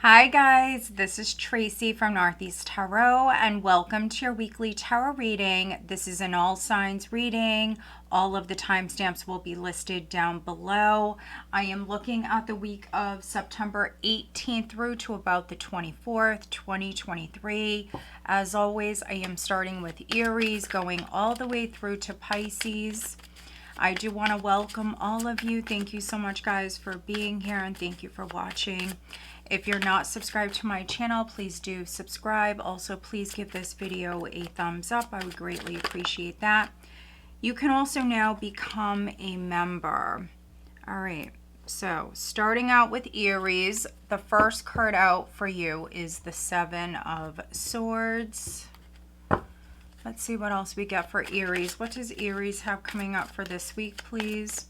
Hi guys, this is Tracy from Northeast Tarot and welcome to your weekly tarot reading. This is an all signs reading. All of the timestamps will be listed down below. I am looking at the week of September 18th through to about the 24th, 2023. As always, I am starting with Aries, going all the way through to Pisces. I do want to welcome all of you. Thank you so much guys for being here and thank you for watching. If you're not subscribed to my channel, please do subscribe. Also, please give this video a thumbs up. I would greatly appreciate that. You can also now become a member. All right, so starting out with Aries, the first card out for you is the Seven of Swords. Let's see what else we get for Aries. What does Aries have coming up for this week, please?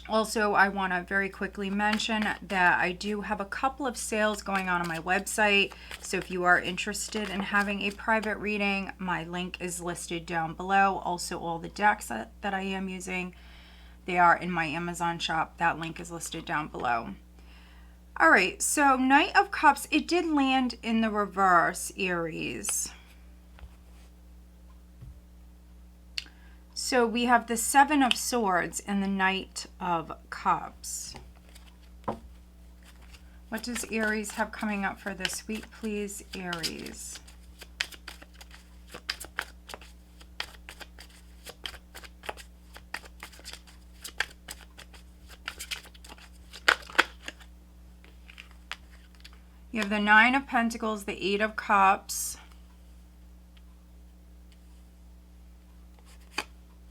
Also, I want to very quickly mention that I do have a couple of sales going on my website. So if you are interested in having a private reading, my link is listed down below. Also, all the decks that I am using, they are in my Amazon shop. That link is listed down below. All right, so Knight of Cups, it did land in the reverse, Aries. So we have the Seven of Swords and the Knight of Cups. What does Aries have coming up for this week, please, Aries? You have the Nine of Pentacles, the Eight of Cups,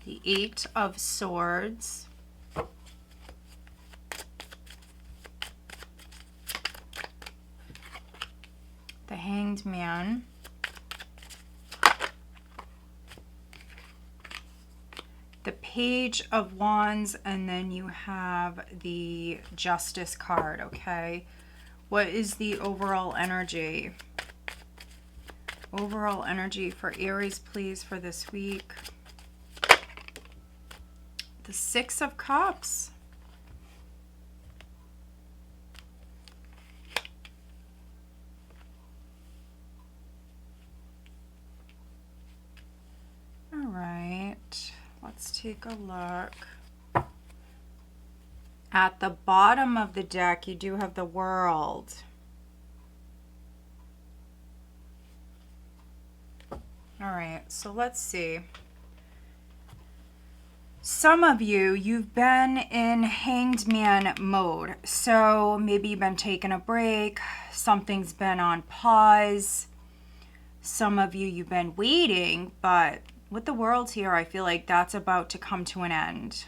the Eight of Swords, the Hanged Man, the Page of Wands, and then you have the Justice card, okay? What is the overall energy? Overall energy for Aries, please, for this week. The Six of Cups. All right, let's take a look. At the bottom of the deck, you do have the World. All right, so let's see. Some of you, you've been in Hanged Man mode. So maybe you've been taking a break. Something's been on pause. Some of you, you've been waiting. But with the World here, I feel like that's about to come to an end.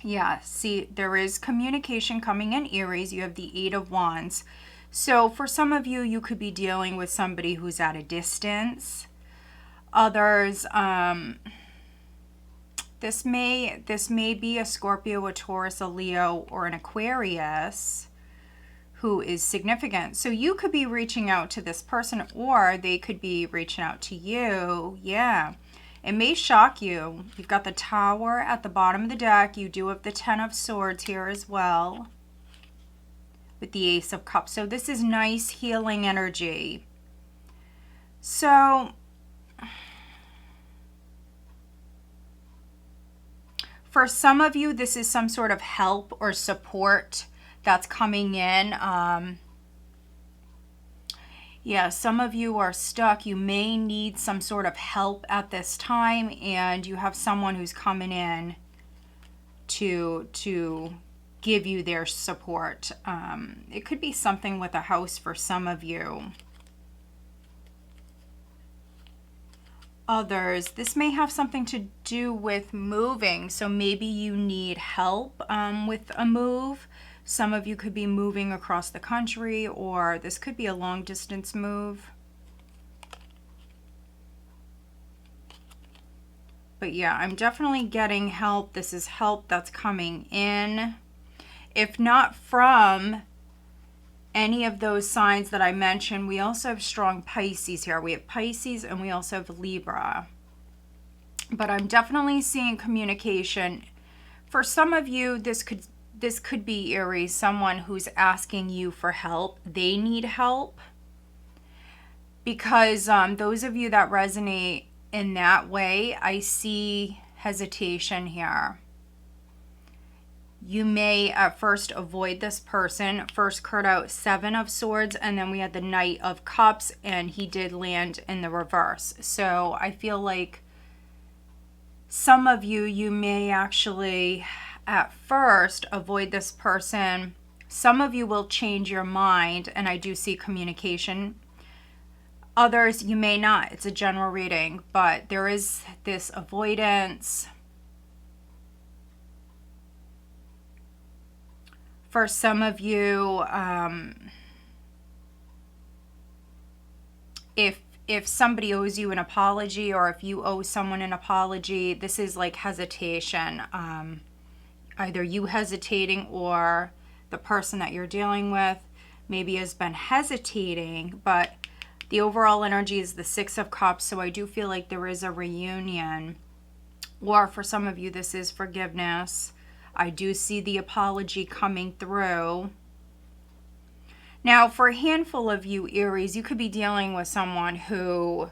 Yeah, see, there is communication coming in Aries. You have the Eight of Wands. So for some of you, you could be dealing with somebody who's at a distance. Others, This may be a Scorpio, a Taurus, a Leo, or an Aquarius who is significant. So you could be reaching out to this person or they could be reaching out to you. Yeah, it may shock you. You've got the Tower at the bottom of the deck. You do have the Ten of Swords here as well with the Ace of Cups. So this is nice healing energy. So for some of you, this is some sort of help or support that's coming in. Yeah, some of you are stuck. You may need some sort of help at this time, and you have someone who's coming in to give you their support. It could be something with a house for some of you. Others, this may have something to do with moving. So maybe you need help with a move. Some of you could be moving across the country, or this could be a long distance move. But yeah, I'm definitely getting help. This is help that's coming in. If not from any of those signs that I mentioned, we also have strong Pisces here. We have Pisces and we also have Libra. But I'm definitely seeing communication. For some of you, this could this could be, Aries, someone who's asking you for help. They need help. Because those of you that resonate in that way, I see hesitation here. You may at first avoid this person. First card out, Seven of Swords, and then we had the Knight of Cups, and he did land in the reverse. So I feel like some of you, you may actually at first avoid this person. Some of you will change your mind, and I do see communication. Others, you may not. It's a general reading, but there is this avoidance. For some of you, if somebody owes you an apology, or if you owe someone an apology, this is like hesitation. Either you hesitating, or the person that you're dealing with maybe has been hesitating, but the overall energy is the Six of Cups, so I do feel like there is a reunion. Or for some of you, this is forgiveness. I do see the apology coming through. Now, for a handful of you, Aries, you could be dealing with someone who,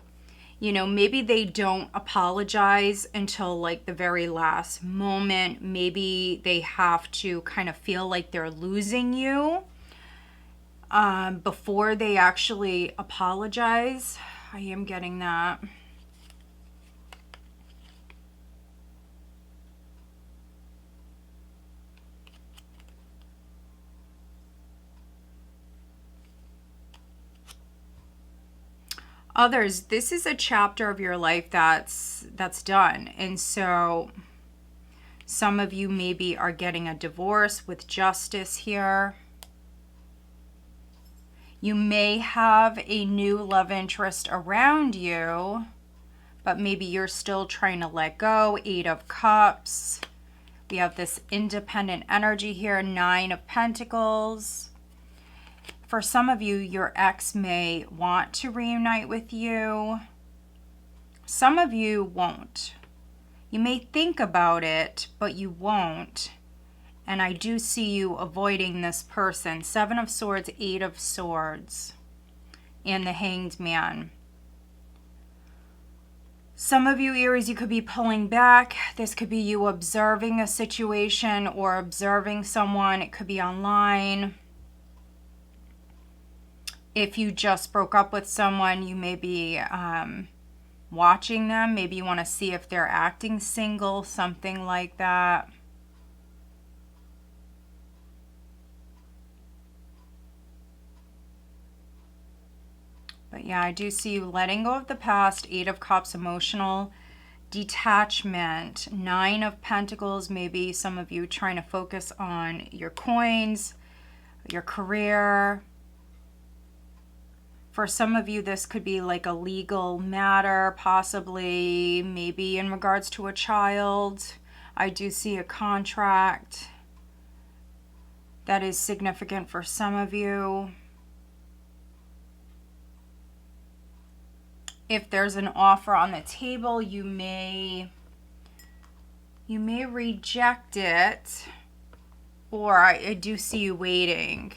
you know, maybe they don't apologize until like the very last moment. Maybe they have to kind of feel like they're losing you before they actually apologize. I am getting that. Others, this is a chapter of your life that's done. And so some of you maybe are getting a divorce with justice here. You may have a new love interest around you, but maybe you're still trying to let go. Eight of Cups. We have this independent energy here. Nine of Pentacles. For some of you, your ex may want to reunite with you. Some of you won't. You may think about it, but you won't. And I do see you avoiding this person. Seven of Swords, Eight of Swords, and the Hanged Man. Some of you, Aries, you could be pulling back. This could be you observing a situation or observing someone. It could be online. If you just broke up with someone, you may be watching them. Maybe you want to see if they're acting single, something like that. But yeah, I do see you letting go of the past. Eight of Cups, emotional detachment. Nine of Pentacles, maybe some of you trying to focus on your coins, your career. For some of you, this could be like a legal matter, possibly, maybe in regards to a child. I do see a contract that is significant for some of you. If there's an offer on the table, you may reject it, or I do see you waiting.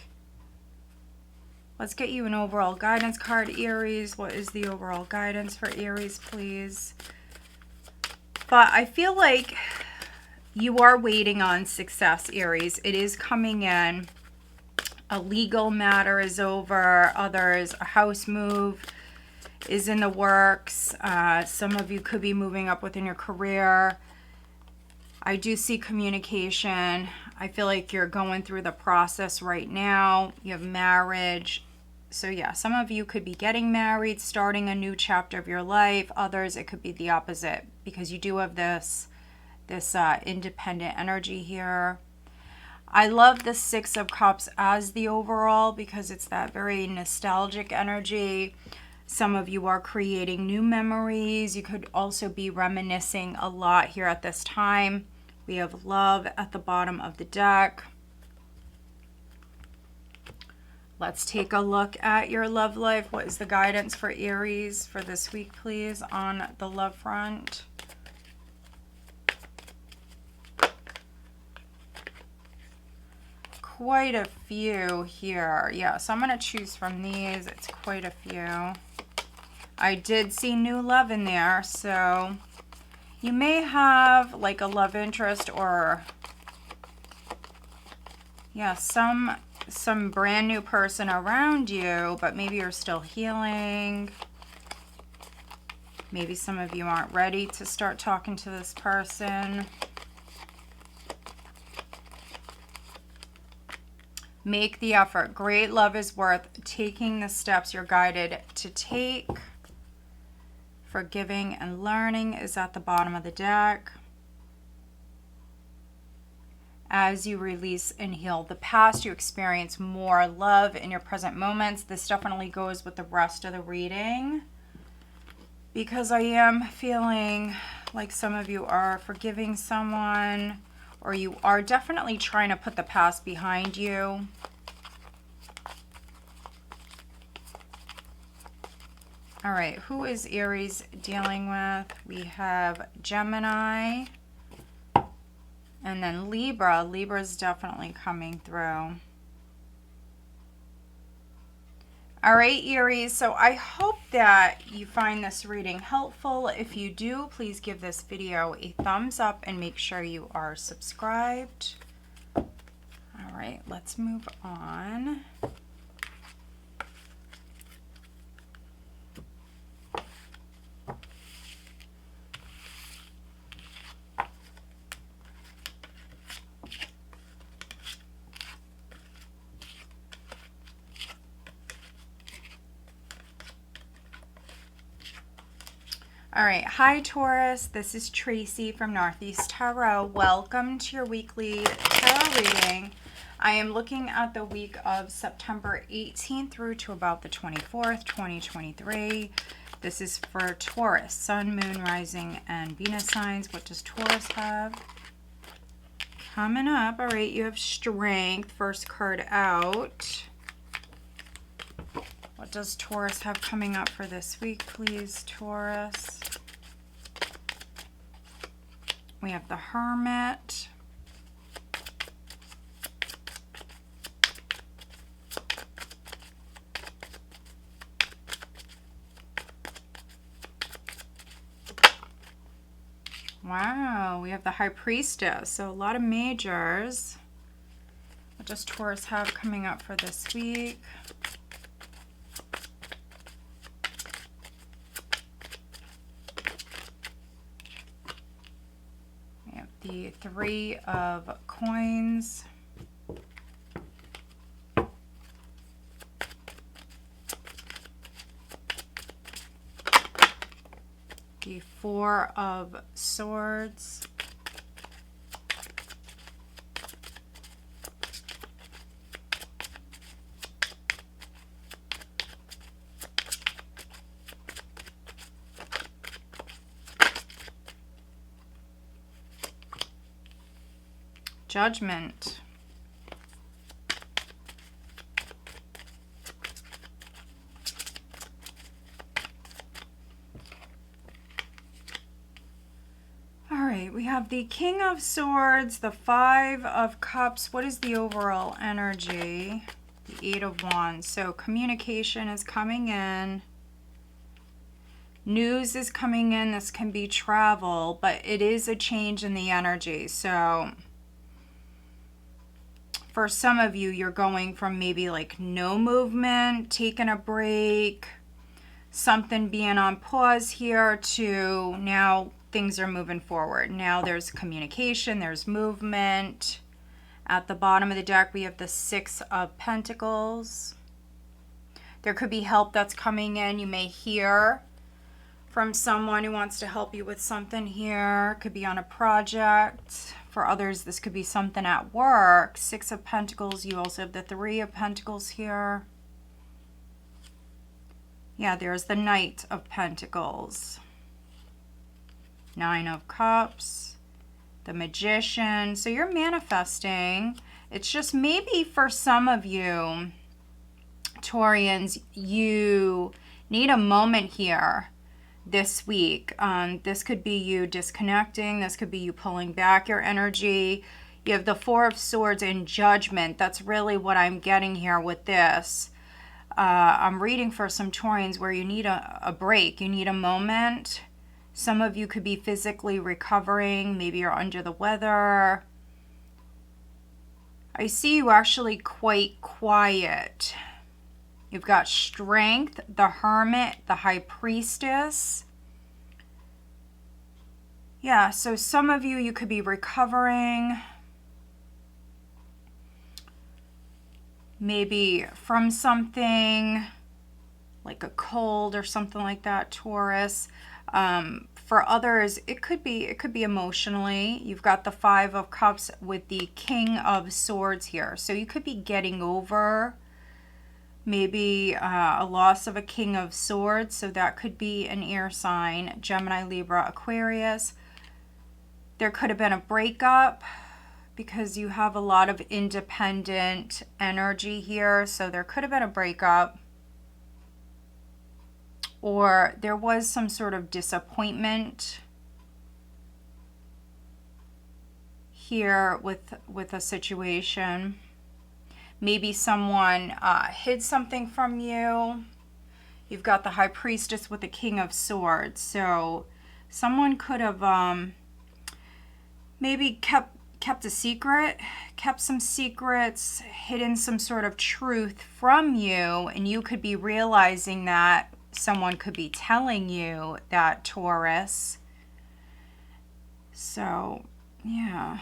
Let's get you an overall guidance card, Aries. What is the overall guidance for Aries, please? But I feel like you are waiting on success, Aries. It is coming in. A legal matter is over. Others, a house move is in the works. Some of you could be moving up within your career. I do see communication. I feel like you're going through the process right now. You have marriage. So yeah, some of you could be getting married, starting a new chapter of your life. Others, it could be the opposite, because you do have this independent energy here. I love the Six of Cups as the overall, because it's that very nostalgic energy. Some of you are creating new memories. You could also be reminiscing a lot here at this time. We have love at the bottom of the deck. Let's take a look at your love life. What is the guidance for Aries for this week, please, on the love front? quite a few here. Yeah, so I'm going to choose from these. It's quite a few. I did see new love in there, so you may have like a love interest or, yeah, some brand new person around you, but maybe you're still healing. Maybe some of you aren't ready to start talking to this person. Make the effort. Great love is worth taking the steps you're guided to take. Forgiving and learning is at the bottom of the deck. As you release and heal the past, you experience more love in your present moments. This definitely goes with the rest of the reading, because I am feeling like some of you are forgiving someone, or you are definitely trying to put the past behind you. All right, who is Aries dealing with? We have Gemini and then Libra. Libra is definitely coming through. All right, Aries, so I hope that you find this reading helpful. If you do, please give this video a thumbs up and make sure you are subscribed. All right, let's move on. All right, hi Taurus, this is Tracy from Northeast Tarot. Welcome to your weekly tarot reading. I am looking at the week of September 18th through to about the 24th, 2023. This is for Taurus, Sun, Moon, Rising, and Venus signs. What does Taurus have coming up? All right, you have Strength, first card out. What does Taurus have coming up for this week, please, Taurus? We have the Hermit. Wow, we have the High Priestess. So a lot of majors. What does Taurus have coming up for this week? The Three of Coins. The Four of Swords. Judgment. All right, we have the King of Swords, the Five of Cups. What is the overall energy? The Eight of Wands. So communication is coming in. News is coming in. This can be travel, but it is a change in the energy. So for some of you, you're going from maybe like no movement, taking a break, something being on pause here, to now things are moving forward. Now there's communication, there's movement. At the bottom of the deck, we have the Six of Pentacles. There could be help that's coming in. You may hear from someone who wants to help you with something here. Could be on a project. For others, this could be something at work. Six of Pentacles. You also have the Three of Pentacles here. Yeah, there's the Knight of Pentacles. Nine of Cups. The Magician. So you're manifesting. It's just maybe for some of you, Taurians, you need a moment here this week. This could be you disconnecting. This could be you pulling back your energy. You have the Four of Swords and Judgment. That's really what I'm getting here with this. I'm reading for some Taurians where you need a break. You need a moment. Some of you could be physically recovering. Maybe you're under the weather. I see you actually quite quiet. You've got Strength, the Hermit, the High Priestess. Yeah, so some of you could be recovering. Maybe from something like a cold or something like that, Taurus. For others, it could be emotionally. You've got the Five of Cups with the King of Swords here. So you could be getting over maybe a loss of a King of Swords. So that could be an air sign. Gemini, Libra, Aquarius. There could have been a breakup because you have a lot of independent energy here. So there could have been a breakup. Or there was some sort of disappointment here with a situation. Maybe someone hid something from you. You've got the High Priestess with the King of Swords. So someone could have maybe kept a secret, kept some secrets, hidden some sort of truth from you, and you could be realizing that. Someone could be telling you that, Taurus. So, yeah.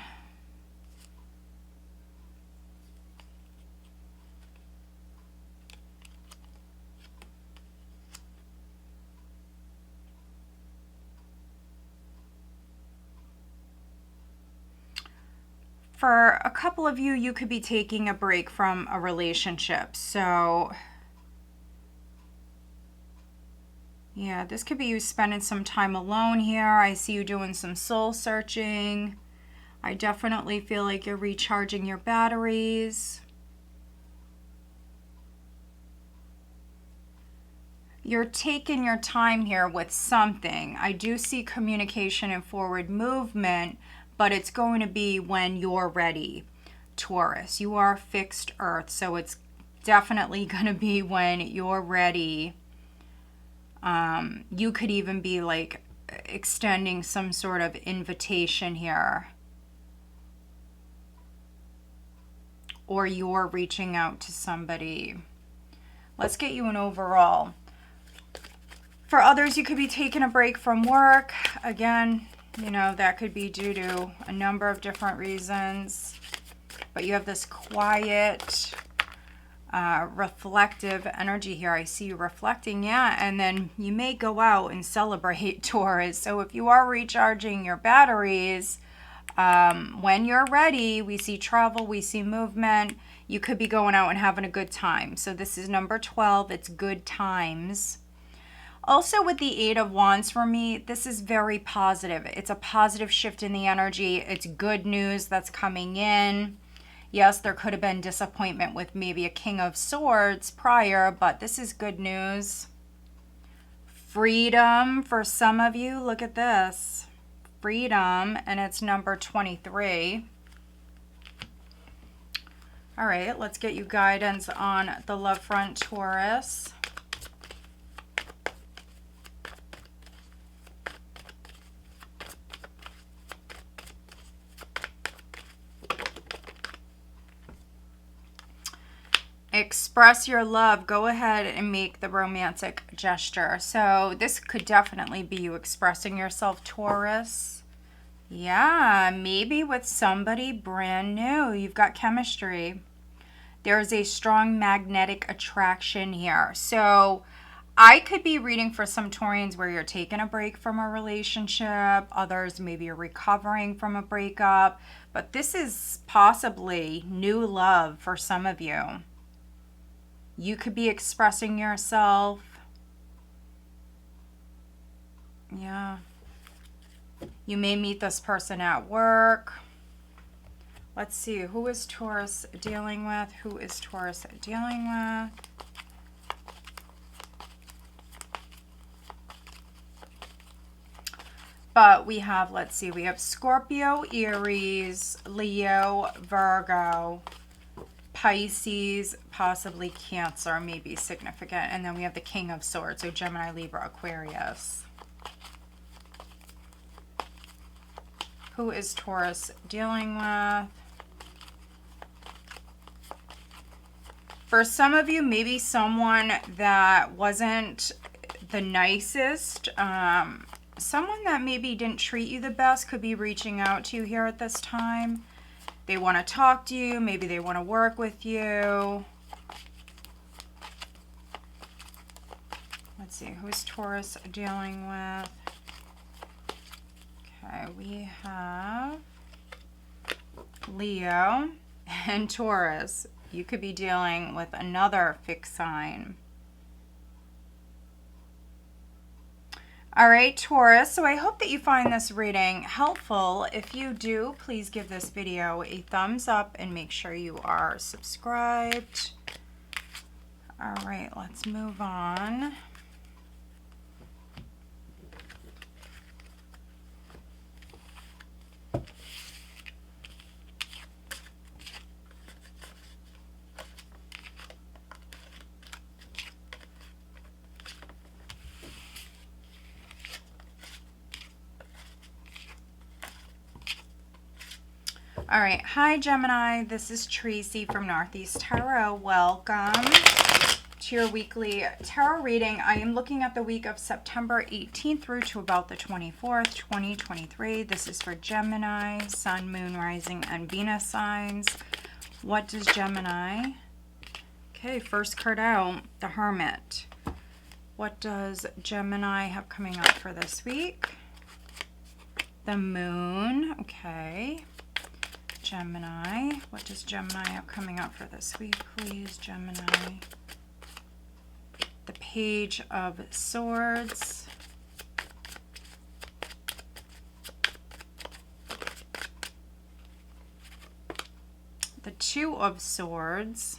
For a couple of you, you could be taking a break from a relationship. So, yeah, this could be you spending some time alone here. I see you doing some soul searching. I definitely feel like you're recharging your batteries. You're taking your time here with something. I do see communication and forward movement, but it's going to be when you're ready, Taurus. You are fixed earth, so it's definitely going to be when you're ready. You could even be like extending some sort of invitation here. Or you're reaching out to somebody. Let's get you an overall. For others, you could be taking a break from work. Again, you know, that could be due to a number of different reasons. But you have this quiet, reflective energy here. I see you reflecting, yeah, and then you may go out and celebrate, Taurus. So if you are recharging your batteries, when you're ready, we see travel, we see movement. You could be going out and having a good time. So this is number 12. It's good times. Also with the Eight of Wands for me, this is very positive. It's a positive shift in the energy. It's good news that's coming in. Yes, there could have been disappointment with maybe a King of Swords prior, but this is good news. Freedom for some of you. Look at this. Freedom, and it's number 23. All right, let's get you guidance on the love front, Taurus. Express your love. Go ahead and make the romantic gesture. So this could definitely be you expressing yourself, Taurus. Yeah, maybe with somebody brand new. You've got chemistry. There's a strong magnetic attraction here. So I could be reading for some Taurians where you're taking a break from a relationship. Others, maybe you're recovering from a breakup. But this is possibly new love for some of you. You could be expressing yourself. Yeah. You may meet this person at work. Let's see. Who is Taurus dealing with? Who is Taurus dealing with? But we have, let's see, we have Scorpio, Aries, Leo, Virgo, Pisces, possibly Cancer, maybe significant. And then we have the King of Swords, so Gemini, Libra, Aquarius. Who is Taurus dealing with? For some of you, maybe someone that wasn't the nicest, someone that maybe didn't treat you the best could be reaching out to you here at this time. They want to talk to you. Maybe they want to work with you. Let's see, who's Taurus dealing with? Okay, we have Leo and Taurus. You could be dealing with another fixed sign. All right, Taurus, so I hope that you find this reading helpful. If you do, please give this video a thumbs up and make sure you are subscribed. All right, let's move on. All right, hi Gemini, this is Tracy from Northeast Tarot. Welcome to your weekly tarot reading. I am looking at the week of September 18th through to about the 24th, 2023. This is for Gemini, Sun, Moon, Rising, and Venus signs. What does Gemini? Okay, first card out, the Hermit. What does Gemini have coming up for this week? The Moon, okay. Gemini, what does Gemini have coming up for this week, please, Gemini? The Page of Swords. The Two of Swords.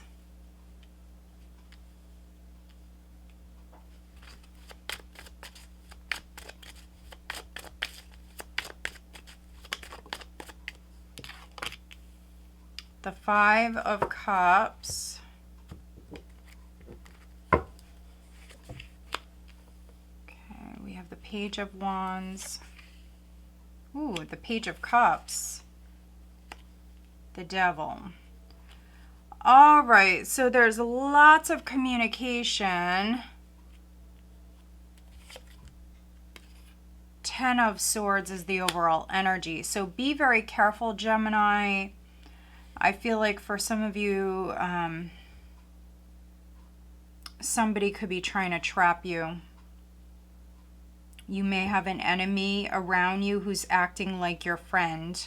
The Five of Cups. Okay, we have the Page of Wands. Ooh, the Page of Cups. The Devil. All right, so there's lots of communication. Ten of Swords is the overall energy. So be very careful, Gemini. I feel like for some of you, somebody could be trying to trap you. You may have an enemy around you who's acting like your friend.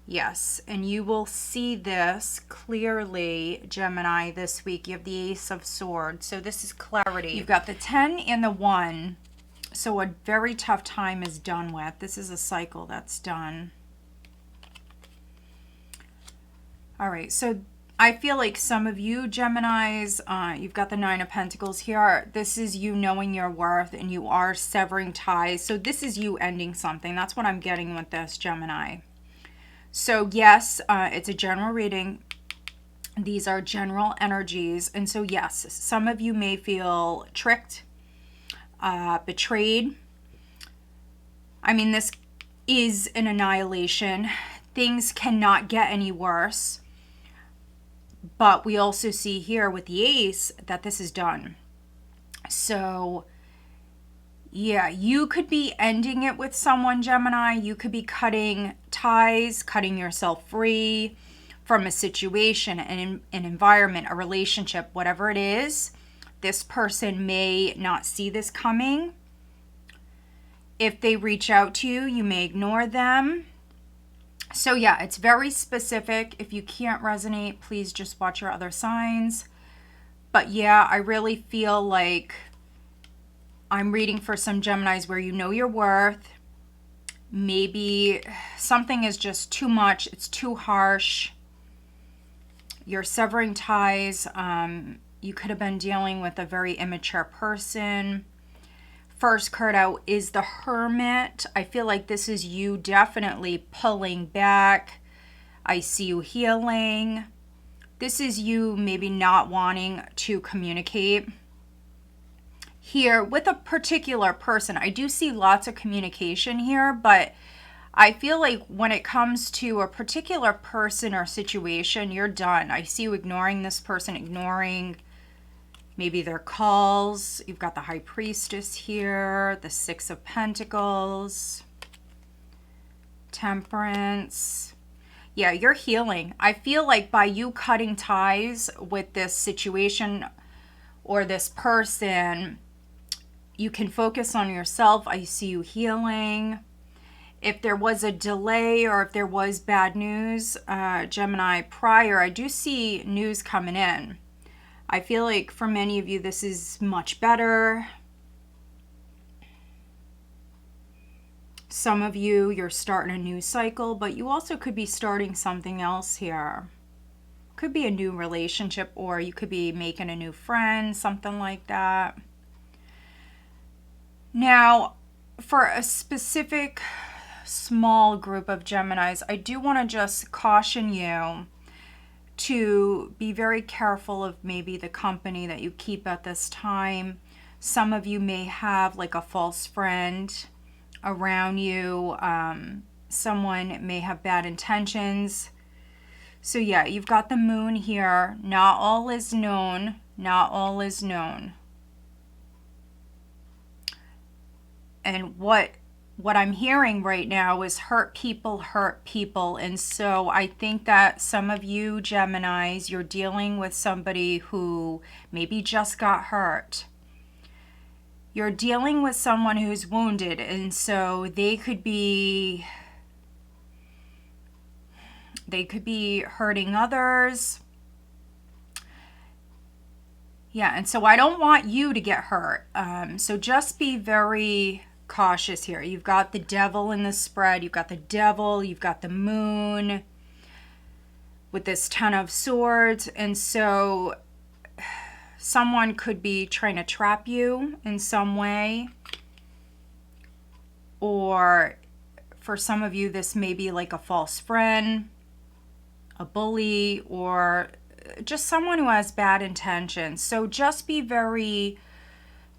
Yes, and you will see this clearly, Gemini, this week. You have the Ace of Swords, so this is clarity. You've got the 10 and the 1, so a very tough time is done with. This is a cycle that's done. All right, so I feel like some of you Geminis, you've got the Nine of Pentacles here. This is you knowing your worth and you are severing ties. So this is you ending something. That's what I'm getting with this, Gemini. So yes, it's a general reading. These are general energies. And so yes, some of you may feel tricked, betrayed. I mean, this is an annihilation. Things cannot get any worse. But we also see here with the Ace that this is done. So, yeah, you could be ending it with someone, Gemini. You could be cutting ties, cutting yourself free from a situation, an environment, a relationship, whatever it is. This person may not see this coming. If they reach out to you, you may ignore them. So yeah, it's very specific. If you can't resonate, please just watch your other signs. But yeah, I really feel like I'm reading for some Geminis where you know your worth. Maybe something is just too much. It's too harsh. You're severing ties. You could have been dealing with a very immature person. First card out is the Hermit. I feel like this is you definitely pulling back. I see you healing. This is you maybe not wanting to communicate here with a particular person. I do see lots of communication here, but I feel like when it comes to a particular person or situation, you're done. I see you ignoring this person, ignoring maybe their calls. You've got the High Priestess here, the Six of Pentacles, Temperance. Yeah, you're healing. I feel like by you cutting ties with this situation or this person, you can focus on yourself. I see you healing. If there was a delay or if there was bad news, Gemini, prior, I do see news coming in. I feel like for many of you, this is much better. Some of you, you're starting a new cycle, but you also could be starting something else here. Could be a new relationship, or you could be making a new friend, something like that. Now, for a specific small group of Geminis, I do want to just caution you to be very careful of maybe the company that you keep at this time. Some of you may have like a false friend around you. Someone may have bad intentions. So yeah, you've got the Moon here. Not all is known. Not all is known. And what I'm hearing right now is hurt people hurt people. And so I think that some of you Geminis, you're dealing with somebody who maybe just got hurt. You're dealing with someone who's wounded, and so they could be hurting others. Yeah, and so I don't want you to get hurt. So just be very cautious here. You've got the Devil in the spread. You've got the Devil. You've got the Moon with this Ten of Swords. And so someone could be trying to trap you in some way. Or for some of you, this may be like a false friend, a bully, or just someone who has bad intentions. So just be very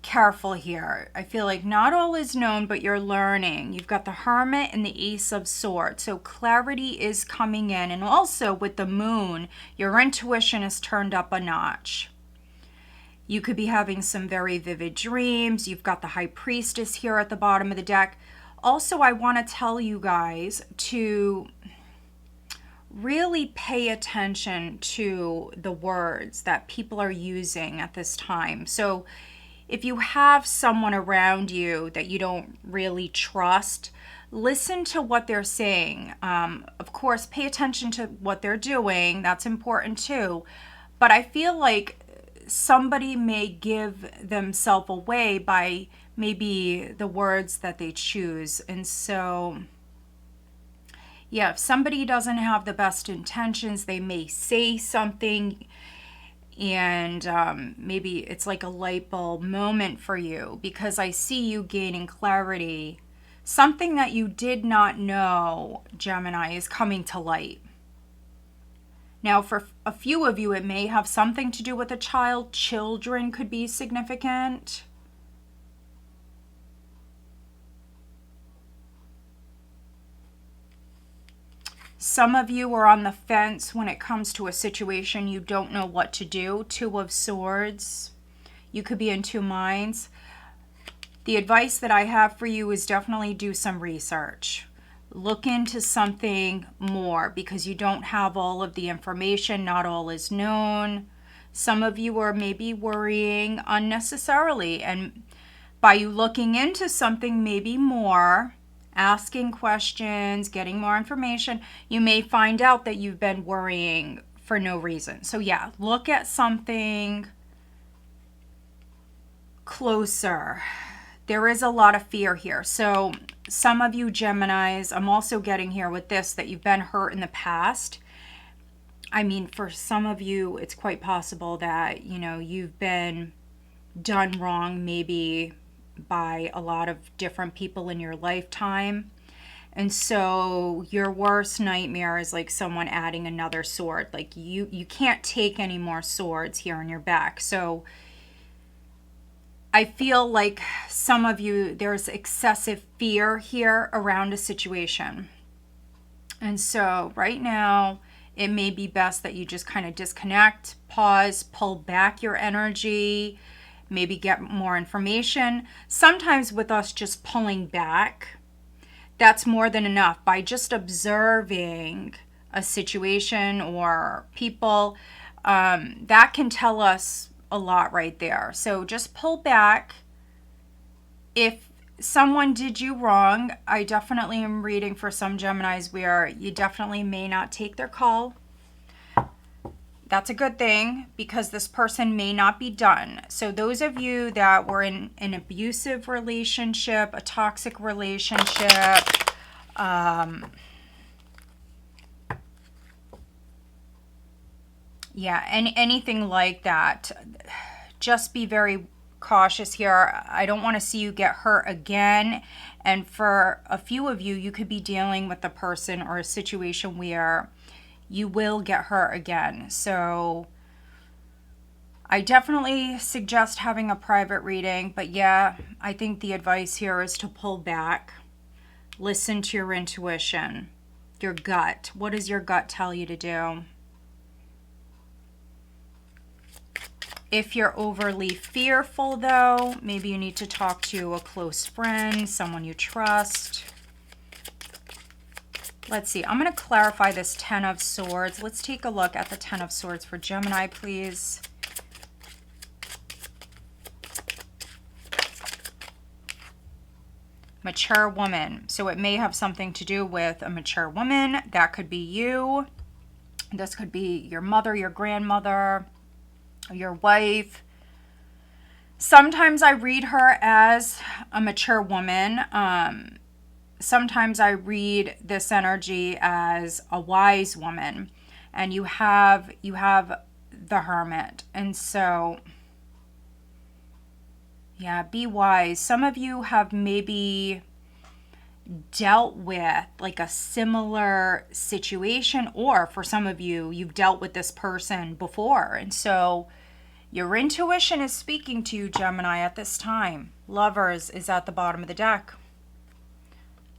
careful here. I feel like not all is known, but you're learning. You've got the Hermit and the Ace of Swords. So clarity is coming in. And also with the Moon, your intuition is turned up a notch. You could be having some very vivid dreams. You've got the High Priestess here at the bottom of the deck. Also, I want to tell you guys to really pay attention to the words that people are using at this time. So if you have someone around you that you don't really trust, listen to what they're saying. Of course, pay attention to what they're doing. That's important too. But I feel like somebody may give themselves away by maybe the words that they choose. And so, yeah, if somebody doesn't have the best intentions, they may say something and maybe it's like a light bulb moment for you, because I see you gaining clarity. Something that you did not know, Gemini, is coming to light. Now, for a few of you, it may have something to do with a child. Children could be significant. Some of you are on the fence when it comes to a situation. You don't know what to do. Two of Swords. You could be in two minds. The advice that I have for you is definitely do some research. Look into something more, because you don't have all of the information. Not all is known. Some of you are maybe worrying unnecessarily, and by you looking into something maybe more, asking questions, getting more information, you may find out that you've been worrying for no reason. So yeah, look at something closer. There is a lot of fear here. So some of you Geminis, I'm also getting here with this, that you've been hurt in the past. I mean, for some of you, it's quite possible that, you know, you've been done wrong maybe by a lot of different people in your lifetime. And so your worst nightmare is like someone adding another sword. Like you can't take any more swords here on your back. So I feel like some of you, there's excessive fear here around a situation. And so right now, it may be best that you just kind of disconnect, pause, pull back your energy, maybe get more information. Sometimes with us just pulling back, that's more than enough. By just observing a situation or people, that can tell us a lot right there. So just pull back. If someone did you wrong, I definitely am reading for some Geminis where you definitely may not take their call. That's a good thing because this person may not be done. So those of you that were in an abusive relationship, a toxic relationship, anything like that, just be very cautious here. I don't want to see you get hurt again. And for a few of you, you could be dealing with a person or a situation where you will get hurt again. So I definitely suggest having a private reading, but yeah, I think the advice here is to pull back, listen to your intuition, your gut. What does your gut tell you to do? If you're overly fearful though, maybe you need to talk to a close friend, someone you trust. Let's see, I'm going to clarify this 10 of Swords. Let's take a look at the 10 of Swords for Gemini, please. Mature woman. So it may have something to do with a mature woman. That could be you. This could be your mother, your grandmother, your wife. Sometimes I read her as a mature woman. Sometimes I read this energy as a wise woman, and you have the Hermit. And so yeah, be wise. Some of you have maybe dealt with like a similar situation, or for some of you, you've dealt with this person before. And so your intuition is speaking to you, Gemini, at this time. Lovers is at the bottom of the deck.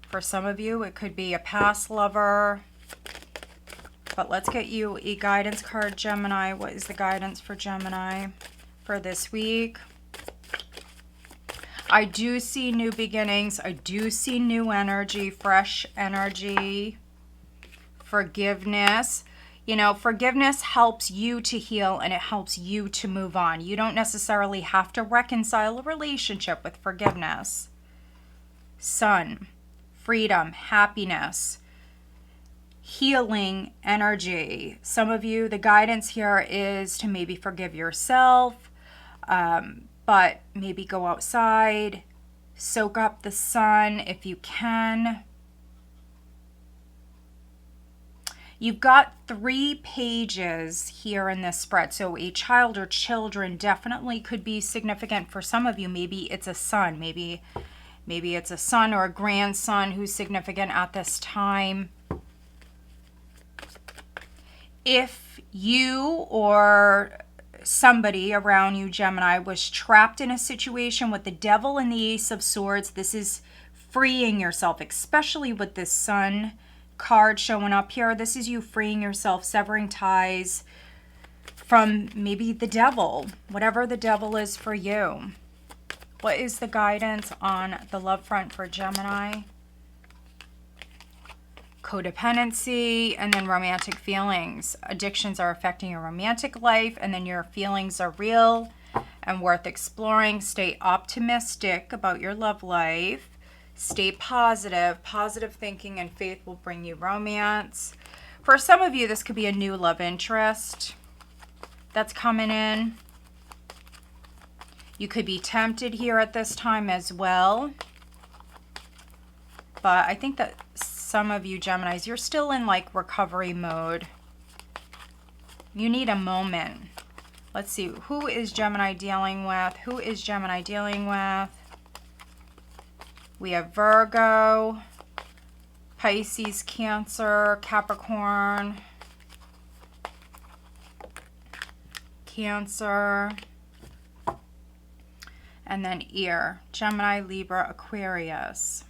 For some of you, it could be a past lover. But let's get you a guidance card, Gemini. What is the guidance for Gemini for this week? I do see new beginnings. I do see new energy, fresh energy, forgiveness. You know, forgiveness helps you to heal and it helps you to move on. You don't necessarily have to reconcile a relationship with forgiveness. Sun, freedom, happiness, healing energy. Some of you, the guidance here is to maybe forgive yourself, but maybe go outside, soak up the sun if you can. You've got 3 pages here in this spread. So a child or children definitely could be significant for some of you. Maybe it's a son. Maybe it's a son or a grandson who's significant at this time. If you or somebody around you, Gemini, was trapped in a situation with the Devil and the Ace of Swords, this is freeing yourself, especially with this Sun card showing up here. This is you freeing yourself, severing ties from maybe the devil, whatever the devil is for you. What is the guidance on the love front for Gemini? Codependency, and then romantic feelings. Addictions are affecting your romantic life, and then your feelings are real and worth exploring. Stay optimistic about your love life. Stay positive. Positive thinking and faith will bring you romance. For some of you, this could be a new love interest that's coming in. You could be tempted here at this time as well. But I think that some of you Geminis, you're still in like recovery mode. You need a moment. Let's see. Who is Gemini dealing with? Who is Gemini dealing with? We have Virgo, Pisces, Cancer, Capricorn, Cancer, and then ear, Gemini, Libra, Aquarius.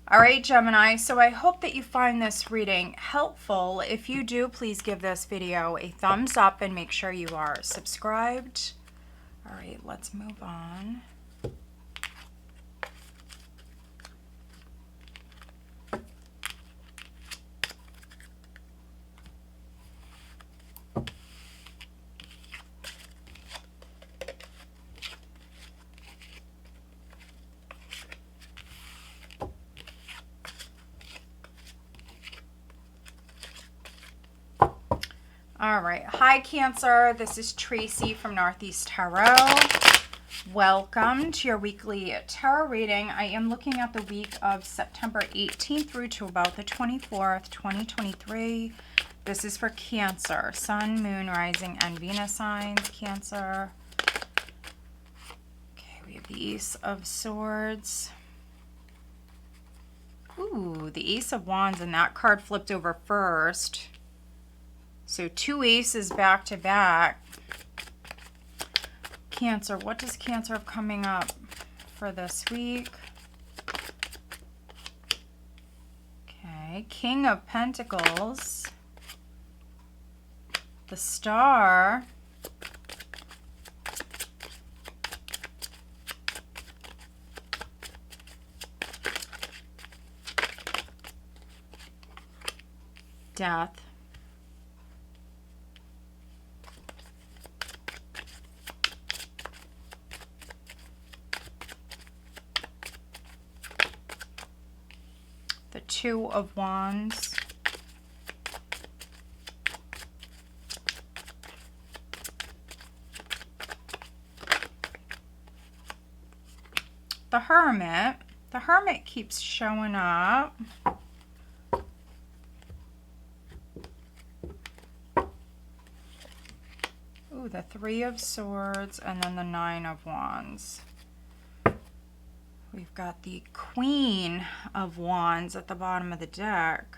All right, Gemini, so I hope that you find this reading helpful. If you do, please give this video a thumbs up and make sure you are subscribed. All right, let's move on. All right. Hi, Cancer. This is Tracy from Northeast Tarot. Welcome to your weekly tarot reading. I am looking at the week of September 18th through to about the 24th, 2023. This is for Cancer, Sun, Moon, Rising, and Venus signs, Cancer. Okay, we have the Ace of Swords. Ooh, the Ace of Wands, and that card flipped over first. So 2 aces back to back. Cancer, what does Cancer have coming up for this week? Okay, King of Pentacles. The Star. Death. The Two of Wands. The Hermit. The Hermit keeps showing up. Ooh, the Three of Swords and then the Nine of Wands. We've got the Queen of Wands at the bottom of the deck.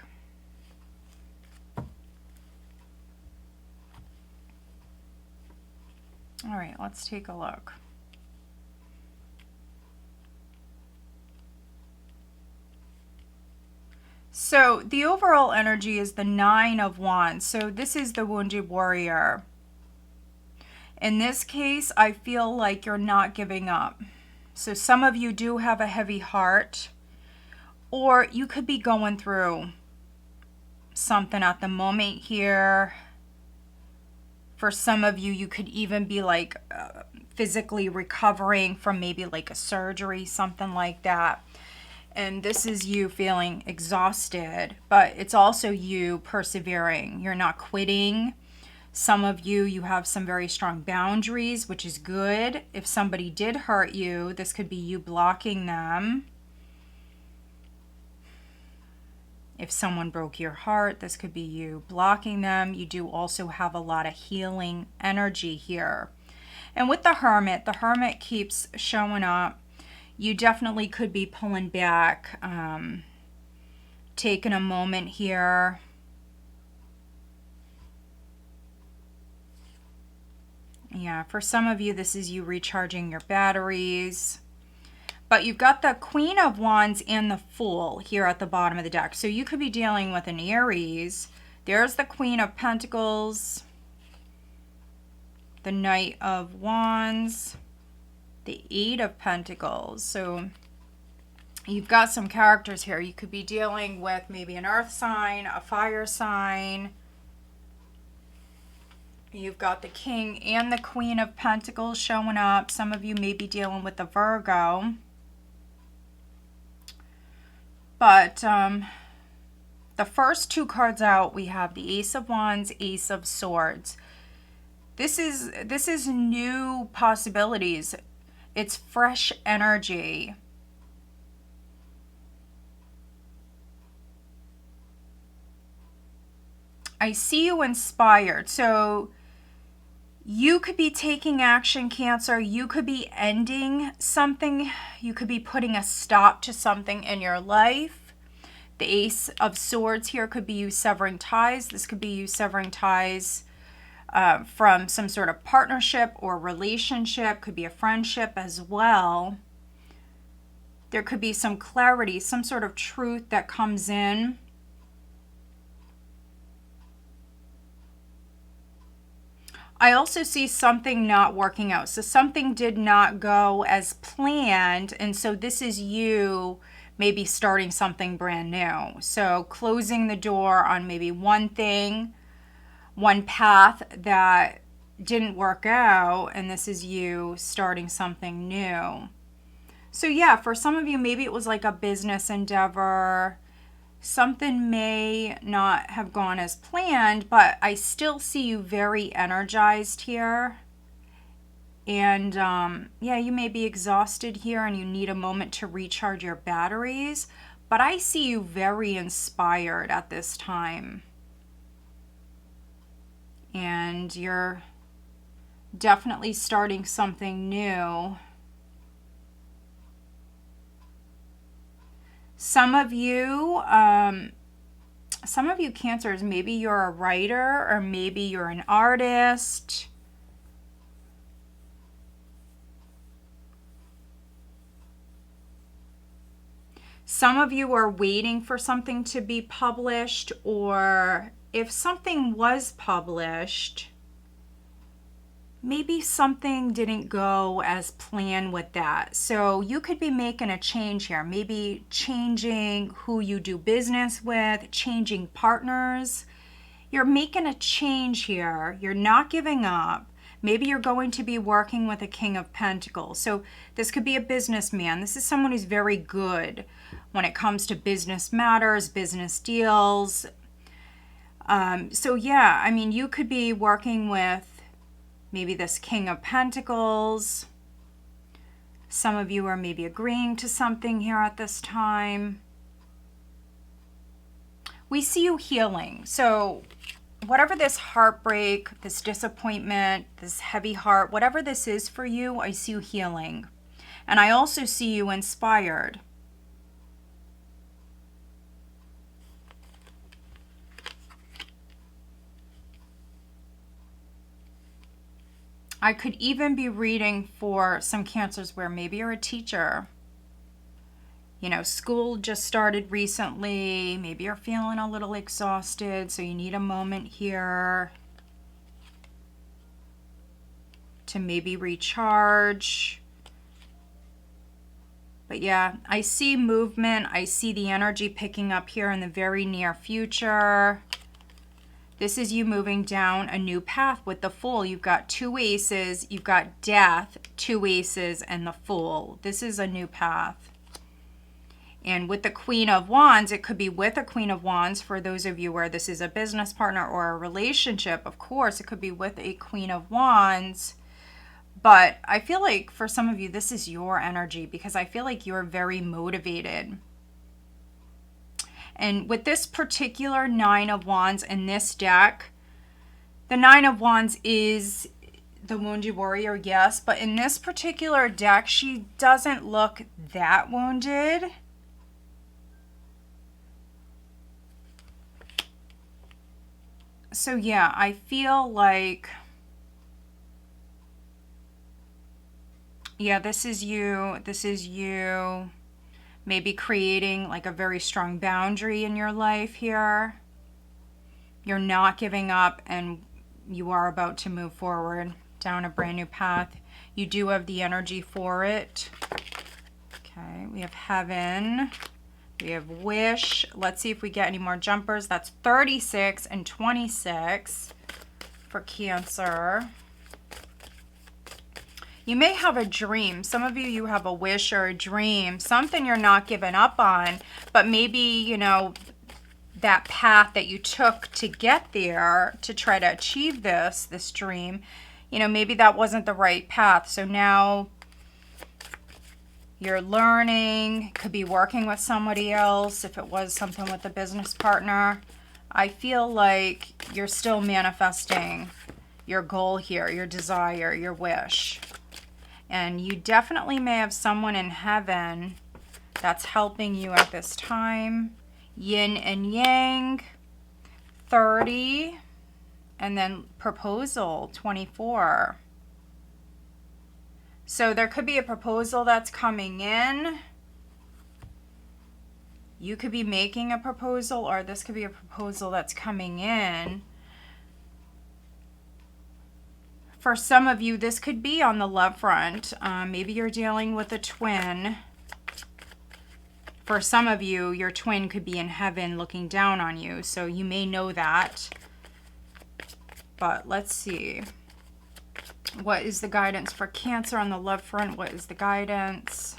All right, let's take a look. So the overall energy is the Nine of Wands. So this is the wounded warrior. In this case, I feel like you're not giving up. So some of you do have a heavy heart, or you could be going through something at the moment here. For some of you, you could even be like physically recovering from maybe like a surgery, something like that. And this is you feeling exhausted, but it's also you persevering. You're not quitting. Some of you, you have some very strong boundaries, which is good. If somebody did hurt you, this could be you blocking them. If someone broke your heart, this could be you blocking them. You do also have a lot of healing energy here. And with the Hermit keeps showing up. You definitely could be pulling back, taking a moment here. Yeah, for some of you, this is you recharging your batteries. But you've got the Queen of Wands and the Fool here at the bottom of the deck. So you could be dealing with an Aries. There's the Queen of Pentacles. The Knight of Wands. The Eight of Pentacles. So you've got some characters here. You could be dealing with maybe an earth sign, a fire sign. You've got the King and the Queen of Pentacles showing up. Some of you may be dealing with the Virgo. But the first two cards out, we have the Ace of Wands, Ace of Swords. This is new possibilities. It's fresh energy. I see you inspired. So You could be taking action, Cancer. You could be ending something. You could be putting a stop to something in your life. The Ace of Swords here could be you severing ties. This could be you severing ties from some sort of partnership or relationship. Could be a friendship as well. There could be some clarity, some sort of truth that comes in. I also see something not working out. So something did not go as planned. And so this is you maybe starting something brand new. So closing the door on maybe one thing, one path that didn't work out. And this is you starting something new. So yeah, for some of you, maybe it was like a business endeavor. Something may not have gone as planned, but I still see you very energized here. And yeah, you may be exhausted here and you need a moment to recharge your batteries. But I see you very inspired at this time. And you're definitely starting something new. Some of you Cancers, maybe you're a writer or maybe you're an artist. Some of you are waiting for something to be published, or if something was published, maybe something didn't go as planned with that. So you could be making a change here, maybe changing who you do business with, changing partners. You're making a change here. You're not giving up. Maybe you're going to be working with a King of Pentacles. So this could be a businessman. This is someone who's very good when it comes to business matters, business deals. So yeah, I mean, you could be working with maybe this King of Pentacles. Some of you are maybe agreeing to something here at this time. We see you healing. So whatever this heartbreak, this disappointment, this heavy heart, whatever this is for you, I see you healing. And I also see you inspired. I could even be reading for some Cancers where maybe you're a teacher. You know, school just started recently. Maybe you're feeling a little exhausted, so you need a moment here to maybe recharge. But yeah, I see movement. I see the energy picking up here in the very near future. This is you moving down a new path with the Fool. You've got two aces, you've got Death, two aces, and the Fool. This is a new path. And with the Queen of Wands, it could be with a Queen of Wands for those of you where this is a business partner or a relationship. Of course, it could be with a Queen of Wands. But I feel like for some of you, this is your energy because I feel like you're very motivated. And with this particular Nine of Wands in this deck, the Nine of Wands is the wounded warrior, yes. But in this particular deck, she doesn't look that wounded. So yeah, I feel like, yeah, this is you. This is you. Maybe creating like a very strong boundary in your life here. You're not giving up and you are about to move forward down a brand new path. You do have the energy for it. Okay, we have Heaven. We have Wish. Let's see if we get any more jumpers. That's 36 and 26 for Cancer. You may have a dream. Some of you, you have a wish or a dream, something you're not giving up on, but maybe, you know, that path that you took to get there to try to achieve this dream, you know, maybe that wasn't the right path. So now you're learning, could be working with somebody else. If it was something with a business partner, I feel like you're still manifesting. your goal here, your desire, your wish. And you definitely may have someone in heaven that's helping you at this time. Yin and yang, 30, and then proposal, 24. So there could be a proposal that's coming in. You could be making a proposal, or this could be a proposal that's coming in. For some of you, this could be on the love front. Maybe you're dealing with a twin. For some of you, your twin could be in heaven looking down on you. So you may know that. But let's see. What is the guidance for Cancer on the love front? What is the guidance?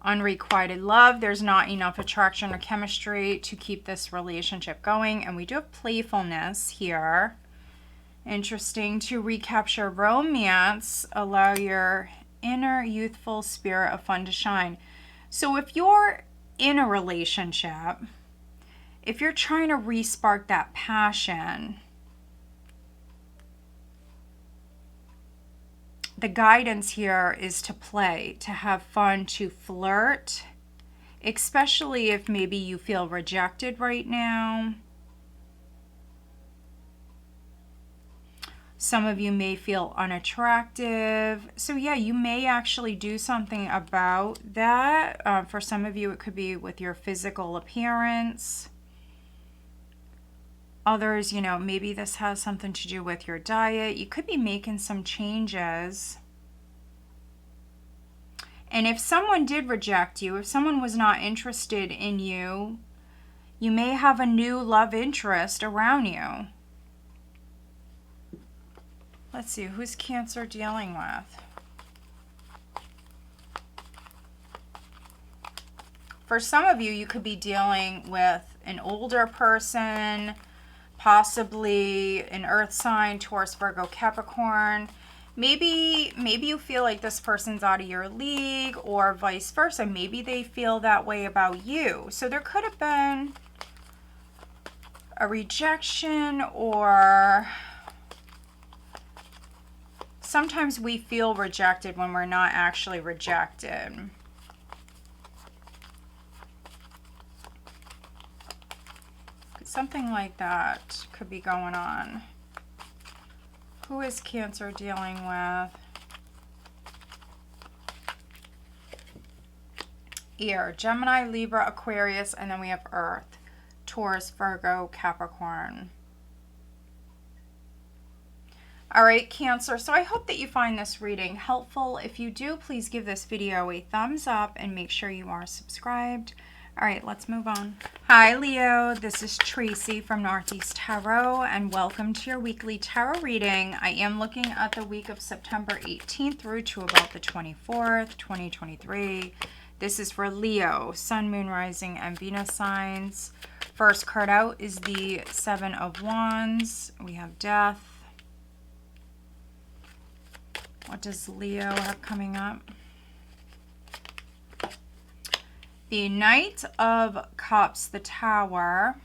Unrequited love. There's not enough attraction or chemistry to keep this relationship going. And we do have playfulness here. Interesting. To recapture romance, allow your inner youthful spirit of fun to shine. So if you're in a relationship, if you're trying to re-spark that passion, the guidance here is to play, to have fun, to flirt, especially if maybe you feel rejected right now. Some of you may feel unattractive. So yeah, you may actually do something about that. For some of you, it could be with your physical appearance. Others, you know, maybe this has something to do with your diet. You could be making some changes. And if someone did reject you, if someone was not interested in you, you may have a new love interest around you. Let's see, who's Cancer dealing with? For some of you, you could be dealing with an older person, possibly an earth sign, Taurus, Virgo, Capricorn. Maybe you feel like this person's out of your league, or vice versa. Maybe they feel that way about you. So there could have been a rejection, or sometimes we feel rejected when we're not actually rejected. Something like that could be going on. Who is Cancer dealing with? Air, Gemini, Libra, Aquarius, and then we have Earth, Taurus, Virgo, Capricorn. All right, Cancer, so I hope that you find this reading helpful. If you do, please give this video a thumbs up and make sure you are subscribed. All right, let's move on. Hi, Leo. This is Tracy from Northeast Tarot, and welcome to your weekly tarot reading. I am looking at the week of September 18th through to about the 24th, 2023. This is for Leo, Sun, Moon, Rising, and Venus signs. First card out is the Seven of Wands. We have Death. What does Leo have coming up? The Knight of Cups, the Tower.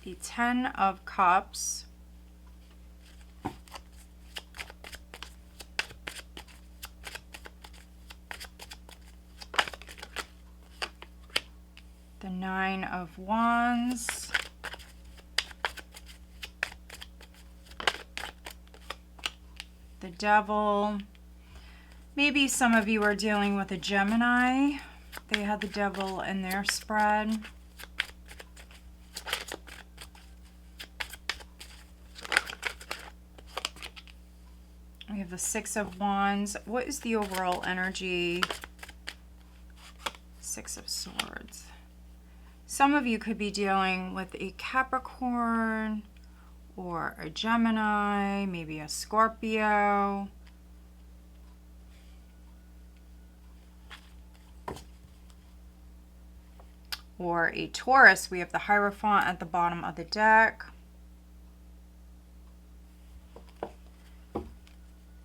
The Ten of Cups. The Nine of Wands. The Devil. Maybe some of you are dealing with a Gemini. They had the Devil in their spread. We have the Six of Wands. What is the overall energy? Six of Swords. Some of you could be dealing with a Capricorn, or a Gemini, maybe a Scorpio. or a Taurus. We have the Hierophant at the bottom of the deck.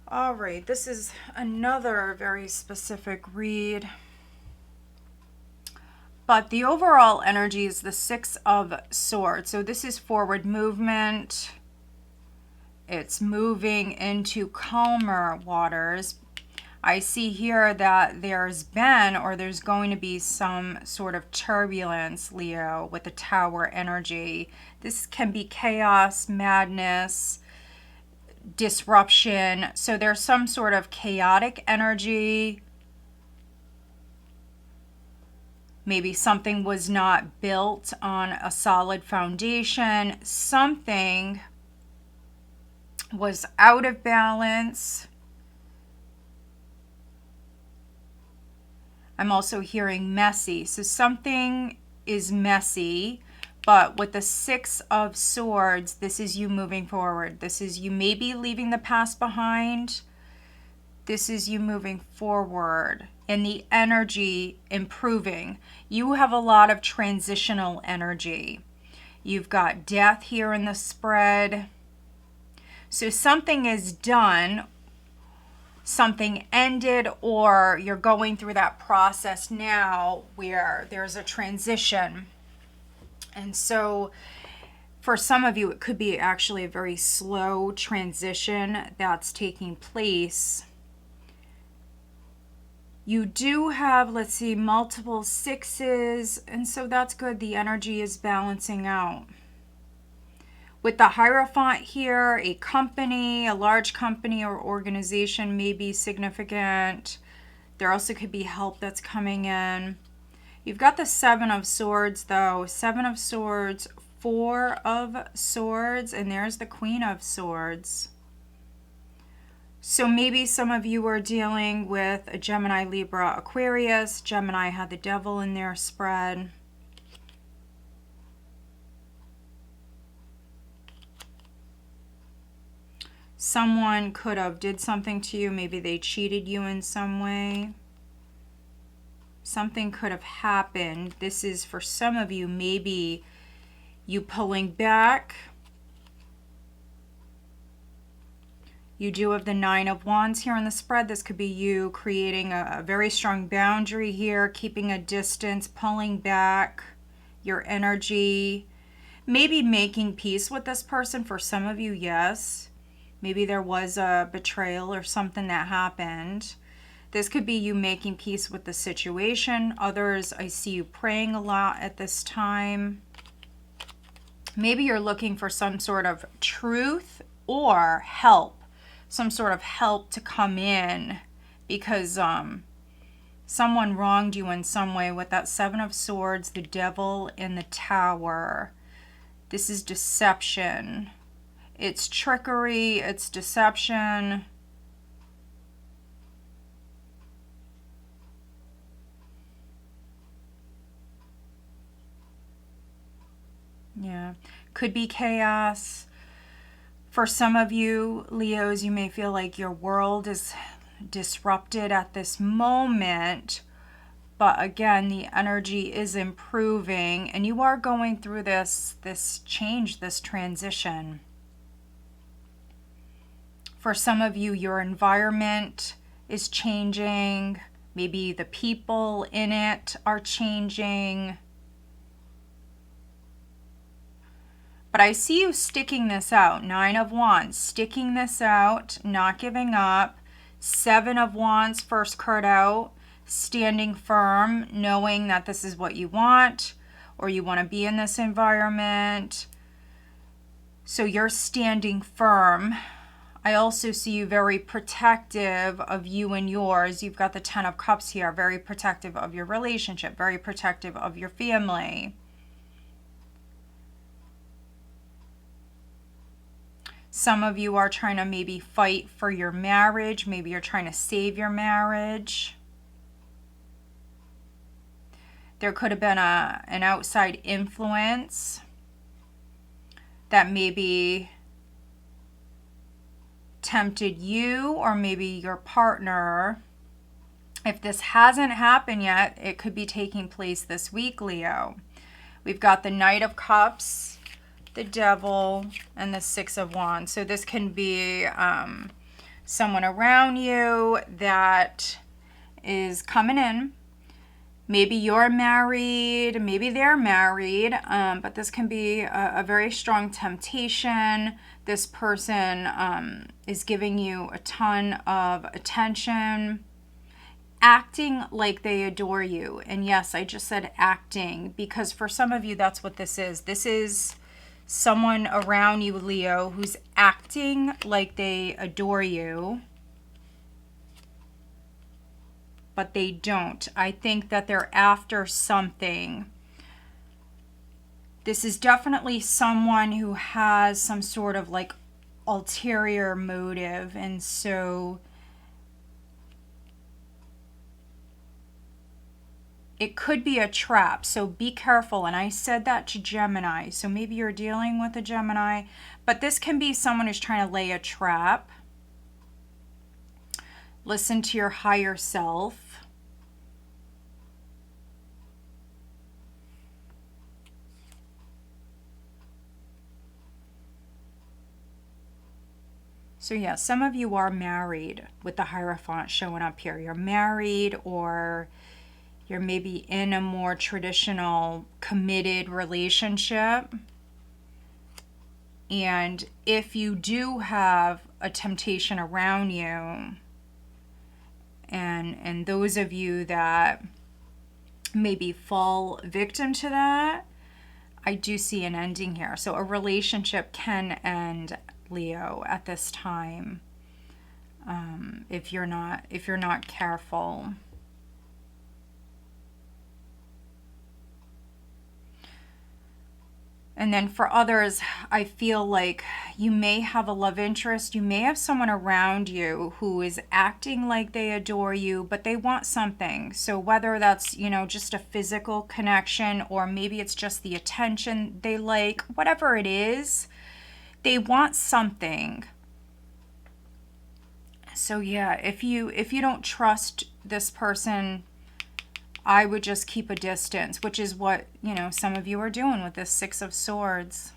All right, this is another very specific read. But the overall energy is the Six of Swords. So this is forward movement. It's moving into calmer waters. I see here that there's been, or there's going to be, some sort of turbulence, Leo, with the Tower energy. This can be chaos, madness, disruption. So there's some sort of chaotic energy. Maybe something was not built on a solid foundation. Something was out of balance. I'm also hearing messy. So something is messy, but with the Six of Swords, this is you moving forward. This is you maybe leaving the past behind. This is you moving forward and the energy improving. You have a lot of transitional energy. You've got death here in the spread. So something is done, something ended, or you're going through that process now where there's a transition. And so for some of you, it could be actually a very slow transition that's taking place. You do have, let's see, multiple sixes, and so that's good. The energy is balancing out. With the Hierophant here, a company, a large company or organization may be significant. There also could be help that's coming in. You've got the Seven of Swords, though. Seven of Swords, Four of Swords, and there's the Queen of Swords. So maybe some of you are dealing with a Gemini, Libra, Aquarius. Gemini had the Devil in their spread. Someone could have did something to you. Maybe they cheated you in some way. Something could have happened. This is for some of you, maybe you pulling back. You do have the Nine of Wands here in the spread. This could be you creating a very strong boundary here, keeping a distance, pulling back your energy, maybe making peace with this person. For some of you, yes. Maybe there was a betrayal or something that happened. This could be you making peace with the situation. Others, I see you praying a lot at this time. Maybe you're looking for some sort of truth or help. Some sort of help to come in because someone wronged you in some way with that Seven of Swords, the Devil, and the Tower. This is deception. It's trickery, it's deception. Yeah, could be chaos. For some of you, Leos, you may feel like your world is disrupted at this moment. But again, the energy is improving and you are going through this change, this transition. For some of you, your environment is changing. Maybe the people in it are changing. But I see you sticking this out. Nine of Wands, sticking this out, not giving up. Seven of Wands, first card out, standing firm, knowing that this is what you want or you want to be in this environment. So you're standing firm. I also see you very protective of you and yours. You've got the Ten of Cups here, very protective of your relationship, very protective of your family. Some of you are trying to maybe fight for your marriage. Maybe you're trying to save your marriage. There could have been an outside influence that maybe tempted you or maybe your partner If this hasn't happened yet, it could be taking place this week, Leo. We've got the Knight of Cups, the Devil, and the Six of Wands. So this can be someone around you that is coming in. Maybe you're married, maybe they're married, but this can be a very strong temptation. This person is giving you a ton of attention, acting like they adore you. And yes, I just said acting, because for some of you, that's what this is. This is someone around you, Leo, who's acting like they adore you, but they don't. I think that they're after something. This is definitely someone who has some sort of like ulterior motive, and so it could be a trap. So be careful. And I said that to Gemini, so maybe you're dealing with a Gemini, but this can be someone who's trying to lay a trap. Listen to your higher self. So yeah, some of you are married with the Hierophant showing up here. You're married, or you're maybe in a more traditional committed relationship. And if you do have a temptation around you, and those of you that maybe fall victim to that, I do see an ending here. So a relationship can end, Leo, at this time, if you're not careful. And then for others, I feel like you may have a love interest. You may have someone around you who is acting like they adore you, but they want something. So whether that's, you know, just a physical connection, or maybe it's just the attention they like, whatever it is, they want something. So yeah, if you don't trust this person, I would just keep a distance, which is what, you know, some of you are doing with this Six of Swords.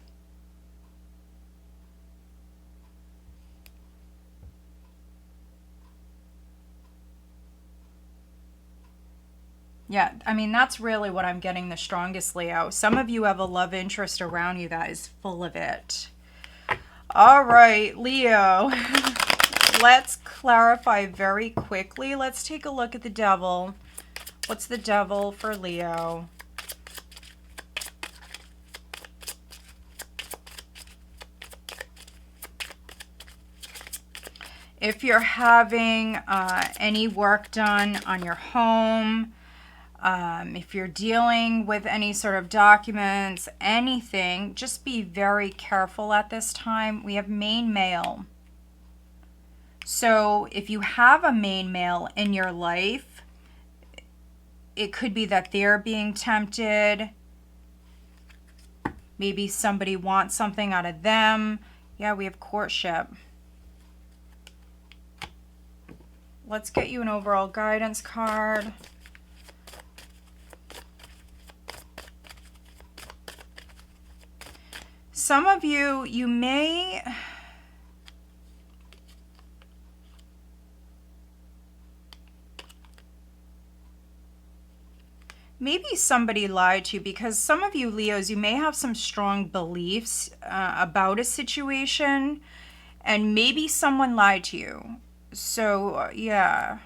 Yeah, I mean, that's really what I'm getting the strongest, Leo. Some of you have a love interest around you that is full of it. All right, Leo, let's clarify very quickly. Let's take a look at the Devil. What's the Devil for Leo? If you're having any work done on your home, if you're dealing with any sort of documents, anything, just be very careful at this time. We have main male. So if you have a main male in your life, it could be that they're being tempted. Maybe somebody wants something out of them. Yeah, we have courtship. Let's get you an overall guidance card. Some of you, you may... Maybe somebody lied to you, because some of you Leos, you may have some strong beliefs about a situation, and maybe someone lied to you. So yeah,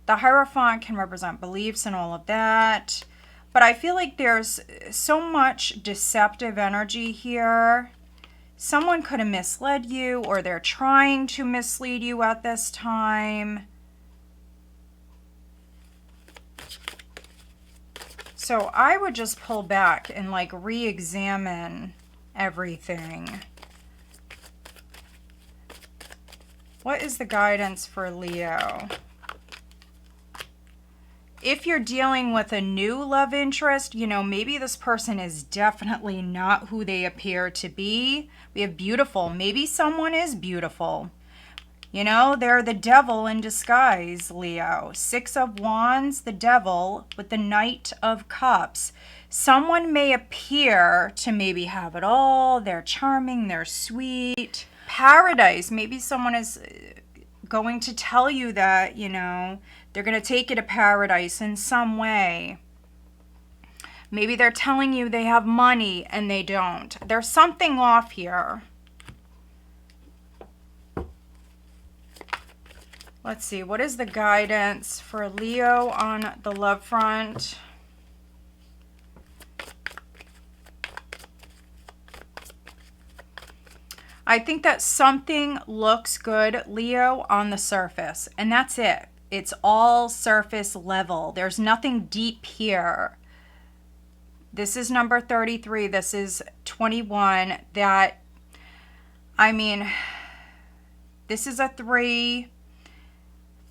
the Hierophant can represent beliefs and all of that. But I feel like there's so much deceptive energy here. Someone could have misled you, or they're trying to mislead you at this time. So I would just pull back and like re-examine everything. What is the guidance for Leo? If you're dealing with a new love interest, you know, maybe this person is definitely not who they appear to be. We have beautiful. Maybe someone is beautiful. You know, they're the devil in disguise, Leo. Six of Wands, the devil, with the Knight of Cups. Someone may appear to maybe have it all. They're charming, they're sweet. Paradise, maybe someone is going to tell you that, you know, they're going to take you to paradise in some way. Maybe they're telling you they have money and they don't. There's something off here. Let's see, what is the guidance for Leo on the love front? I think that something looks good, Leo, on the surface, and that's it. It's all surface level. There's nothing deep here. This is number 33. This is 21. That, I mean, this is a 3.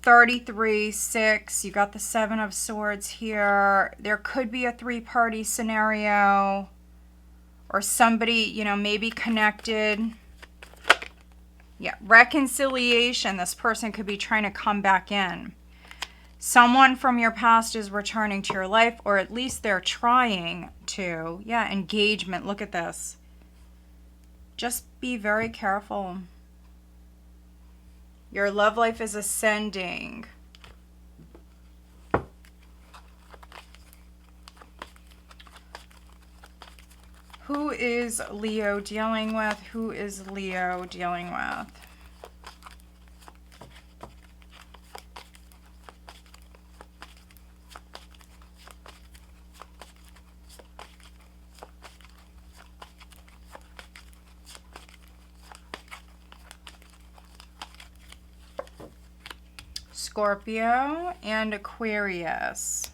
33, 6, you got the 7 of Swords here. There could be a 3-party scenario or somebody, you know, maybe connected. Yeah, reconciliation. This person could be trying to come back in. Someone from your past is returning to your life, or at least they're trying to. Yeah, engagement. Look at this. Just be very careful. Your love life is ascending. Who is Leo dealing with? Who is Leo dealing with? Scorpio and Aquarius.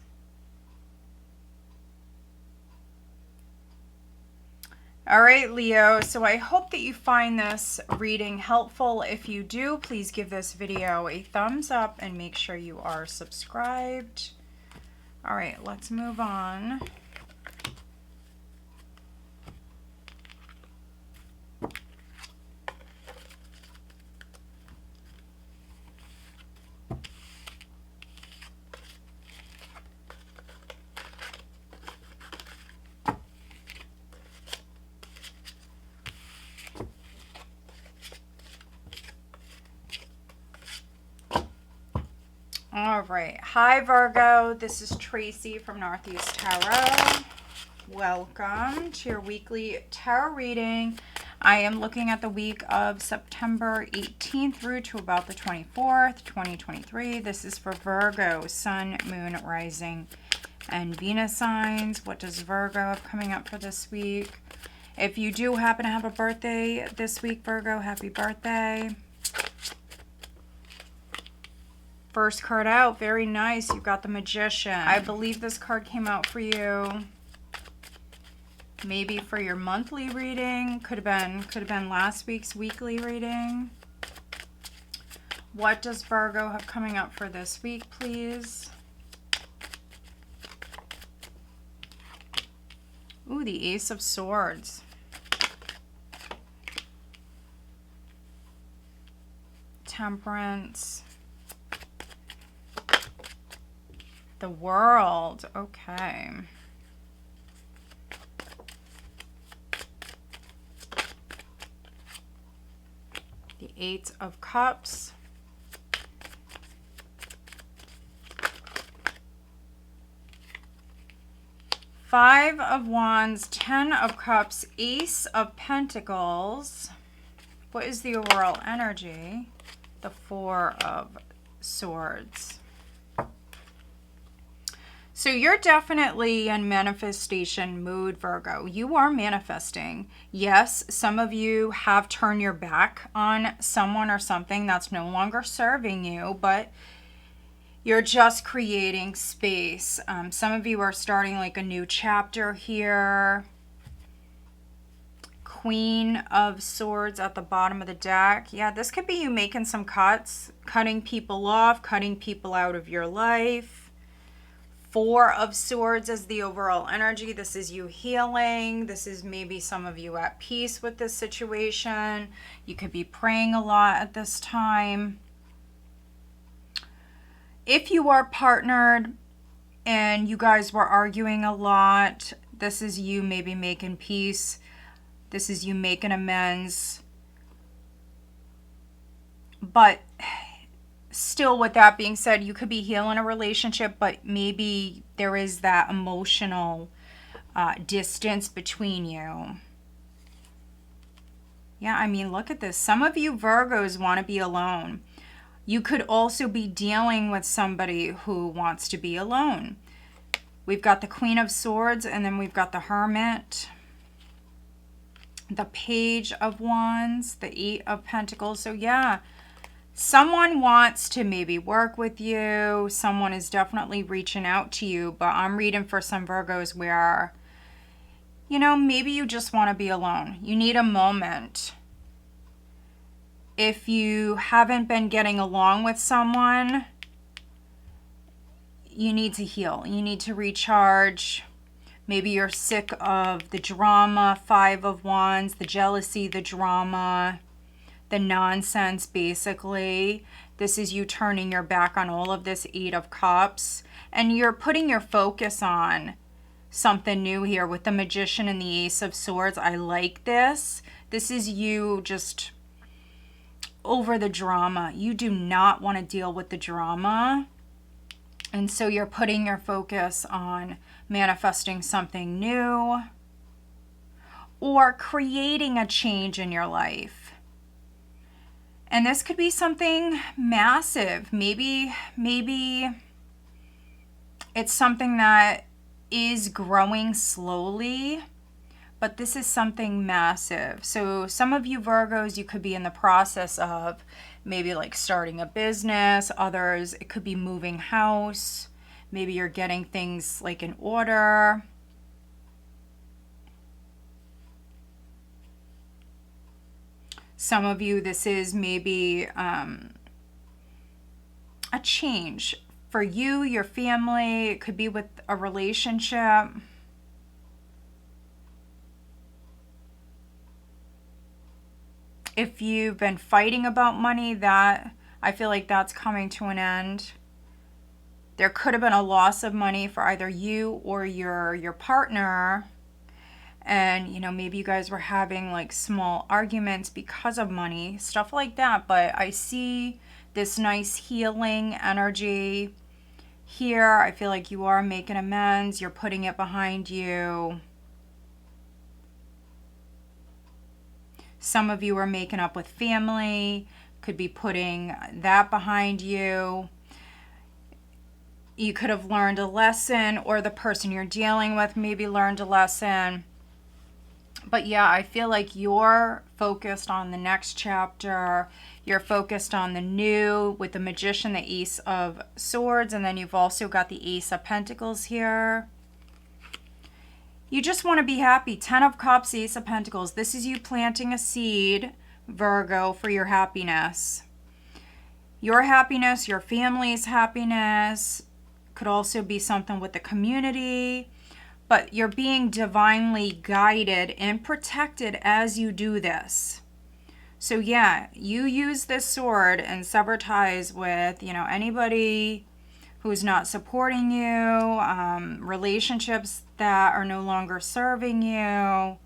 All right, Leo, so I hope that you find this reading helpful. If you do, please give this video a thumbs up and make sure you are subscribed. All right, let's move on. All right. Hi, Virgo. This is Tracy from Northeast Tarot. Welcome to your weekly tarot reading. I am looking at the week of September 18th through to about the 24th, 2023. This is for Virgo, Sun, Moon, Rising, and Venus signs. What does Virgo have coming up for this week? If you do happen to have a birthday this week, Virgo, happy birthday. First card out, very nice. You've got the Magician. I believe this card came out for you. Maybe for your monthly reading. Could have been last week's weekly reading. What does Virgo have coming up for this week, please? Ooh, the Ace of Swords. Temperance. The World. Okay. The Eight of Cups. Five of Wands, 10 of Cups, Ace of Pentacles. What is the overall energy? The Four of Swords. So you're definitely in manifestation mood, Virgo. You are manifesting. Yes, some of you have turned your back on someone or something that's no longer serving you, but you're just creating space. Some of you are starting like a new chapter here. Queen of Swords at the bottom of the deck. Yeah, this could be you making some cuts, cutting people off, cutting people out of your life. Four of Swords as the overall energy. This is you healing. This is maybe some of you at peace with this situation. You could be praying a lot at this time. If you are partnered and you guys were arguing a lot, this is you maybe making peace. This is you making amends. But still, with that being said, you could be healing a relationship, but maybe there is that emotional distance between you. Yeah, I mean, look at this. Some of you Virgos want to be alone. You could also be dealing with somebody who wants to be alone. We've got the Queen of Swords, and then we've got the Hermit, the Page of Wands, the Eight of Pentacles. So yeah, someone wants to maybe work with you. Someone is definitely reaching out to you, but I'm reading for some Virgos where, you know, maybe you just want to be alone. You need a moment. If you haven't been getting along with someone, you need to heal. You need to recharge. Maybe you're sick of the drama, Five of Wands, the jealousy, the drama, the nonsense, basically. This is you turning your back on all of this, Eight of Cups, and you're putting your focus on something new here with the Magician and the Ace of Swords. I like this. This is you just over the drama. You do not want to deal with the drama. And so you're putting your focus on manifesting something new or creating a change in your life. And this could be something massive. Maybe it's something that is growing slowly, but this is something massive. So some of you Virgos, you could be in the process of maybe like starting a business. Others, it could be moving house. Maybe you're getting things like in order. Some of you, this is maybe a change for you, your family. It could be with a relationship. If you've been fighting about money, that I feel like that's coming to an end. There could have been a loss of money for either you or your partner. And, you know, maybe you guys were having like small arguments because of money, stuff like that. But I see this nice healing energy here. I feel like you are making amends. You're putting it behind you. Some of you are making up with family, could be putting that behind you. You could have learned a lesson, or the person you're dealing with maybe learned a lesson. But yeah, I feel like you're focused on the next chapter. You're focused on the new with the Magician, the Ace of Swords, and then you've also got the Ace of Pentacles here. You just want to be happy. 10 of Cups, Ace of Pentacles. This is you planting a seed, Virgo, for your happiness. Your happiness, your family's happiness. Could also be something with the community. But you're being divinely guided and protected as you do this. So yeah, you use this sword and sever ties with, you know, anybody who's not supporting you, relationships that are no longer serving you.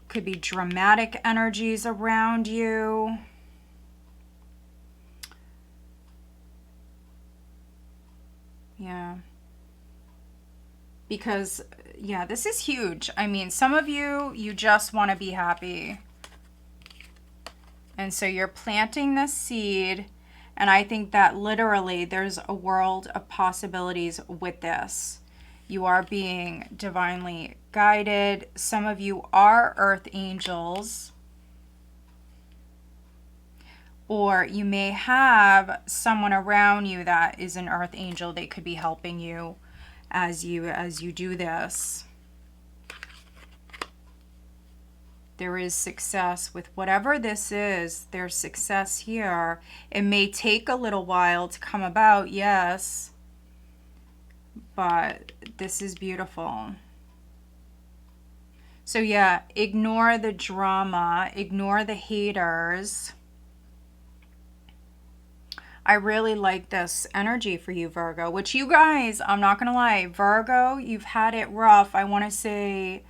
Could be dramatic energies around you. Yeah. Because, yeah, this is huge. I mean, some of you, you just want to be happy. And so you're planting this seed. And I think that literally there's a world of possibilities with this. You are being divinely guided. Some of you are earth angels. Or you may have someone around you that is an earth angel. They could be helping you as you do this. There is success with whatever this is. There's success here. It may take a little while to come about, yes. but this is beautiful. So yeah, ignore the drama, ignore the haters. I really like this energy for you, Virgo, which you guys, I'm not going to lie, Virgo, you've had it rough. I want to say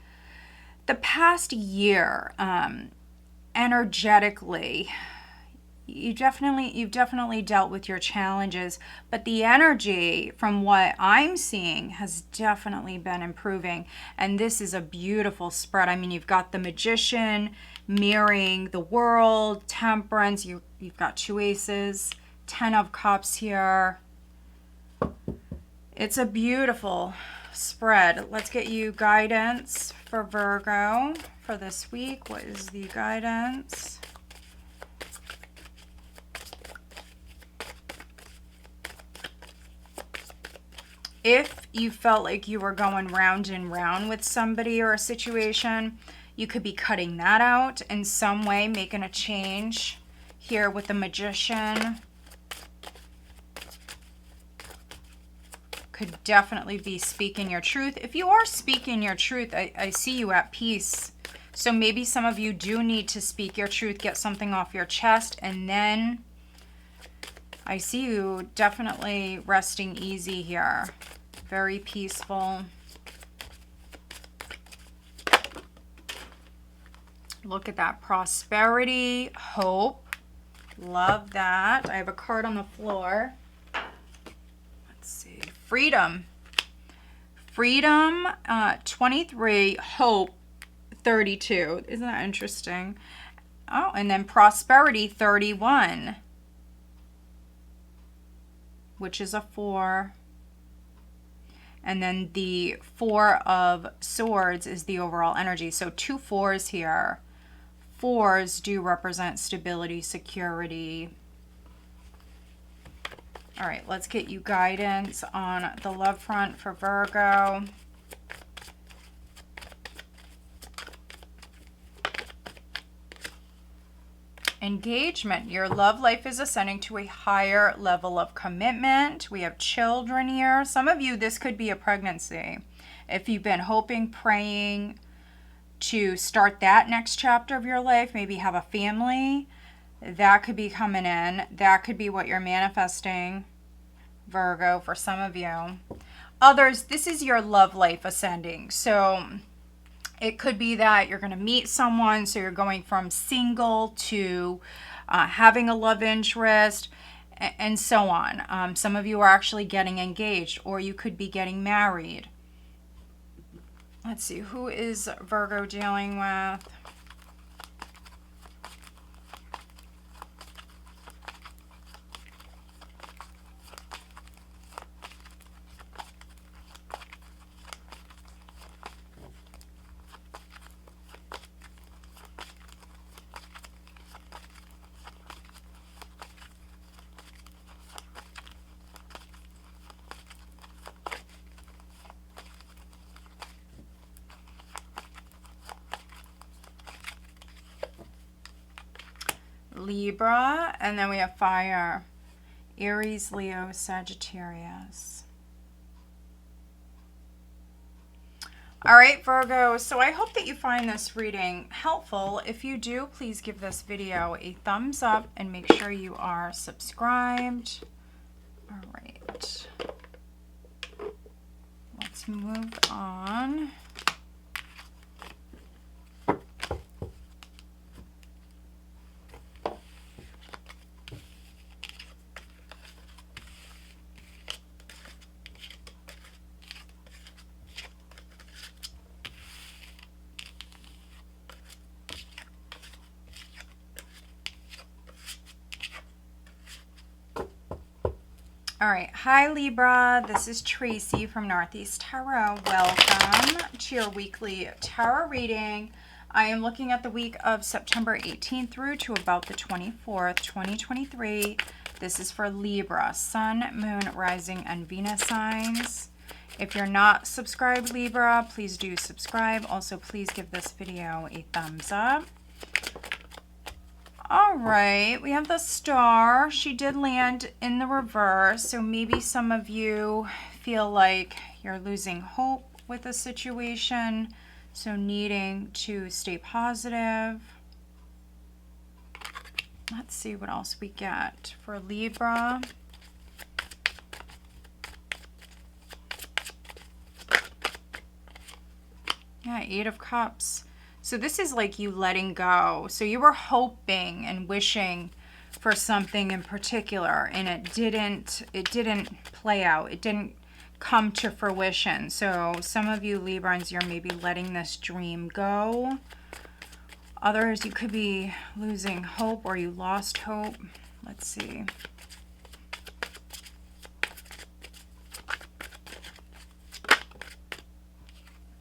the past year, energetically, you've definitely dealt with your challenges, but the energy from what I'm seeing has definitely been improving. And this is a beautiful spread. I mean, you've got the Magician mirroring the World, Temperance, you've got 2 aces, 10 of Cups here. It's a beautiful spread. Let's get you guidance for Virgo for this week. What is the guidance? If you felt like you were going round and round with somebody or a situation, you could be cutting that out in some way, making a change here with the Magician. Could definitely be speaking your truth. If you are speaking your truth, I see you at peace. So maybe some of you do need to speak your truth, get something off your chest, and then I see you definitely resting easy here. Very peaceful. Look at that. Prosperity, hope. Love that. I have a card on the floor. Let's see. Freedom. Freedom, 23. Hope, 32. Isn't that interesting? Oh, and then prosperity, 31. Which is a 4. And then the 4 of Swords is the overall energy. So 2 4s here. 4s do represent stability, security. All right, let's get you guidance on the love front for Virgo. Engagement. Your love life is ascending to a higher level of commitment. We have children here. Some of you, this could be a pregnancy. If you've been hoping, praying to start that next chapter of your life, maybe have a family, that could be coming in. That could be what you're manifesting, Virgo, for some of you. Others, this is your love life ascending. So it could be that you're going to meet someone, so you're going from single to having a love interest, and so on. Some of you are actually getting engaged, or you could be getting married. Let's see, who is Virgo dealing with? Libra, and then we have fire. Aries, Leo, Sagittarius. All right, Virgo, so I hope that you find this reading helpful. If you do, please give this video a thumbs up and make sure you are subscribed. All right. Let's move on. All right, hi Libra, this is Tracy from Northeast Tarot. Welcome to your weekly tarot reading. I am looking at the week of September 18th through to about the 24th, 2023. This is for Libra, Sun, Moon, Rising, and Venus signs. If you're not subscribed, Libra, please do subscribe. Also, please give this video a thumbs up. All right, we have the Star. She did land in the reverse, so maybe some of you feel like you're losing hope with a situation, so needing to stay positive. Let's see what else we get for Libra. Yeah, 8 of Cups. So this is like you letting go. So you were hoping and wishing for something in particular, and it didn't play out. It didn't come to fruition. So some of you Librans, you're maybe letting this dream go. Others, you could be losing hope, or you lost hope. Let's see.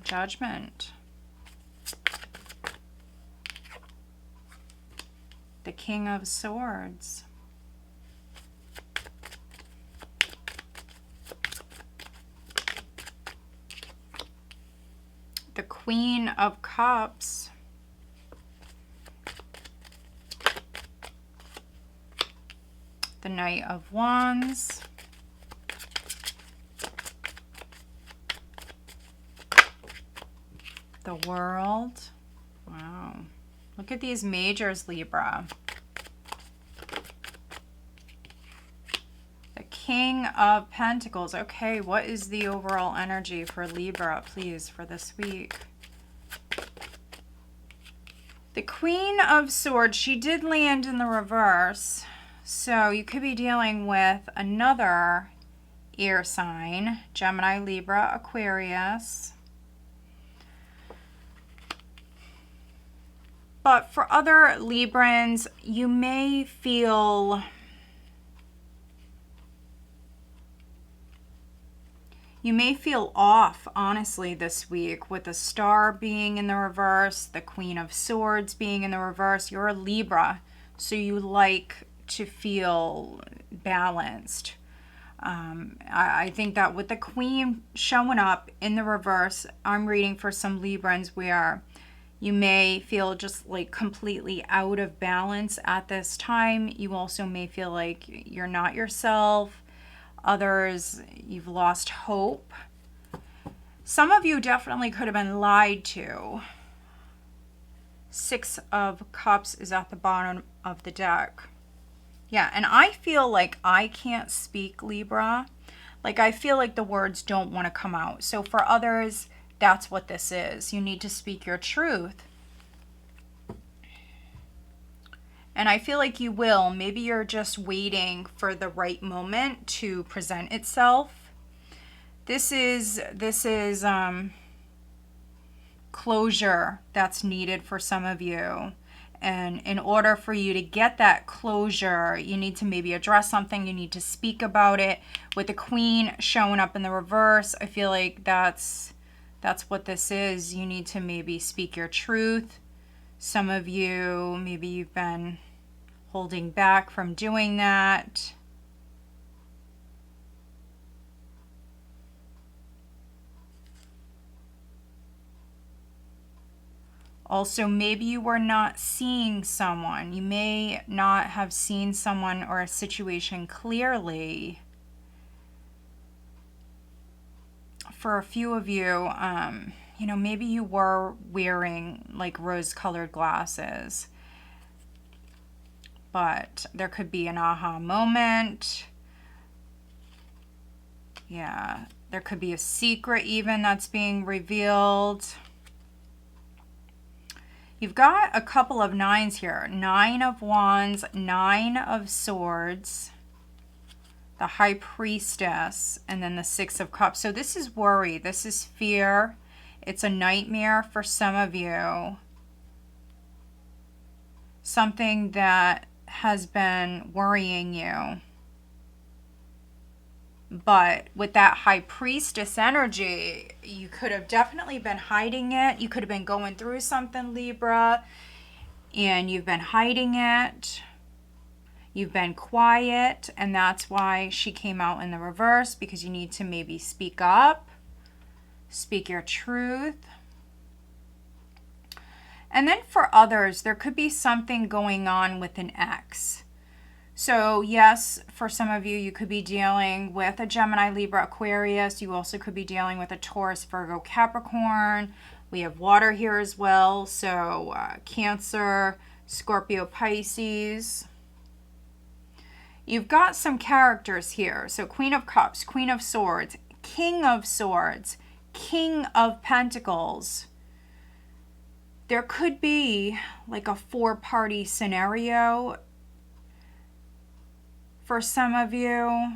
Judgment. The King of Swords. The Queen of Cups. The Knight of Wands. The World. Wow. Look at these majors, Libra. The King of Pentacles. Okay, what is the overall energy for Libra, please, for this week? The Queen of Swords, she did land in the reverse. So you could be dealing with another air sign, Gemini, Libra, Aquarius. But for other Librans, you may feel off, honestly, this week with the Star being in the reverse, the Queen of Swords being in the reverse. You're a Libra, so you like to feel balanced. I think that with the Queen showing up in the reverse, I'm reading for some Librans where you may feel just like completely out of balance at this time. You also may feel like you're not yourself. Others, you've lost hope. Some of you definitely could have been lied to. 6 of Cups is at the bottom of the deck. Yeah, and I feel like I can't speak, Libra. Like, I feel like the words don't want to come out. So for others, that's what this is. You need to speak your truth. And I feel like you will. Maybe you're just waiting for the right moment to present itself. This is closure that's needed for some of you. And in order for you to get that closure, you need to maybe address something. You need to speak about it. With the Queen showing up in the reverse, I feel like that's what this is. You need to maybe speak your truth. Some of you, maybe you've been holding back from doing that. Also, maybe you were not seeing someone. You may not have seen someone or a situation clearly. For a few of you, you know, maybe you were wearing like rose-colored glasses. But there could be an aha moment. Yeah, there could be a secret even that's being revealed. You've got a couple of 9s here. 9 of Wands, 9 of Swords, the High Priestess, and then the 6 of Cups. So this is worry. This is fear. It's a nightmare for some of you. Something that has been worrying you. But with that High Priestess energy, you could have definitely been hiding it. You could have been going through something, Libra, and you've been hiding it. You've been quiet, and that's why she came out in the reverse, because you need to maybe speak up, speak your truth. And then for others, there could be something going on with an ex. So yes, for some of you, you could be dealing with a Gemini, Libra, Aquarius. You also could be dealing with a Taurus, Virgo, Capricorn. We have water here as well. So Cancer, Scorpio, Pisces. You've got some characters here. So Queen of Cups, Queen of Swords, King of Swords, King of Pentacles. There could be like a four-party scenario for some of you.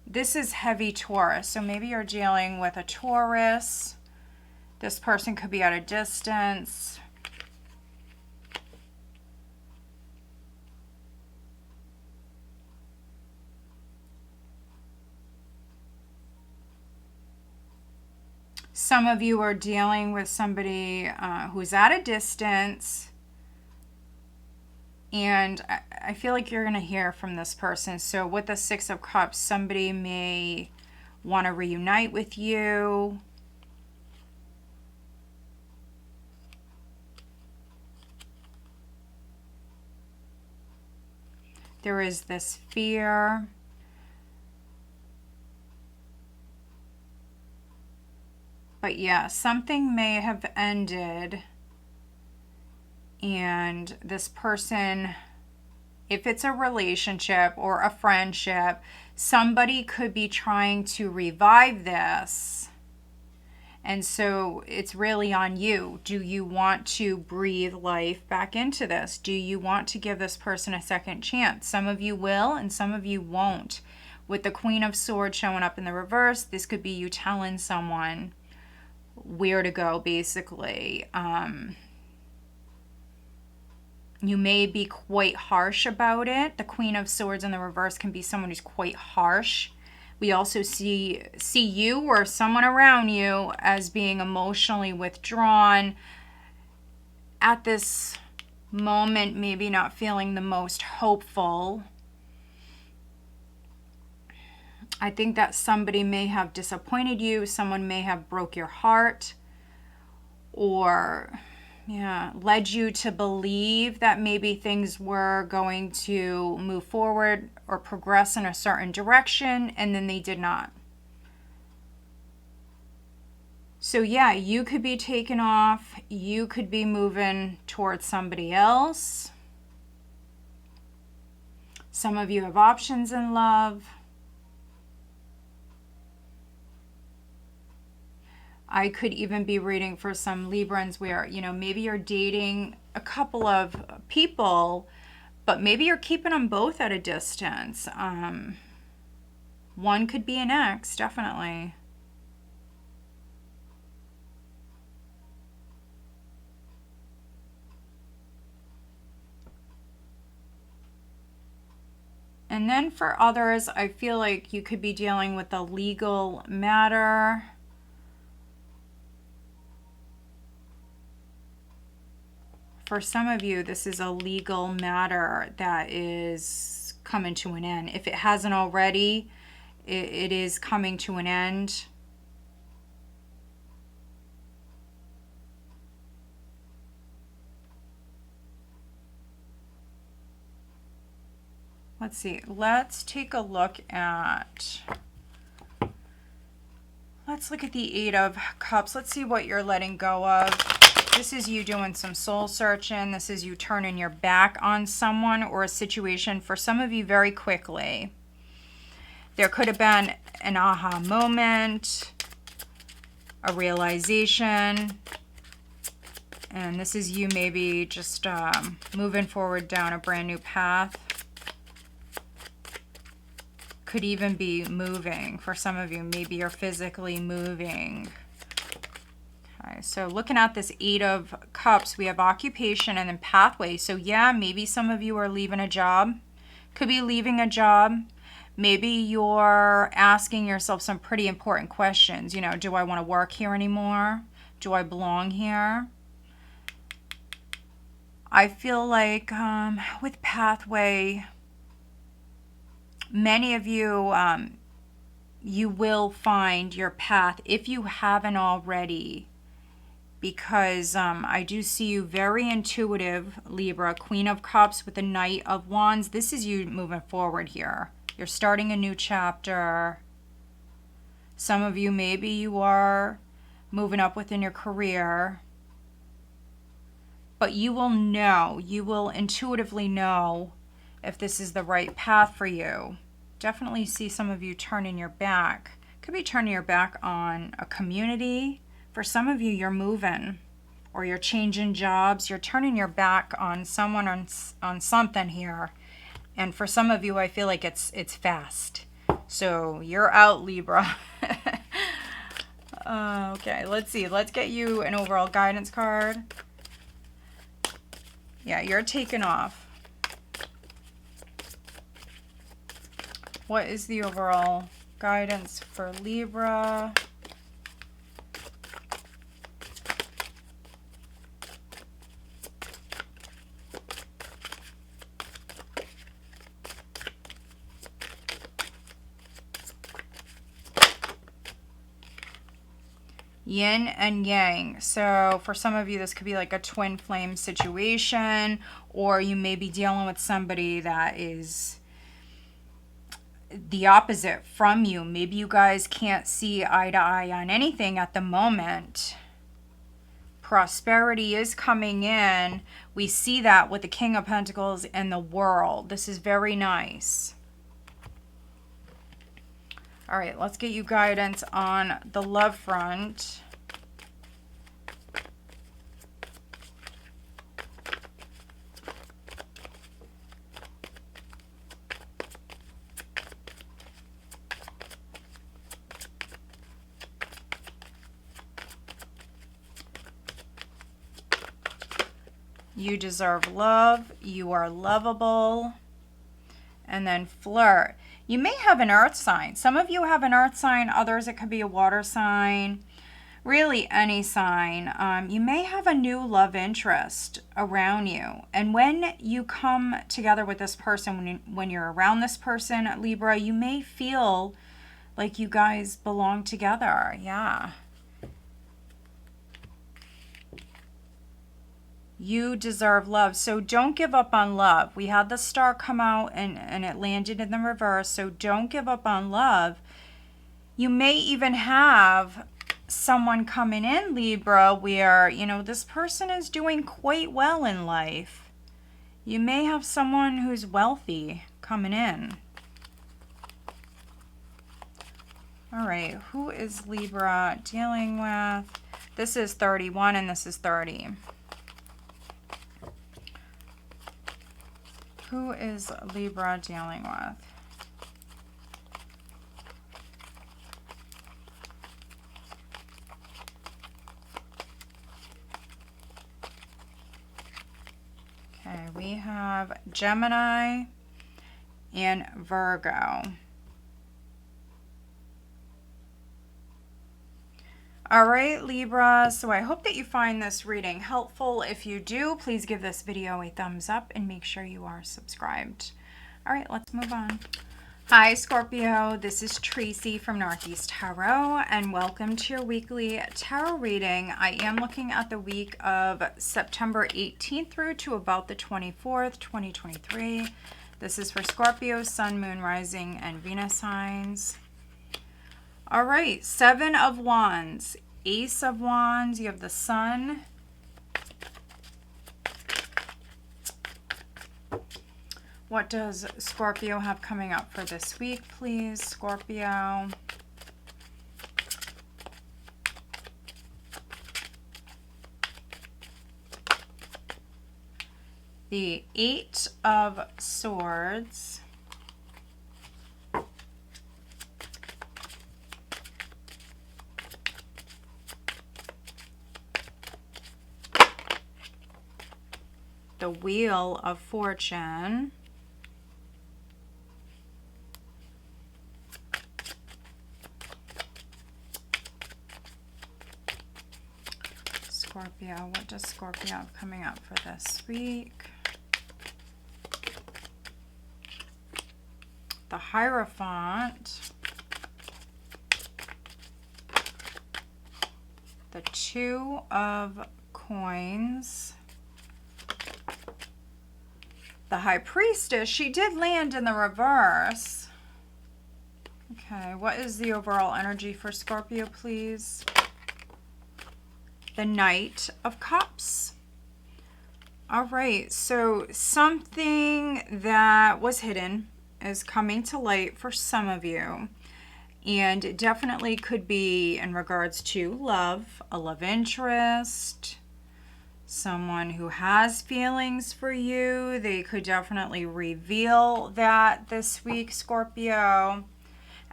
This is heavy Taurus. So maybe you're dealing with a Taurus. This person could be at a distance. Some of you are dealing with somebody who's at a distance, and I feel like you're going to hear from this person. So with the Six of Cups, somebody may want to reunite with you. There is this fear. But yeah, something may have ended, and this person, if it's a relationship or a friendship, somebody could be trying to revive this. And so it's really on you. Do you want to breathe life back into this? Do you want to give this person a second chance? Some of you will and some of you won't. With the Queen of Swords showing up in the reverse, this could be you telling someone where to go, basically. You may be quite harsh about it. The Queen of Swords in the reverse can be someone who's quite harsh. We also see you or someone around you as being emotionally withdrawn at this moment, maybe not feeling the most hopeful. I think that somebody may have disappointed you. Someone may have broke your heart, or led you to believe that maybe things were going to move forward or progress in a certain direction, and then they did not. So yeah, you could be taken off. You could be moving towards somebody else. Some of you have options in love. I could even be reading for some Librans where, maybe you're dating a couple of people, but maybe you're keeping them both at a distance. One could be an ex, definitely. And then for others, I feel like you could be dealing with a legal matter. For some of you, this is a legal matter that is coming to an end. If it hasn't already, it is coming to an end. Let's see. Let's take a look at... Let's look at the Eight of Cups. Let's see what you're letting go of. This is you doing some soul searching. This is you turning your back on someone or a situation. For some of you, very quickly. There could have been an aha moment, a realization. And this is you maybe just moving forward down a brand new path. Could even be moving. For some of you, maybe you're physically moving. Okay, so looking at this Eight of Cups, we have occupation and then pathway. So yeah, maybe some of you are leaving a job. Could be leaving a job. Maybe you're asking yourself some pretty important questions. Do I want to work here anymore? Do I belong here? I feel like with pathway, many of you, you will find your path if you haven't already because I do see you very intuitive, Libra. Queen of Cups with the Knight of Wands. This is you moving forward here. You're starting a new chapter. Some of you, maybe you are moving up within your career. But you will know, you will intuitively know if this is the right path for you. Definitely see some of you turning your back. Could be turning your back on a community. For some of you, you're moving or you're changing jobs. You're turning your back on someone, on something here. And for some of you, I feel like it's fast. So you're out, Libra. Okay, let's see. Let's get you an overall guidance card. Yeah, you're taking off. What is the overall guidance for Libra? Yin and yang. So for some of you, this could be like a twin flame situation, or you may be dealing with somebody that is the opposite from you. Maybe you guys can't see eye to eye on anything at the moment. Prosperity is coming in. We see that with the King of Pentacles and the World. This is very nice. All right, let's get you guidance on the love front. You deserve love. You are lovable. And then flirt. You may have an earth sign. Some of you have an earth sign. Others, it could be a water sign. Really, any sign. You may have a new love interest around you. And when you come together with this person, when you're around this person, Libra, you may feel like you guys belong together. Yeah. You deserve love. So don't give up on love. We had the star come out and it landed in the reverse. So don't give up on love. You may even have someone coming in, Libra, where, you know, this person is doing quite well in life. You may have someone who's wealthy coming in. All right, who is Libra dealing with? This is 31 and this is 30. Who is Libra dealing with? Okay, we have Gemini and Virgo. All right, Libra, so I hope that you find this reading helpful. If you do, please give this video a thumbs up and make sure you are subscribed. All right, let's move on. Hi, Scorpio. This is Tracy from Northeast Tarot, and welcome to your weekly tarot reading. I am looking at the week of September 18th through to about the 24th, 2023. This is for Scorpio, Sun, Moon, Rising, and Venus signs. All right, Seven of Wands, Ace of Wands, you have the Sun. What does Scorpio have coming up for this week, please, Scorpio? The Eight of Swords. The Wheel of Fortune. Scorpio, what does Scorpio have coming up for this week? The Hierophant. The Two of Coins. The High Priestess, she did land in the reverse. Okay, what is the overall energy for Scorpio, please? The Knight of Cups. All right, so something that was hidden is coming to light for some of you. And it definitely could be in regards to love, a love interest, someone who has feelings for you. They could definitely reveal that this week, Scorpio.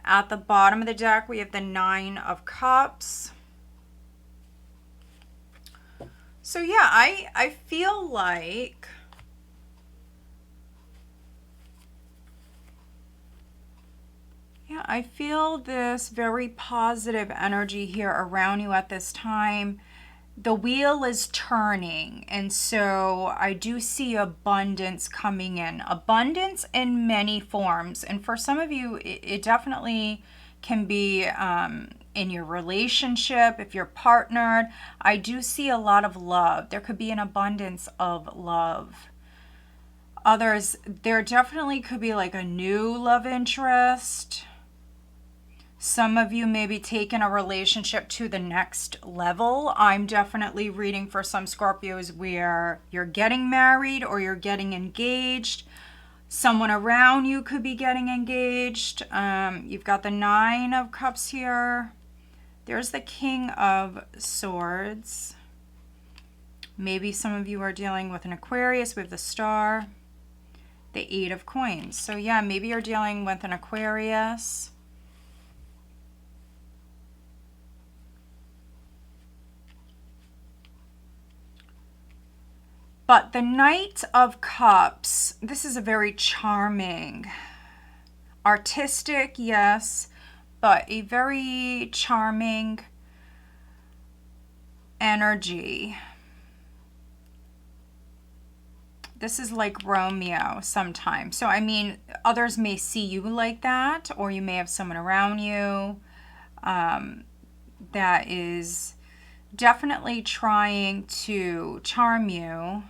At the bottom of the deck, we have the Nine of Cups. So yeah, I feel like I feel this very positive energy here around you at this time. The wheel is turning, and so I do see abundance coming in. Abundance in many forms. And for some of you, it definitely can be in your relationship, if you're partnered. I do see a lot of love. There could be an abundance of love. Others, there definitely could be like a new love interest. Some of you may be taking a relationship to the next level. I'm definitely reading for some Scorpios where you're getting married or you're getting engaged. Someone around you could be getting engaged. You've got the Nine of Cups here. There's the King of Swords. Maybe some of you are dealing with an Aquarius. We have the Star. The Eight of Coins. So yeah, maybe you're dealing with an Aquarius. But the Knight of Cups, this is a very charming, artistic, yes, but a very charming energy. This is like Romeo sometimes. So, I mean, others may see you like that, or you may have someone around you that is definitely trying to charm you.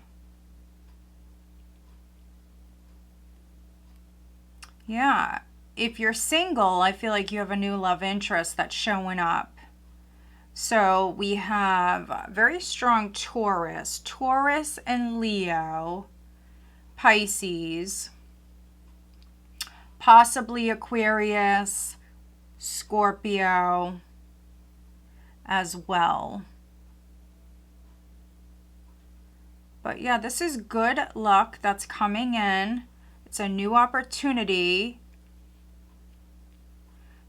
Yeah, if you're single, I feel like you have a new love interest that's showing up. So we have very strong Taurus and Leo, Pisces, possibly Aquarius, Scorpio as well. But yeah, this is good luck that's coming in. It's a new opportunity.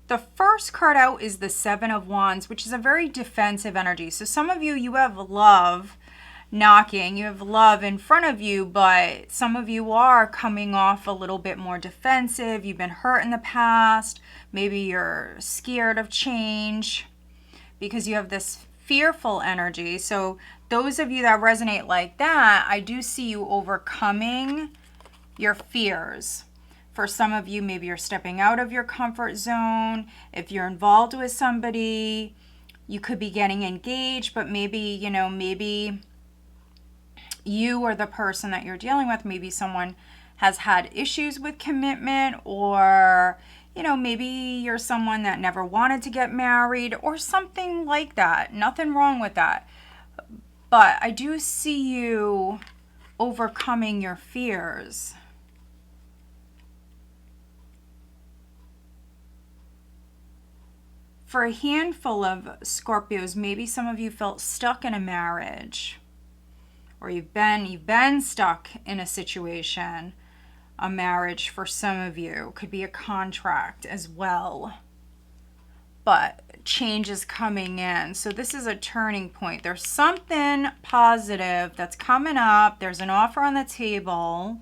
The first card out is the Seven of Wands, which is a very defensive energy. So some of you, you have love knocking. You have love in front of you, but some of you are coming off a little bit more defensive. You've been hurt in the past. Maybe you're scared of change because you have this fearful energy. So those of you that resonate like that, I do see you overcoming your fears. For some of you, maybe you're stepping out of your comfort zone. If you're involved with somebody, you could be getting engaged, but maybe, you know, maybe you or the person that you're dealing with, maybe someone has had issues with commitment, or, you know, maybe you're someone that never wanted to get married or something like that. Nothing wrong with that. But I do see you overcoming your fears. For a handful of Scorpios, maybe some of you felt stuck in a marriage, or you've been stuck in a situation. A marriage for some of you could be a contract as well, but change is coming in. So this is a turning point. There's something positive that's coming up. There's an offer on the table.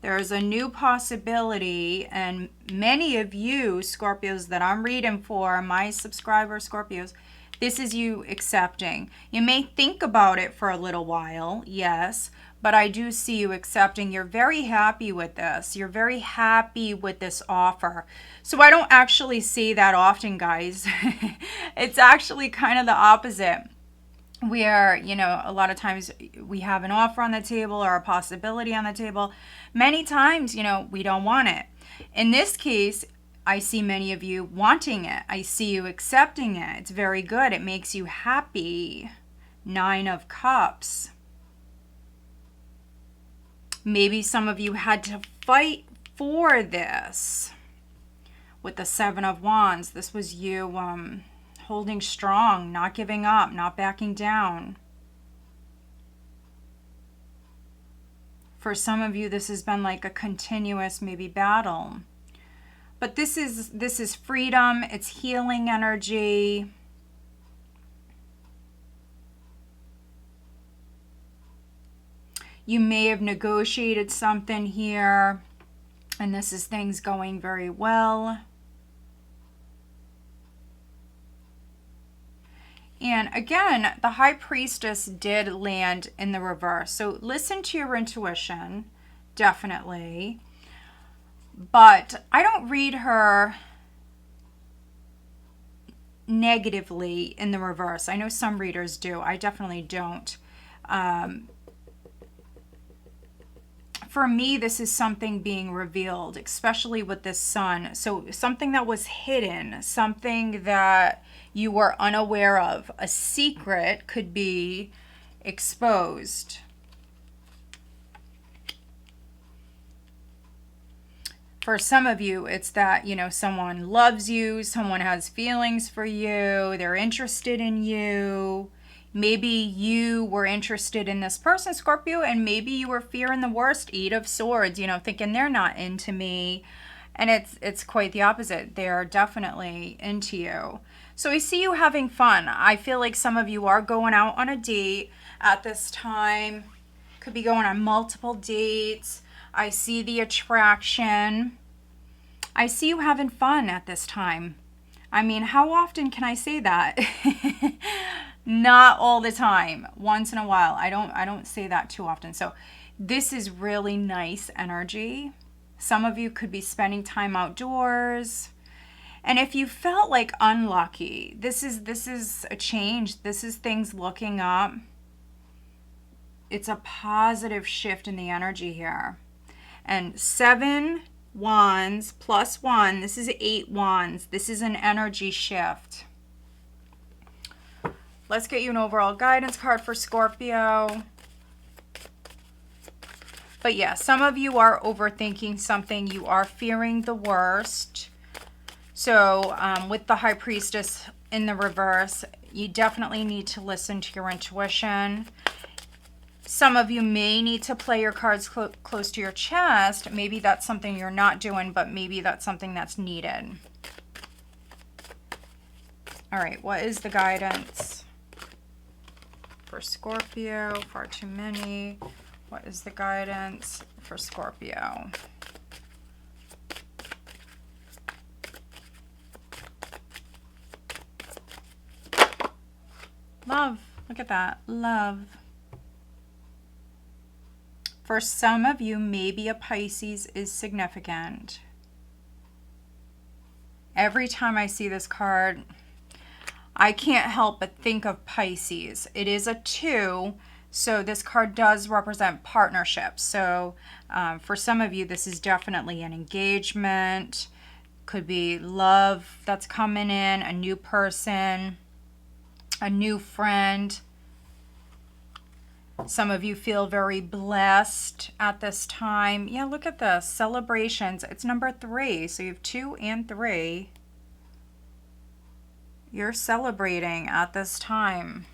There's a new possibility, and many of you Scorpios that I'm reading for, my subscriber Scorpios, this is you accepting. You may think about it for a little while, yes, but I do see you accepting. You're very happy with this. You're very happy with this offer. So I don't actually see that often, guys. It's actually kind of the opposite. where, you know, a lot of times we have an offer on the table or a possibility on the table. Many times, you know, we don't want it. In this case, I see many of you wanting it. I see you accepting it. It's very good. It makes you happy. 9 of Cups. Maybe some of you had to fight for this. With the 7 of Wands, this was you holding strong, not giving up, not backing down. For some of you, this has been like a continuous maybe battle. But this is freedom, it's healing energy. You may have negotiated something here, and this is things going very well. And again, the High Priestess did land in the reverse. So listen to your intuition, definitely. But I don't read her negatively in the reverse. I know some readers do. I definitely don't. For me, this is something being revealed, especially with this Sun. So something that was hidden, something that you were unaware of, a secret could be exposed. For some of you, it's that, you know, someone loves you, someone has feelings for you, they're interested in you. Maybe you were interested in this person, Scorpio, and maybe you were fearing the worst, 8 of Swords, you know, thinking they're not into me. And it's quite the opposite. They're definitely into you. So I see you having fun. I feel like some of you are going out on a date at this time. Could be going on multiple dates. I see the attraction. I see you having fun at this time. I mean, how often can I say that? Not all the time. Once in a while. I don't say that too often. So this is really nice energy. Some of you could be spending time outdoors. And if you felt like unlucky, this is a change. This is things looking up. It's a positive shift in the energy here. And 7 Wands plus 1, this is 8 Wands. This is an energy shift. Let's get you an overall guidance card for Scorpio. But yeah, some of you are overthinking something. You are fearing the worst. So with the High Priestess in the reverse, you definitely need to listen to your intuition. Some of you may need to play your cards close to your chest. Maybe that's something you're not doing, but maybe that's something that's needed. All right, what is the guidance for Scorpio? Far too many. What is the guidance for Scorpio? Love. Look at that. Love. For some of you, maybe a Pisces is significant. Every time I see this card, I can't help but think of Pisces. It is a 2, so this card does represent partnerships. So for some of you, this is definitely an engagement. Could be love that's coming in, a new person, a new friend. Some of you feel very blessed at this time. Yeah, look at this. Celebrations. It's number 3. So you have 2 and 3. You're celebrating at this time.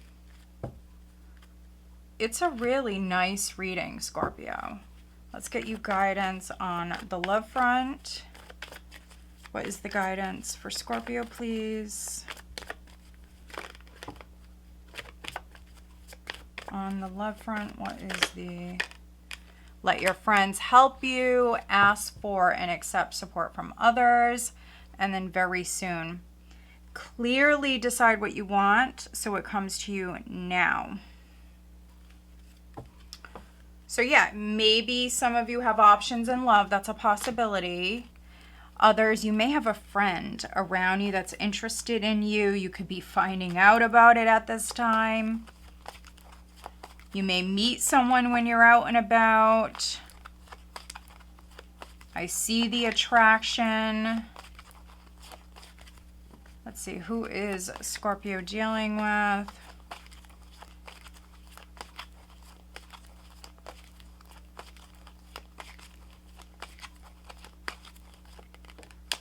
It's a really nice reading, Scorpio. Let's get you guidance on the love front. What is the guidance for Scorpio, please? On the love front, what is the... Let your friends help you, ask for and accept support from others, and then very soon. Clearly decide what you want so it comes to you now. So yeah, maybe some of you have options in love. That's a possibility. Others, you may have a friend around you that's interested in you. You could be finding out about it at this time. You may meet someone when you're out and about. I see the attraction. Let's see, who is Scorpio dealing with?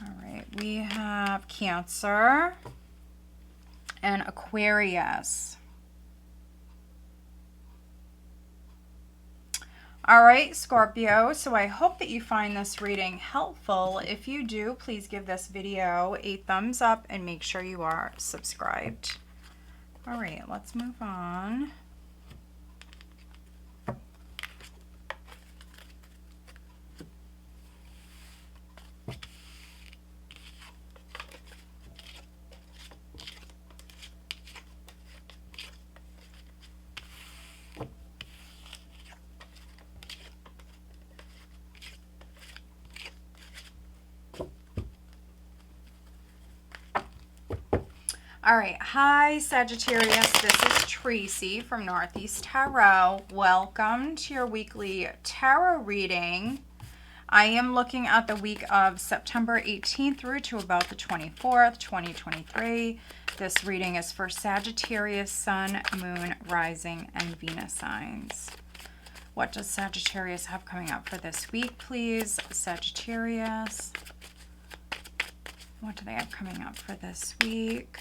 All right, we have Cancer and Aquarius. All right, Scorpio, so I hope that you find this reading helpful. If you do, please give this video a thumbs up and make sure you are subscribed. All right, let's move on. All right, hi Sagittarius, this is Tracy from Northeast Tarot. Welcome to your weekly tarot reading. I am looking at the week of September 18th through to about the 24th, 2023. This reading is for Sagittarius, Sun, Moon, Rising, and Venus signs. What does Sagittarius have coming up for this week, please? Sagittarius. What do they have coming up for this week?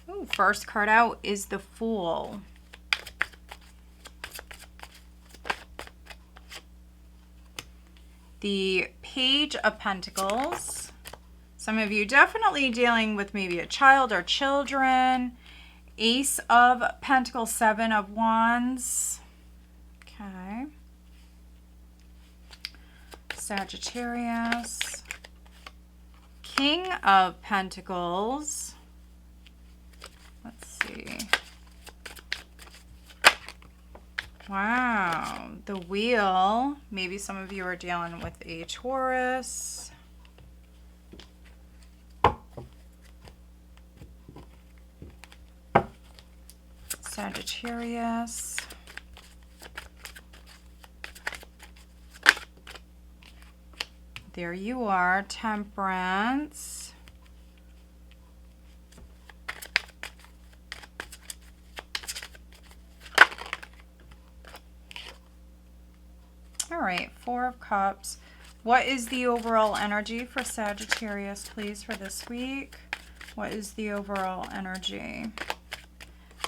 Ooh, first card out is the Fool. The Page of Pentacles. Some of you definitely dealing with maybe a child or children. Ace of Pentacles, Seven of Wands. Okay. Sagittarius. King of Pentacles. Let's see. Wow, the Wheel. Maybe some of you are dealing with a Taurus. Sagittarius. There you are, Temperance. All right, Four of Cups. What is the overall energy for Sagittarius, please, for this week? What is the overall energy?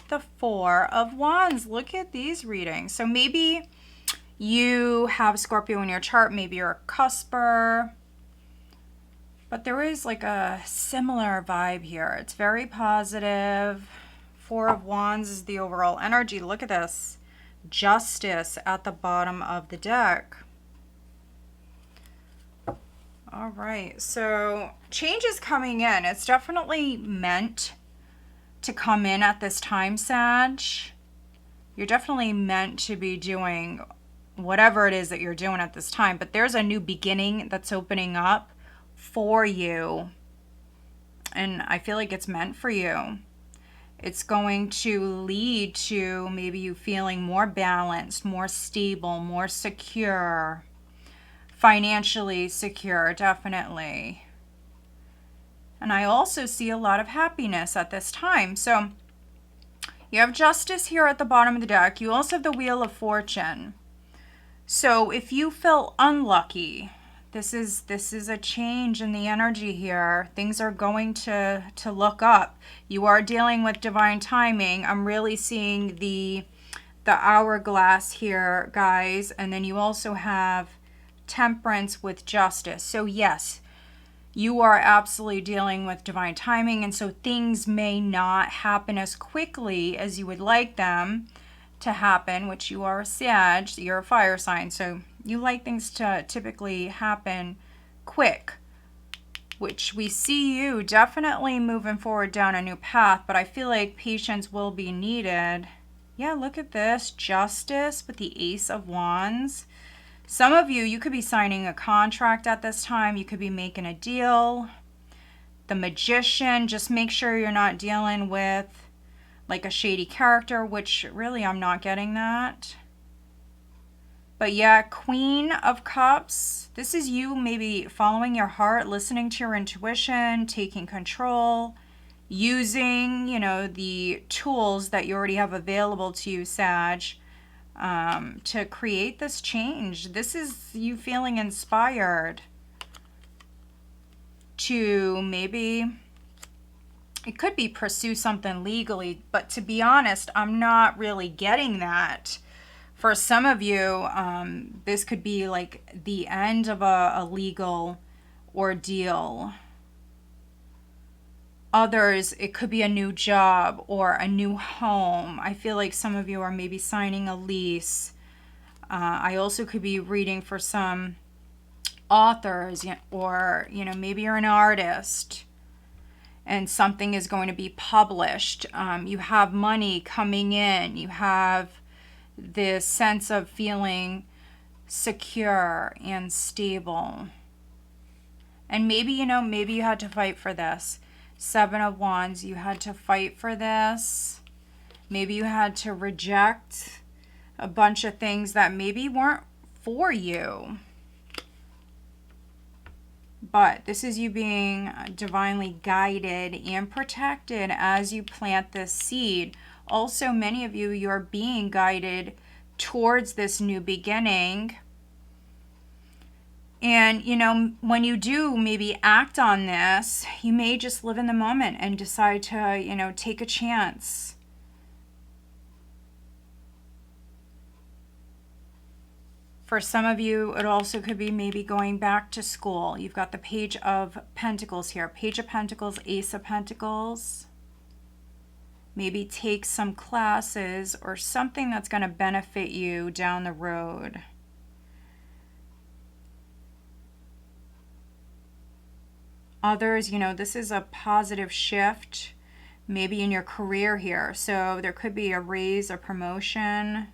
The Four of Wands. Look at these readings. So maybe you have Scorpio in your chart. Maybe you're a cusper. But there is like a similar vibe here. It's very positive. Four of Wands is the overall energy. Look at this. Justice at the bottom of the deck. All right, so change is coming in. It's definitely meant to come in at this time, Sag. You're definitely meant to be doing whatever it is that you're doing at this time, but there's a new beginning that's opening up for you, and I feel like it's meant for you. It's going to lead to maybe you feeling more balanced, more stable, more secure, financially secure, definitely. And I also see a lot of happiness at this time. So you have Justice here at the bottom of the deck. You also have the Wheel of Fortune. So if you feel unlucky, this is a change in the energy here. Things are going to look up. You are dealing with divine timing. I'm really seeing the hourglass here, guys. And then you also have Temperance with Justice. So yes, you are absolutely dealing with divine timing. And so things may not happen as quickly as you would like them to happen, which you are a Sag, you're a fire sign. So you like things to typically happen quick, which we see you definitely moving forward down a new path, but I feel like patience will be needed. Yeah, look at this. Justice with the Ace of Wands. Some of you, you could be signing a contract at this time. You could be making a deal. The Magician, just make sure you're not dealing with like a shady character, which really I'm not getting that. But yeah, Queen of Cups. This is you maybe following your heart, listening to your intuition, taking control, using, you know, the tools that you already have available to you, Sag, to create this change. This is you feeling inspired to maybe, it could be pursue something legally, but to be honest, I'm not really getting that. For some of you, this could be like the end of a legal ordeal. Others, it could be a new job or a new home. I feel like some of you are maybe signing a lease. I also could be reading for some authors, or, you know, maybe you're an artist and something is going to be published. You have money coming in. You have this sense of feeling secure and stable. And maybe, you know, maybe you had to fight for this. 7 of Wands, you had to fight for this. Maybe you had to reject a bunch of things that maybe weren't for you. But this is you being divinely guided and protected as you plant this seed. Also, many of you, you're being guided towards this new beginning. And, you know, when you do maybe act on this, you may just live in the moment and decide to, you know, take a chance. For some of you, it also could be maybe going back to school. You've got the Page of Pentacles here. Page of Pentacles, Ace of Pentacles. Maybe take some classes or something that's going to benefit you down the road. Others, you know, this is a positive shift maybe in your career here. So there could be a raise or promotion.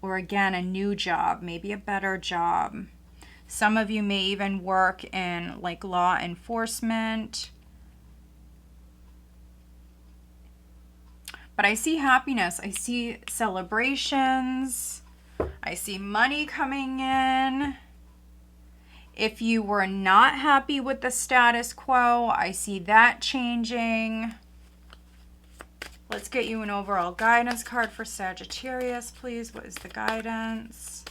Or again, a new job, maybe a better job. Some of you may even work in like law enforcement. But I see happiness. I see celebrations. I see money coming in. If you were not happy with the status quo, I see that changing. Let's get you an overall guidance card for Sagittarius, please. What is the guidance?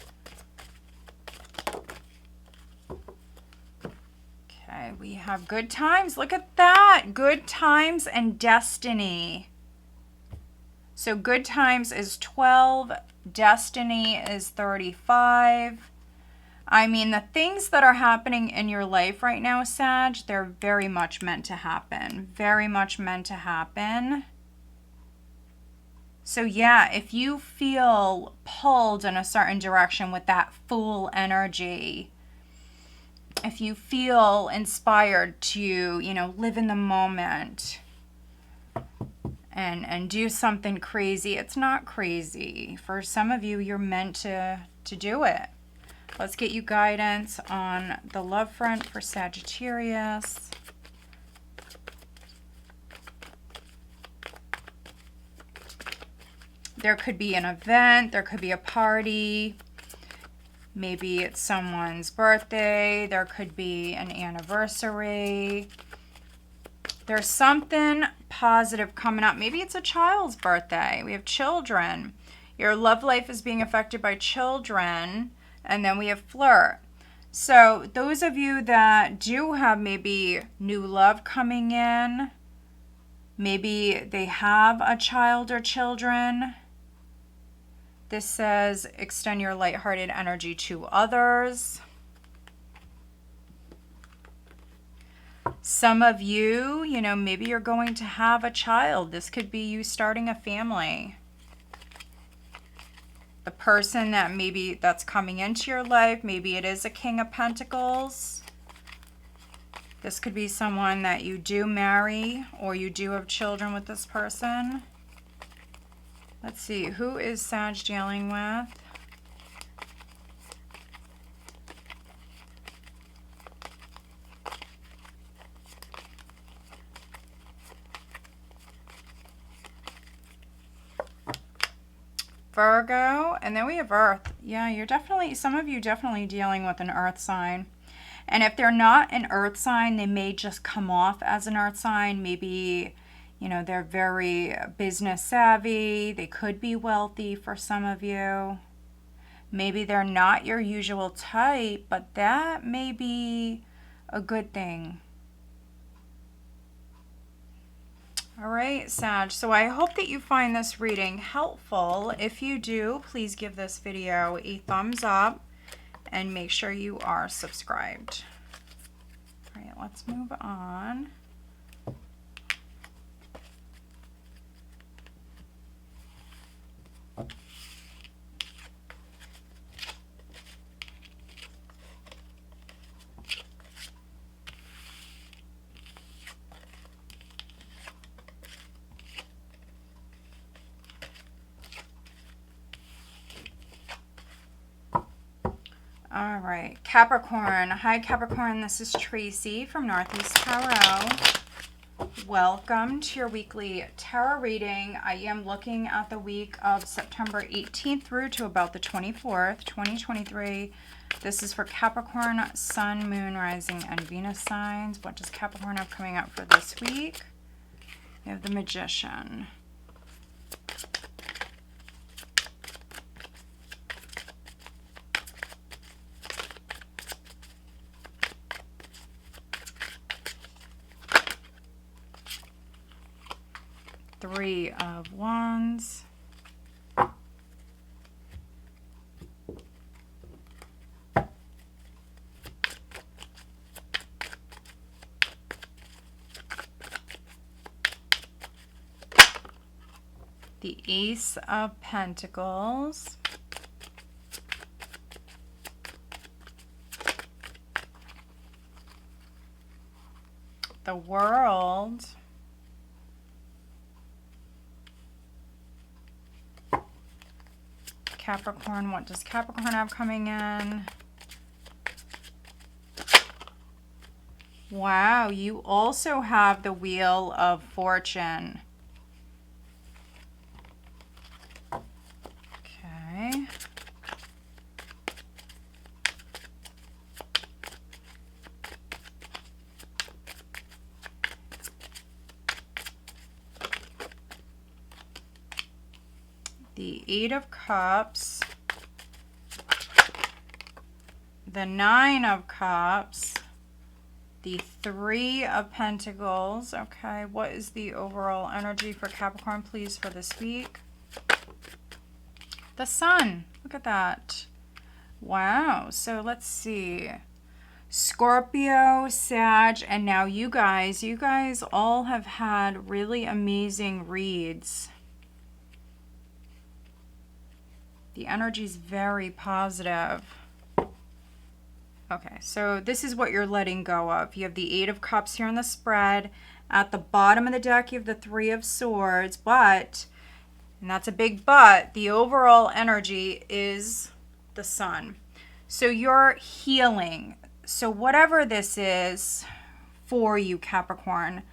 Okay, we have good times. Look at that. Good times and destiny. So good times is 12. Destiny is 35. I mean, the things that are happening in your life right now, Sag, they're very much meant to happen. Very much meant to happen. So yeah, if you feel pulled in a certain direction with that Fool energy, if you feel inspired to, you know, live in the moment and do something crazy, it's not crazy. For some of you, you're meant to do it. Let's get you guidance on the love front for Sagittarius. There could be an event, there could be a party, maybe it's someone's birthday, there could be an anniversary. There's something positive coming up. Maybe it's a child's birthday. We have children. Your love life is being affected by children. And then we have flirt. So those of you that do have maybe new love coming in, maybe they have a child or children. This says extend your lighthearted energy to others. Some of you, you know, maybe you're going to have a child. This could be you starting a family. The person that maybe that's coming into your life, maybe it is a King of Pentacles. This could be someone that you do marry or you do have children with this person. Let's see, who is Sag dealing with? Virgo, and then we have Earth. Yeah, you're definitely, some of you definitely dealing with an Earth sign. And if they're not an Earth sign, they may just come off as an Earth sign. Maybe, you know, they're very business savvy. They could be wealthy for some of you. Maybe they're not your usual type, but that may be a good thing. All right, Sag. So I hope that you find this reading helpful. If you do, please give this video a thumbs up and make sure you are subscribed. All right, let's move on. All right, Capricorn. Hi, Capricorn. This is Tracy from Northeast Tarot. Welcome to your weekly tarot reading. I am looking at the week of September 18th through to about the 24th, 2023. This is for Capricorn, Sun, Moon, Rising, and Venus signs. What does Capricorn have coming up for this week? We have the Magician. Three of Wands. The Ace of Pentacles. The World. Capricorn, what does Capricorn have coming in? Wow, you also have the Wheel of Fortune. Okay. The Eight of Cups, the Nine of Cups, the Three of Pentacles. Okay, what is the overall energy for Capricorn, please, for this week? The Sun. Look at that. Wow. So let's see. Scorpio, Sag, and now you guys all have had really amazing reads. The energy is very positive. Okay, so this is what you're letting go of. You have the Eight of Cups here in the spread. At the bottom of the deck, you have the Three of Swords, but, and that's a big but, the overall energy is the Sun. So you're healing. So whatever this is for you, Capricorn,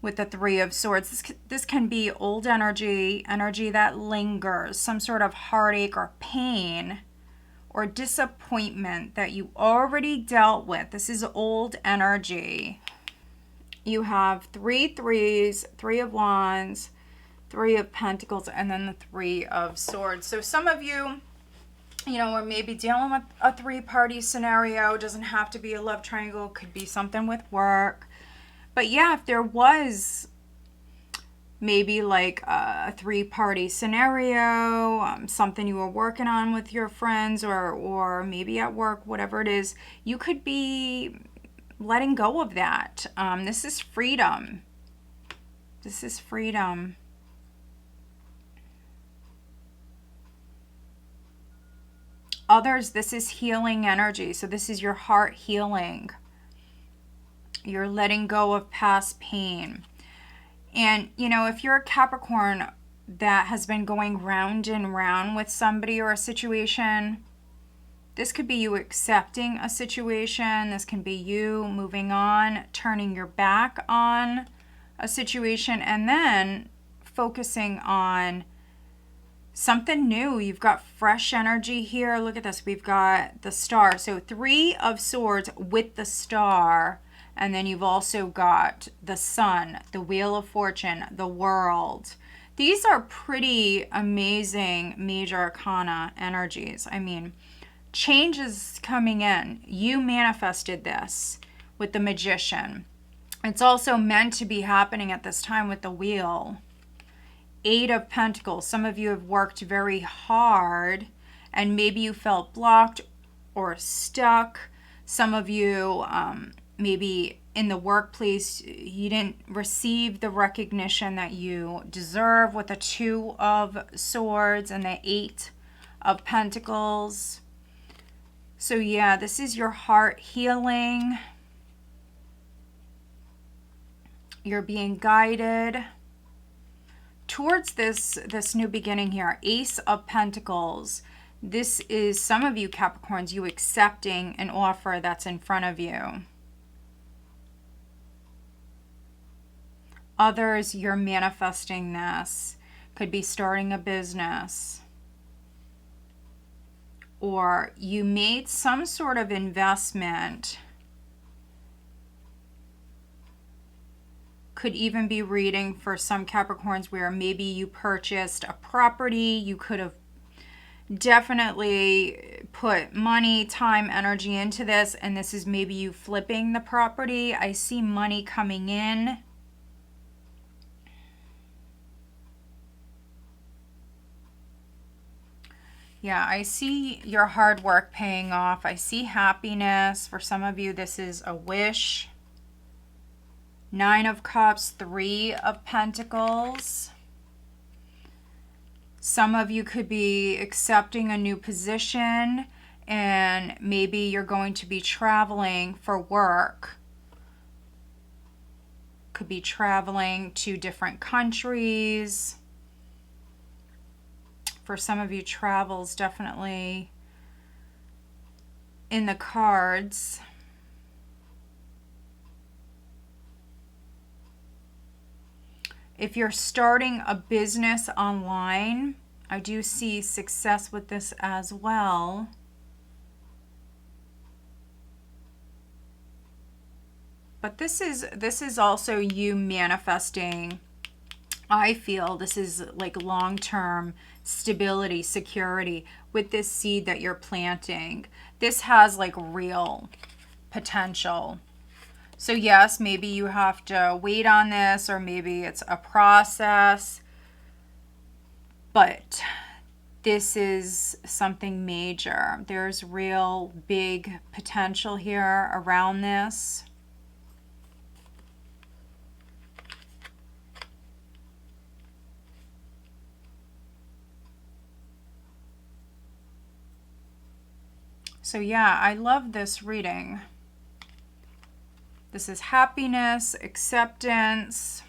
with the Three of Swords, this can be old energy that lingers, some sort of heartache or pain or disappointment that you already dealt with. This is old energy. You have three threes, Three of Wands, Three of Pentacles, and then the Three of Swords. So some of you, you know, are maybe dealing with a three-party scenario. It doesn't have to be a love triangle. It could be something with work. But yeah, if there was maybe like a three-party scenario, something you were working on with your friends or maybe at work, whatever it is, you could be letting go of that. This is freedom. This is freedom. Others, this is healing energy. So this is your heart healing. You're letting go of past pain. And, you know, if you're a Capricorn that has been going round and round with somebody or a situation, this could be you accepting a situation. This can be you moving on, turning your back on a situation, and then focusing on something new. You've got fresh energy here. Look at this. We've got the star. So 3 of Swords with the star. And then you've also got the Sun, the Wheel of Fortune, the World. These are pretty amazing major arcana energies. I mean, change is coming in. You manifested this with the Magician. It's also meant to be happening at this time with the Wheel. 8 of Pentacles. Some of you have worked very hard and maybe you felt blocked or stuck. Some of you, maybe in the workplace, you didn't receive the recognition that you deserve with the 2 of Swords and the 8 of Pentacles. So yeah, this is your heart healing. You're being guided towards this new beginning here. Ace of Pentacles. This is some of you Capricorns, you accepting an offer that's in front of you. Others, you're manifesting this. Could be starting a business. Or you made some sort of investment. Could even be reading for some Capricorns where maybe you purchased a property. You could have definitely put money, time, energy into this, and this is maybe you flipping the property. I see money coming in. Yeah, I see your hard work paying off. I see happiness. For some of you, this is a wish. 9 of Cups, 3 of Pentacles. Some of you could be accepting a new position and maybe you're going to be traveling for work. Could be traveling to different countries. For some of you, travel's definitely in the cards. If you're starting a business online, I do see success with this as well. But this is also you manifesting. I feel this is like long-term stability, security with this seed that you're planting. This has like real potential. So yes, maybe you have to wait on this, or maybe it's a process, but this is something major. There's real big potential here around this. So yeah, I love this reading. This is happiness, acceptance.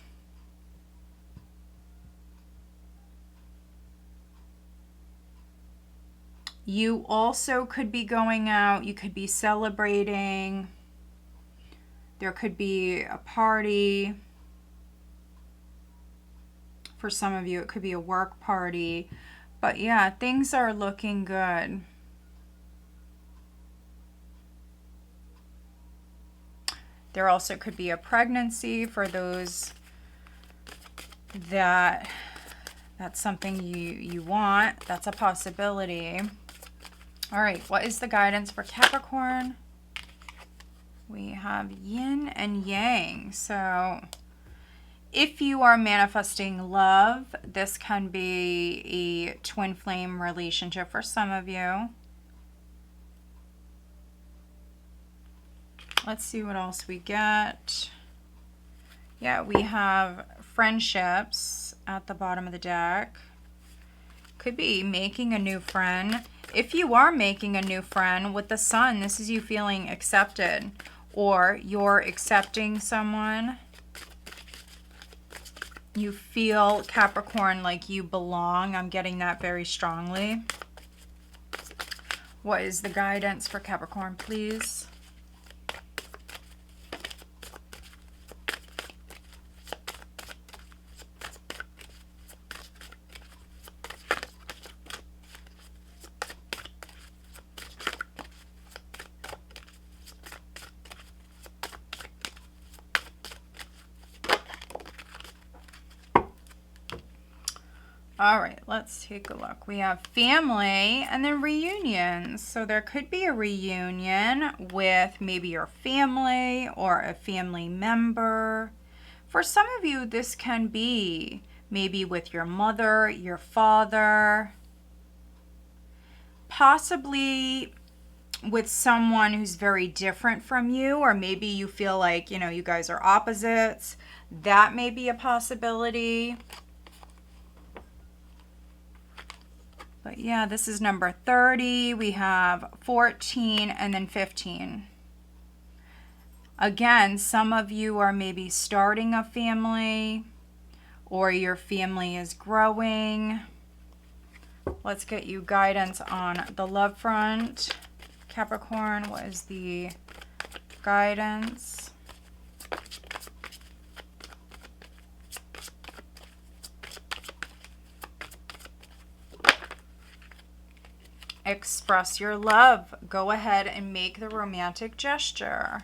You also could be going out. You could be celebrating. There could be a party. For some of you, it could be a work party. But yeah, things are looking good. There also could be a pregnancy for those that's something you want. That's a possibility. All right, what is the guidance for Capricorn? We have yin and yang. So if you are manifesting love, this can be a twin flame relationship for some of you. Let's see what else we get. Yeah, we have friendships at the bottom of the deck. Could be making a new friend. If you are making a new friend with the Sun, this is you feeling accepted, or you're accepting someone. You feel, Capricorn, like you belong. I'm getting that very strongly. What is the guidance for Capricorn, please? All right, let's take a look. We have family and then reunions. So there could be a reunion with maybe your family or a family member. For some of you, this can be maybe with your mother, your father, possibly with someone who's very different from you, or maybe you feel like, you know, you guys are opposites. That may be a possibility. But yeah, this is number 30. We have 14 and then 15. Again, some of you are maybe starting a family or your family is growing. Let's get you guidance on the love front. Capricorn, what is the guidance? Express your love. Go ahead and make the romantic gesture.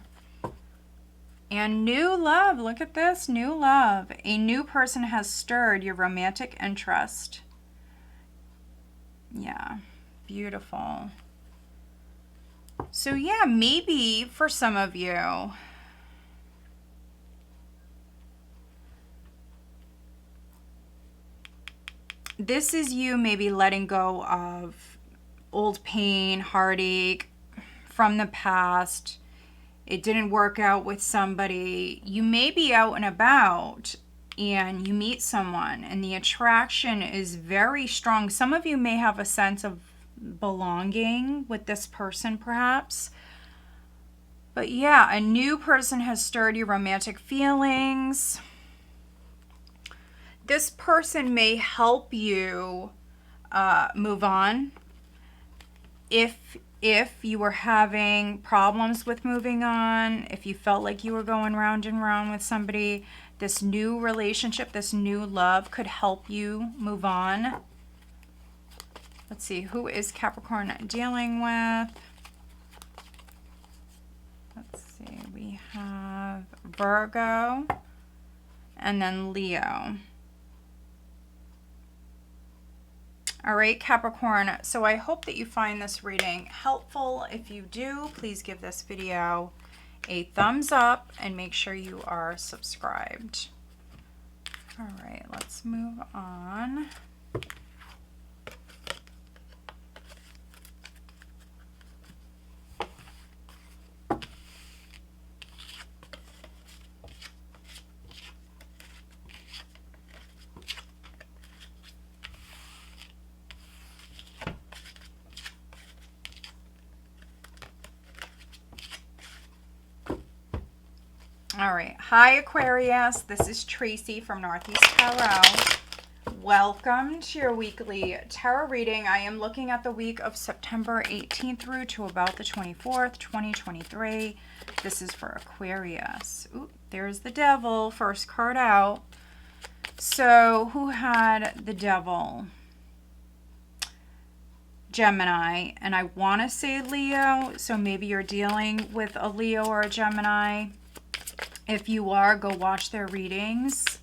And new love. Look at this. New love. A new person has stirred your romantic interest. Yeah. Beautiful. So yeah, maybe for some of you, this is you maybe letting go of old pain, heartache from the past. It didn't work out with somebody. You may be out and about and you meet someone and the attraction is very strong. Some of you may have a sense of belonging with this person perhaps. But yeah, a new person has stirred your romantic feelings. This person may help you move on. If you were having problems with moving on, if you felt like you were going round and round with somebody, this new relationship, this new love could help you move on. Let's see, who is Capricorn dealing with? Let's see, we have Virgo and then Leo. All right, Capricorn, so I hope that you find this reading helpful. If you do, please give this video a thumbs up and make sure you are subscribed. All right, let's move on. All right. Hi, Aquarius. This is Tracy from Northeast Tarot. Welcome to your weekly tarot reading. I am looking at the week of September 18th through to about the 24th, 2023. This is for Aquarius. Ooh, there's the Devil. First card out. So who had the Devil? Gemini. And I want to say Leo. So maybe you're dealing with a Leo or a Gemini. If you are, go watch their readings.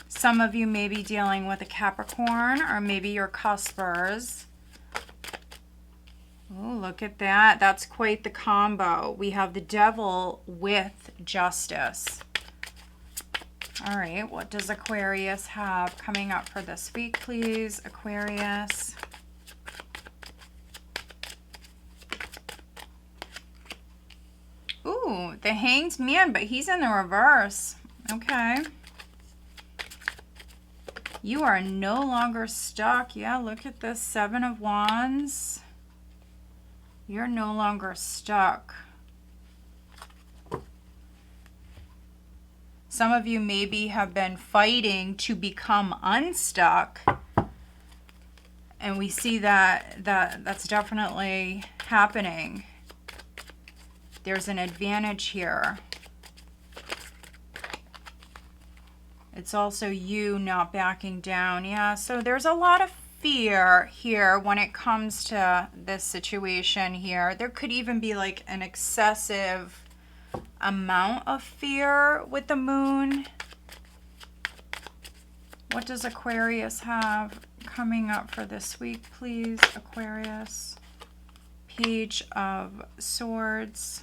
Some of you may be dealing with a Capricorn, or maybe you're cuspers. Oh, look at that. That's quite the combo. We have the Devil with Justice. All right, what does Aquarius have coming up for this week, please? Aquarius. Ooh, the Hanged Man, but he's in the reverse. Okay. You are no longer stuck. Yeah, look at this. 7 of Wands. You're no longer stuck. Some of you maybe have been fighting to become unstuck. And we see that's definitely happening. There's an advantage here. It's also you not backing down. Yeah, so there's a lot of fear here when it comes to this situation here. There could even be like an excessive amount of fear with the Moon. What does Aquarius have coming up for this week, please? Aquarius. Page of Swords.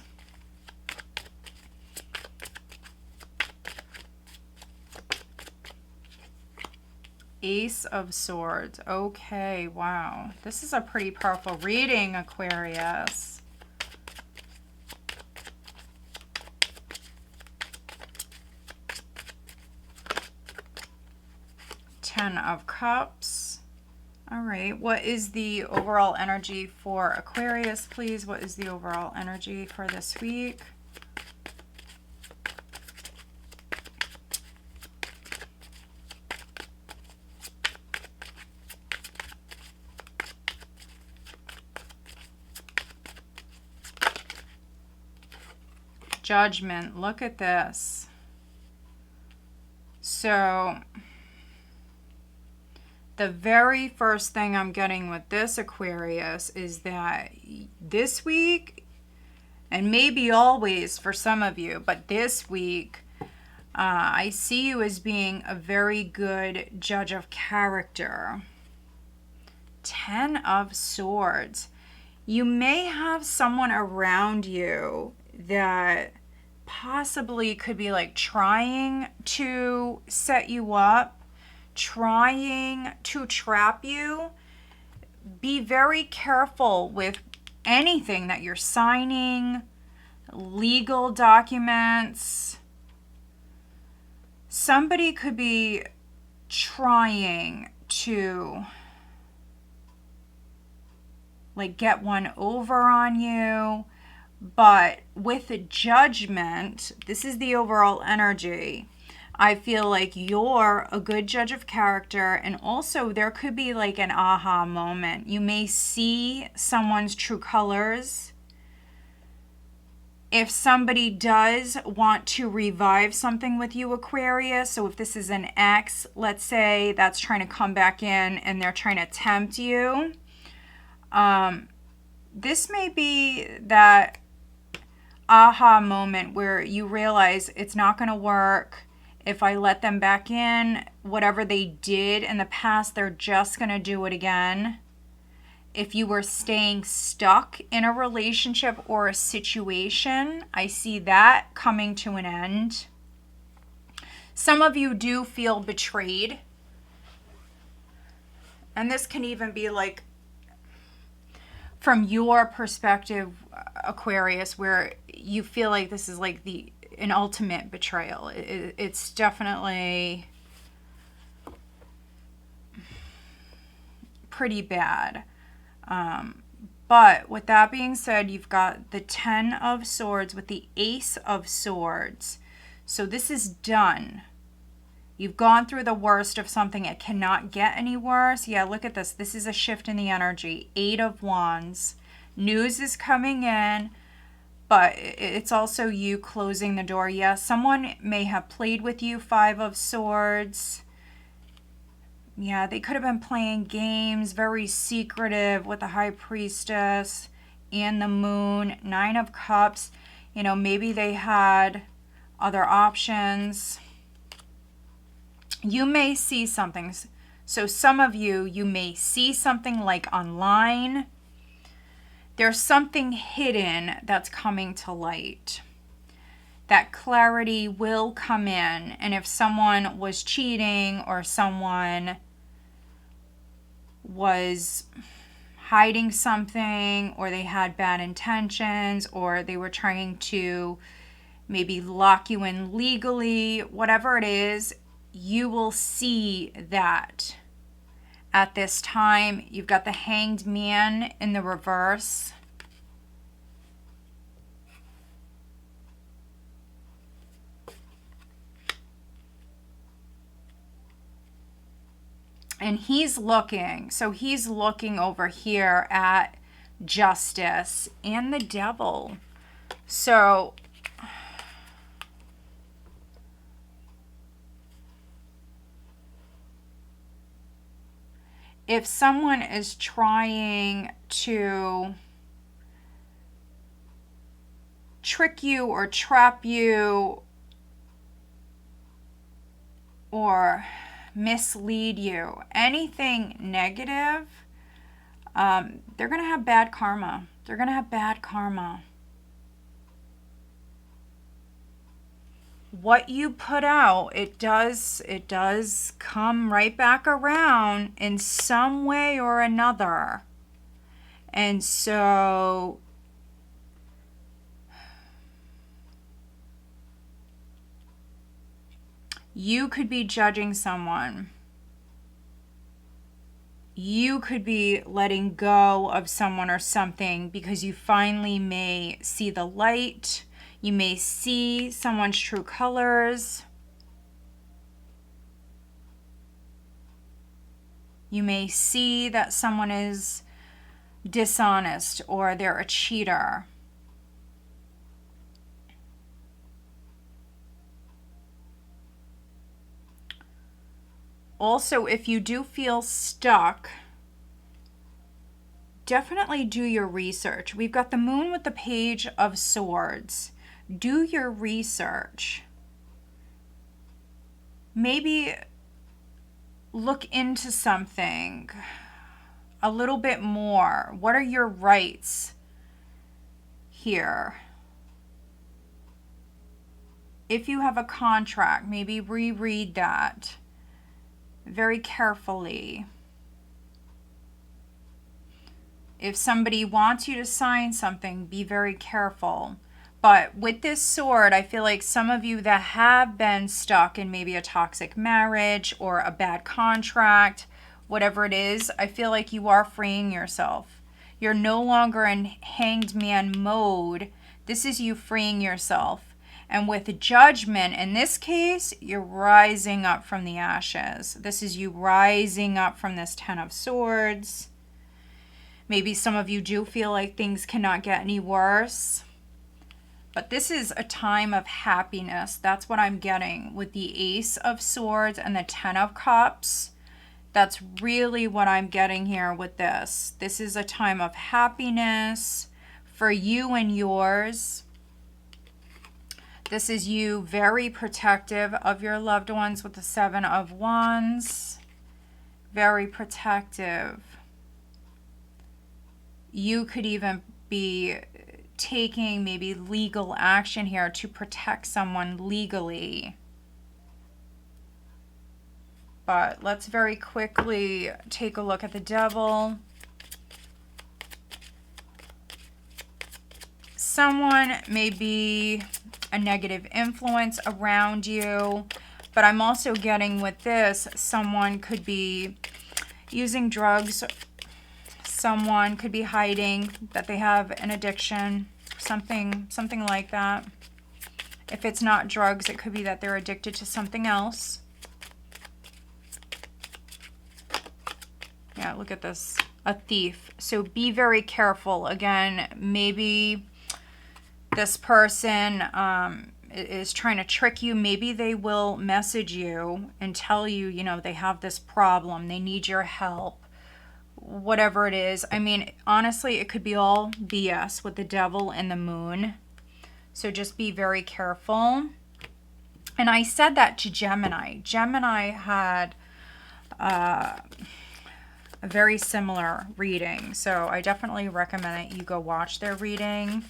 Ace of Swords. Okay, wow. This is a pretty powerful reading, Aquarius. Ten of Cups. All right. What is the overall energy for Aquarius, please? What is the overall energy for this week? Judgment. Look at this. So the very first thing I'm getting with this, Aquarius, is that this week, and maybe always for some of you, but this week, I see you as being a very good judge of character. 10 of Swords. You may have someone around you that possibly could be like trying to set you up, trying to trap you. Be very careful with anything that you're signing, legal documents. Somebody could be trying to like get one over on you, but with a Judgment, this is the overall energy. I feel like you're a good judge of character, and also there could be like an aha moment. You may see someone's true colors. If somebody does want to revive something with you, Aquarius, so if this is an ex, let's say, that's trying to come back in and they're trying to tempt you, this may be that aha moment where you realize it's not going to work. If I let them back in, whatever they did in the past, they're just going to do it again. If you were staying stuck in a relationship or a situation, I see that coming to an end. Some of you do feel betrayed. And this can even be like from your perspective, Aquarius, where you feel like this is like an ultimate betrayal. It's definitely pretty bad. But with that being said, you've got the 10 of Swords with the Ace of Swords. So this is done. You've gone through the worst of something. It cannot get any worse. Yeah, look at this. This is a shift in the energy. 8 of Wands. News is coming in, but it's also you closing the door. Yes, someone may have played with you. 5 of Swords. Yeah, they could have been playing games, very secretive with the High Priestess and the Moon. 9 of Cups. You know, maybe they had other options. You may see something. So some of you, you may see something like online. There's something hidden that's coming to light. That clarity will come in. And if someone was cheating or someone was hiding something, or they had bad intentions, or they were trying to maybe lock you in legally, whatever it is, you will see that at this time. You've got the Hanged Man in the reverse. And he's looking, so he's looking over here at Justice and the Devil. So if someone is trying to trick you or trap you, or mislead you, anything negative, they're going to have bad karma. They're going to have bad karma. What you put out, it does come right back around in some way or another. And so you could be judging someone. You could be letting go of someone or something because you finally may see the light. You may see someone's true colors. You may see that someone is dishonest or they're a cheater. Also, if you do feel stuck, definitely do your research. We've got the moon with the Page of Swords. Do your research. Maybe look into something a little bit more. What are your rights here? If you have a contract, maybe reread that very carefully. If somebody wants you to sign something, be very careful. But with this sword, I feel like some of you that have been stuck in maybe a toxic marriage or a bad contract, whatever it is, I feel like you are freeing yourself. You're no longer in hanged man mode. This is you freeing yourself. And with judgment, in this case, you're rising up from the ashes. This is you rising up from this Ten of Swords. Maybe some of you do feel like things cannot get any worse. But this is a time of happiness. That's what I'm getting with the Ace of Swords and the Ten of Cups. That's really what I'm getting here with this. This is a time of happiness for you and yours. This is you very protective of your loved ones with the Seven of Wands. Very protective. You could even be taking maybe legal action here to protect someone legally. But let's very quickly take a look at the Devil. Someone may be a negative influence around you, but I'm also getting with this, someone could be using drugs. Someone could be hiding that they have an addiction, something like that. If it's not drugs, it could be that they're addicted to something else. Yeah, look at this, a thief. So be very careful. Again, maybe this person is trying to trick you. Maybe they will message you and tell you, you know, they have this problem. They need your help. Whatever it is. I mean, honestly, it could be all BS with the Devil and the Moon. So just be very careful. And I said that to Gemini. Gemini had a very similar reading. So I definitely recommend that you go watch their reading.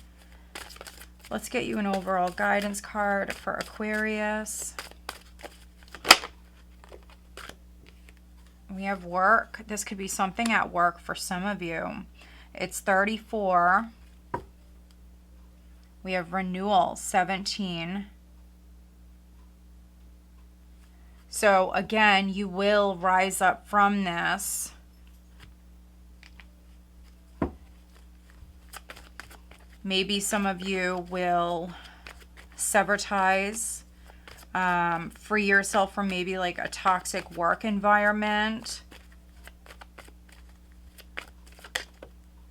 Let's get you an overall guidance card for Aquarius. We have work. This could be something at work for some of you. It's 34. We have renewal, 17. So again, you will rise up from this. Maybe some of you will sever ties. Free yourself from maybe like a toxic work environment.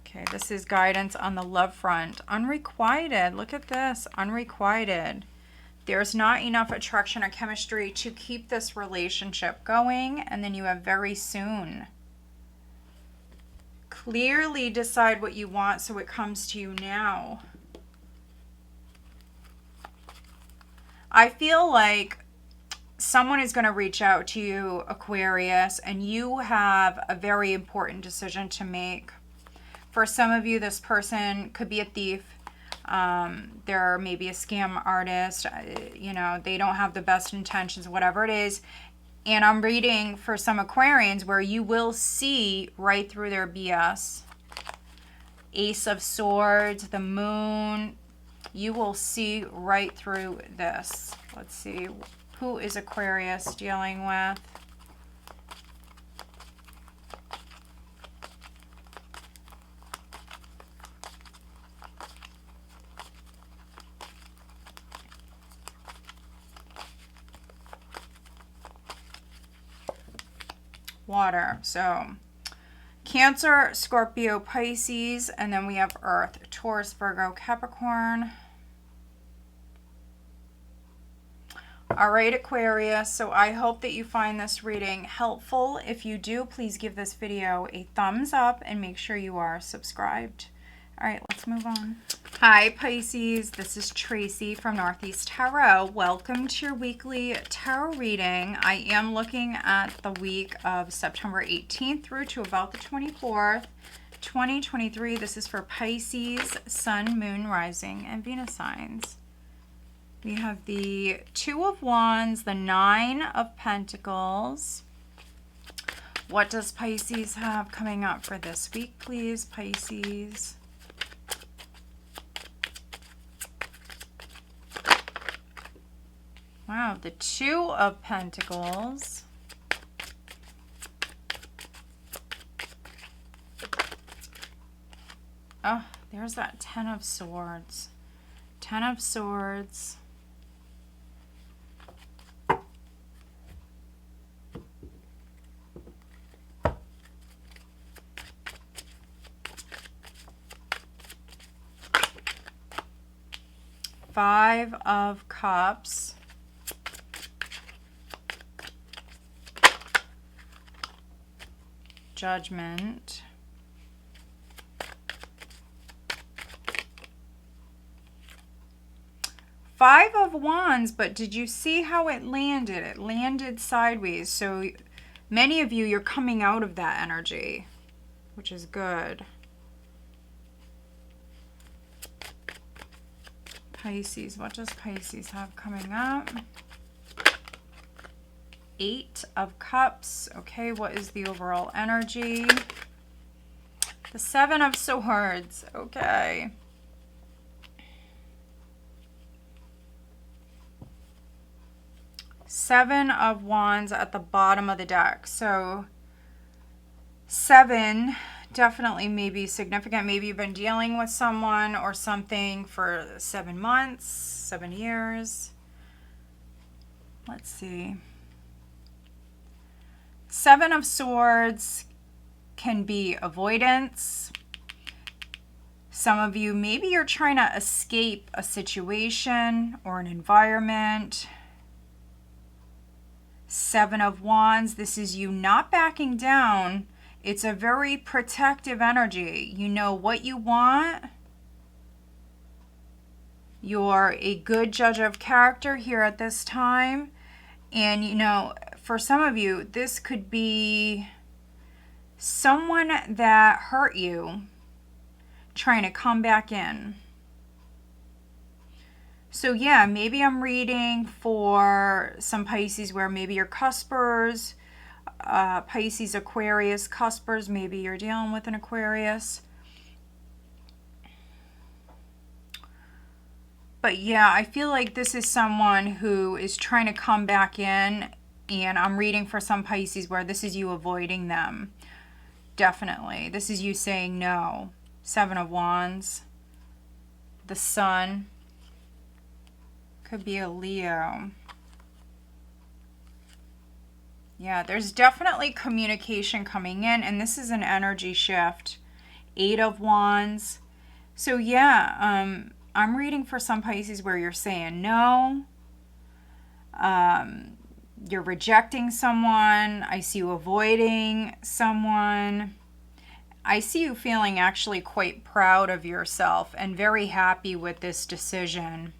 Okay, this is guidance on the love front. Unrequited, look at this, unrequited. There's not enough attraction or chemistry to keep this relationship going, and then you have very soon. Clearly decide what you want so it comes to you now. I feel like someone is going to reach out to you, Aquarius, and you have a very important decision to make. For some of you, this person could be a thief. They're maybe a scam artist. You know, they don't have the best intentions, whatever it is. And I'm reading for some Aquarians where you will see right through their BS. Ace of Swords, the Moon. You will see right through this. Let's see. Who is Aquarius dealing with? Water. So Cancer, Scorpio, Pisces, and then we have Earth, Taurus, Virgo, Capricorn. All right, Aquarius, so I hope that you find this reading helpful. If you do, please give this video a thumbs up and make sure you are subscribed. All right, let's move on. Hi, Pisces. This is Tracy from Northeast Tarot. Welcome to your weekly tarot reading. I am looking at the week of September 18th through to about the 24th, 2023. This is for Pisces, Sun, Moon, Rising, and Venus signs. We have the Two of Wands, the Nine of Pentacles. What does Pisces have coming up for this week, please, Pisces? Wow, the Two of Pentacles. Oh, there's that Ten of Swords. Ten of Swords. Five of Cups. Judgment. Five of Wands, but did you see how it landed? It landed sideways. So many of you, you're coming out of that energy, which is good. Pisces, what does Pisces have coming up? Eight of Cups. Okay, what is the overall energy? The Seven of Swords. Okay. Seven of Wands at the bottom of the deck. So seven definitely may be significant. Maybe you've been dealing with someone or something for 7 months, 7 years. Let's see. Seven of Swords can be avoidance. Some of you, maybe you're trying to escape a situation or an environment. Seven of Wands, this is you not backing down. It's a very protective energy. You know what you want. You're a good judge of character here at this time. And, you know, for some of you, this could be someone that hurt you trying to come back in. So, yeah, maybe I'm reading for some Pisces where maybe you're cuspers, Pisces, Aquarius, cuspers, maybe you're dealing with an Aquarius. But yeah, I feel like this is someone who is trying to come back in, and I'm reading for some Pisces where this is you avoiding them. Definitely. This is you saying no. Seven of Wands. The Sun. Could be a Leo. Yeah, there's definitely communication coming in, and this is an energy shift. Eight of Wands. So yeah, I'm reading for some Pisces where you're saying no. You're rejecting someone. I see you avoiding someone. I see you feeling actually quite proud of yourself and very happy with this decision.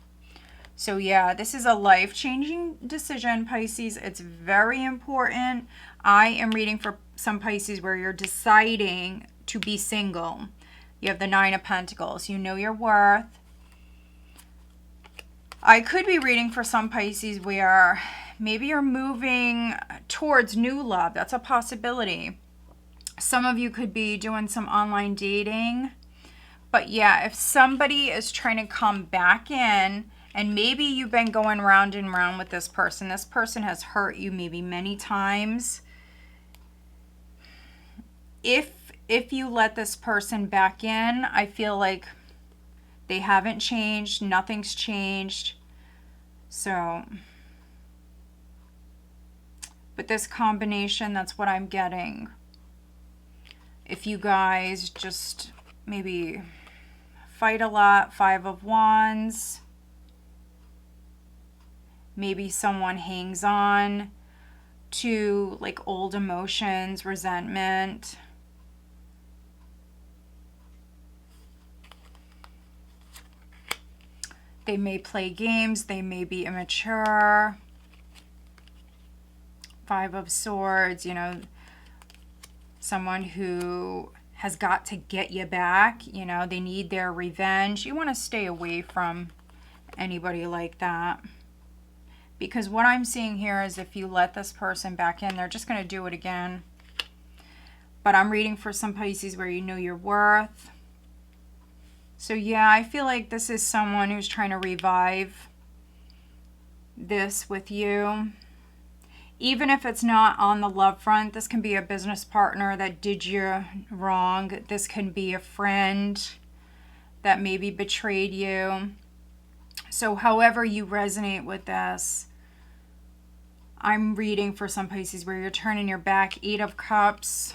So yeah, this is a life-changing decision, Pisces. It's very important. I am reading for some Pisces where you're deciding to be single. You have the Nine of Pentacles. You know your worth. I could be reading for some Pisces where maybe you're moving towards new love. That's a possibility. Some of you could be doing some online dating. But yeah, if somebody is trying to come back in, and maybe you've been going round and round with this person has hurt you maybe many times. If you let this person back in, I feel like they haven't changed, nothing's changed. So, but this combination, that's what I'm getting. If you guys just maybe fight a lot, Five of Wands. Maybe someone hangs on to like old emotions, resentment. They may play games, they may be immature. Five of Swords, you know, someone who has got to get you back, you know, they need their revenge. You want to stay away from anybody like that. Because what I'm seeing here is if you let this person back in, they're just going to do it again. But I'm reading for some Pisces where you know your worth. So yeah, I feel like this is someone who's trying to revive this with you. Even if it's not on the love front, this can be a business partner that did you wrong. This can be a friend that maybe betrayed you. So however you resonate with this, I'm reading for some Pisces where you're turning your back. Eight of Cups.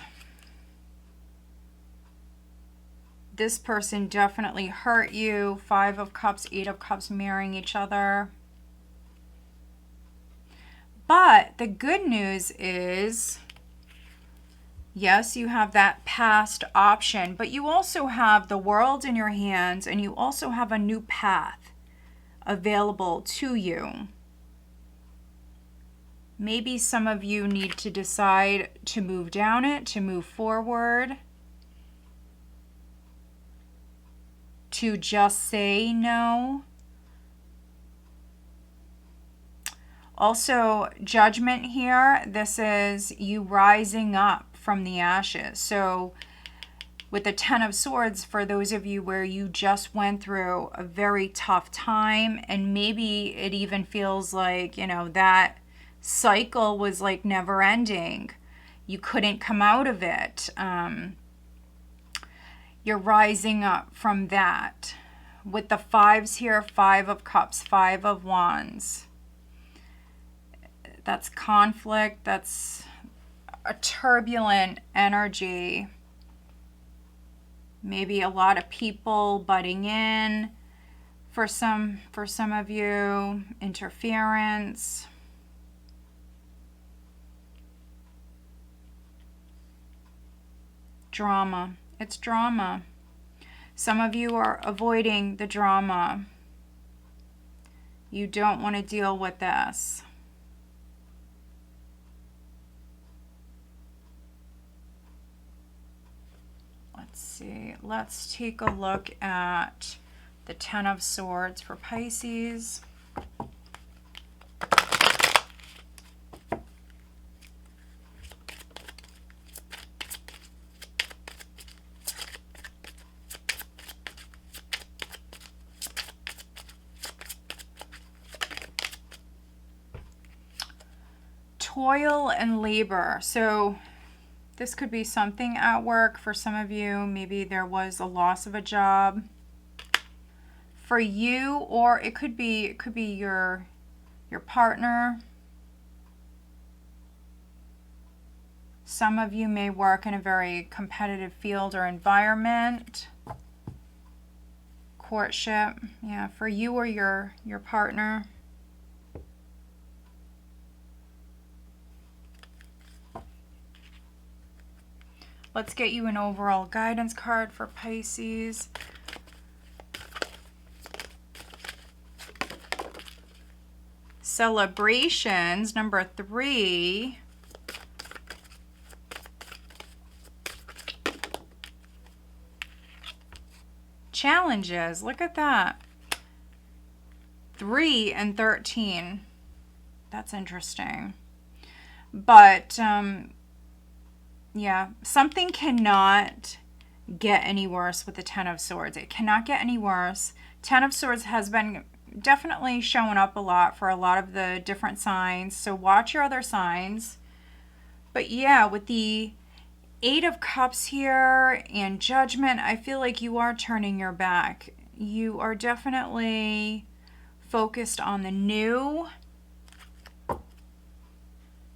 This person definitely hurt you. Five of Cups, Eight of Cups mirroring each other. But the good news is, yes, you have that past option, but you also have the world in your hands, and you also have a new path available to you. Maybe some of you need to decide to move down it, to move forward, to just say no. Also, Judgment here, this is you rising up from the ashes. So with the Ten of Swords, for those of you where you just went through a very tough time, and maybe it even feels like, you know, that cycle was like never ending. You couldn't come out of it. You're rising up from that. With the fives here, Five of Cups, Five of Wands. That's conflict. That's a turbulent energy. Maybe a lot of people butting in for some of you. Interference. Drama. It's drama. Some of you are avoiding the drama. You don't want to deal with this. Let's see. Let's take a look at the Ten of Swords for Pisces. Toil and labor. So this could be something at work for some of you. Maybe there was a loss of a job for you, or it could be your partner. Some of you may work in a very competitive field or environment. Courtship, yeah, for you or your partner. Let's get you an overall guidance card for Pisces. Celebrations, number 3. Challenges, look at that. 3 and 13. That's interesting. But, yeah, something cannot get any worse with the Ten of Swords. It cannot get any worse. Ten of Swords has been definitely showing up a lot for a lot of the different signs. So watch your other signs. But yeah, with the 8 of Cups here and Judgment, I feel like you are turning your back. You are definitely focused on the new.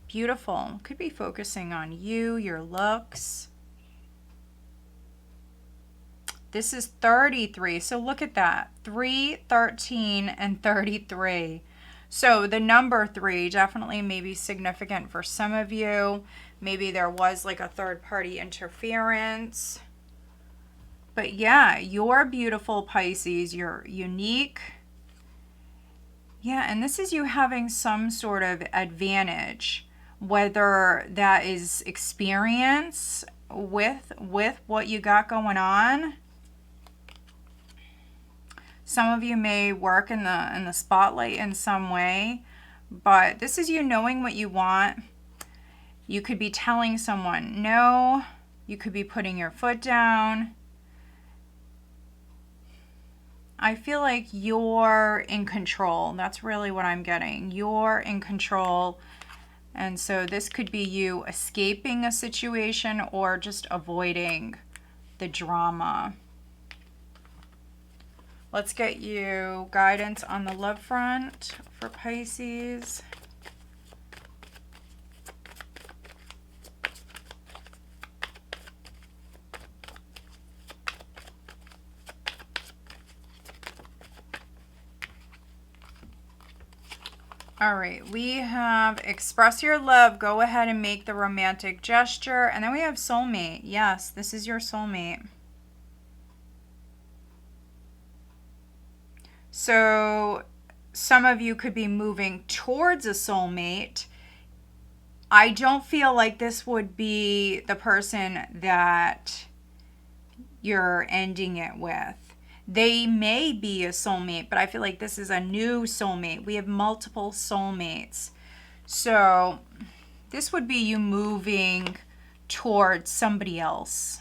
Beautiful. Could be focusing on you, your looks. This is 33. So look at that. 3, 13, and 33. So the number 3 definitely may be significant for some of you. Maybe there was like a third-party interference. But yeah, you're beautiful, Pisces. You're unique. Yeah, and this is you having some sort of advantage, whether that is experience with what you got going on. Some of you may work in the spotlight in some way, but this is you knowing what you want. You could be telling someone no. You could be putting your foot down. I feel like you're in control. That's really what I'm getting. You're in control. And so this could be you escaping a situation or just avoiding the drama. Let's get you guidance on the love front for Pisces. All right, we have express your love. Go ahead and make the romantic gesture. And then we have soulmate. Yes, this is your soulmate. So some of you could be moving towards a soulmate. I don't feel like this would be the person that you're ending it with. They may be a soulmate, but I feel like this is a new soulmate. We have multiple soulmates. So this would be you moving towards somebody else.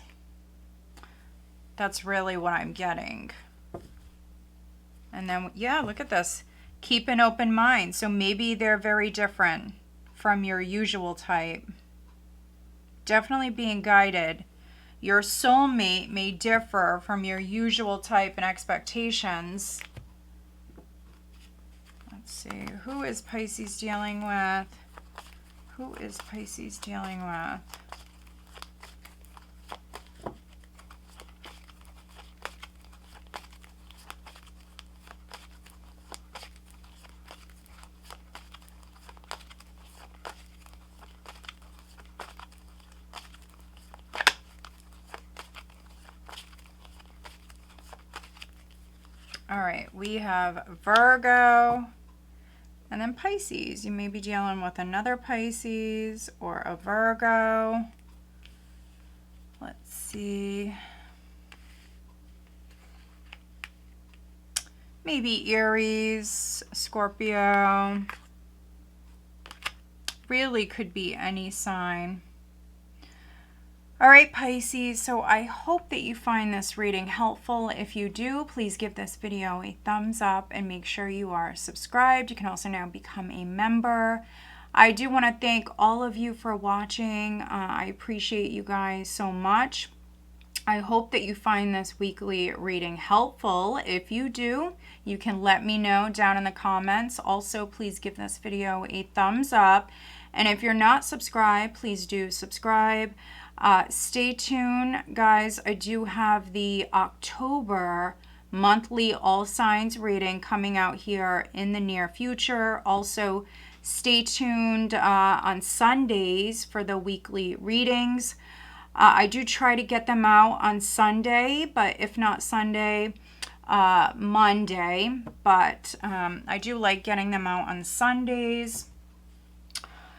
That's really what I'm getting. And then, yeah, look at this. Keep an open mind. So maybe they're very different from your usual type. Definitely being guided. Your soulmate may differ from your usual type and expectations. Let's see. Who is Pisces dealing with? Who is Pisces dealing with? All right, we have Virgo and then Pisces. You may be dealing with another Pisces or a Virgo. Let's see. Maybe Aries, Scorpio. Really could be any sign. All right, Pisces, so I hope that you find this reading helpful. If you do, please give this video a thumbs up and make sure you are subscribed. You can also now become a member. I do want to thank all of you for watching. I appreciate you guys so much. I hope that you find this weekly reading helpful. If you do, you can let me know down in the comments. Also, please give this video a thumbs up. And if you're not subscribed, please do subscribe. Stay tuned, guys. I do have the October monthly all signs reading coming out here in the near future. Also, stay tuned on Sundays for the weekly readings. I do try to get them out on Sunday, but if not Sunday, Monday, but I do like getting them out on Sundays.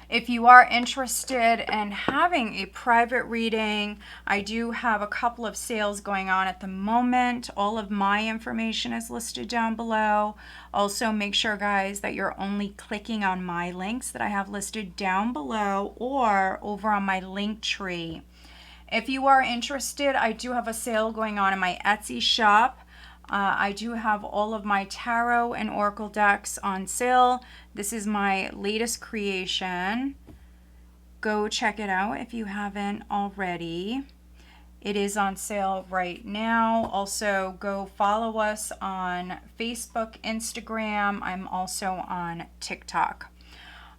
If you are interested in having a private reading, I do have a couple of sales going on at the moment. All of my information is listed down below. Also, make sure, guys, that you're only clicking on my links that I have listed down below or over on my link tree. If you are interested, I do have a sale going on in my Etsy shop. I do have all of my tarot and oracle decks on sale. This is my latest creation. Go check it out if you haven't already. It is on sale right now. Also, go follow us on Facebook, Instagram. I'm also on TikTok.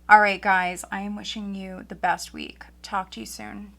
All right, guys, I am wishing you the best week. Talk to you soon.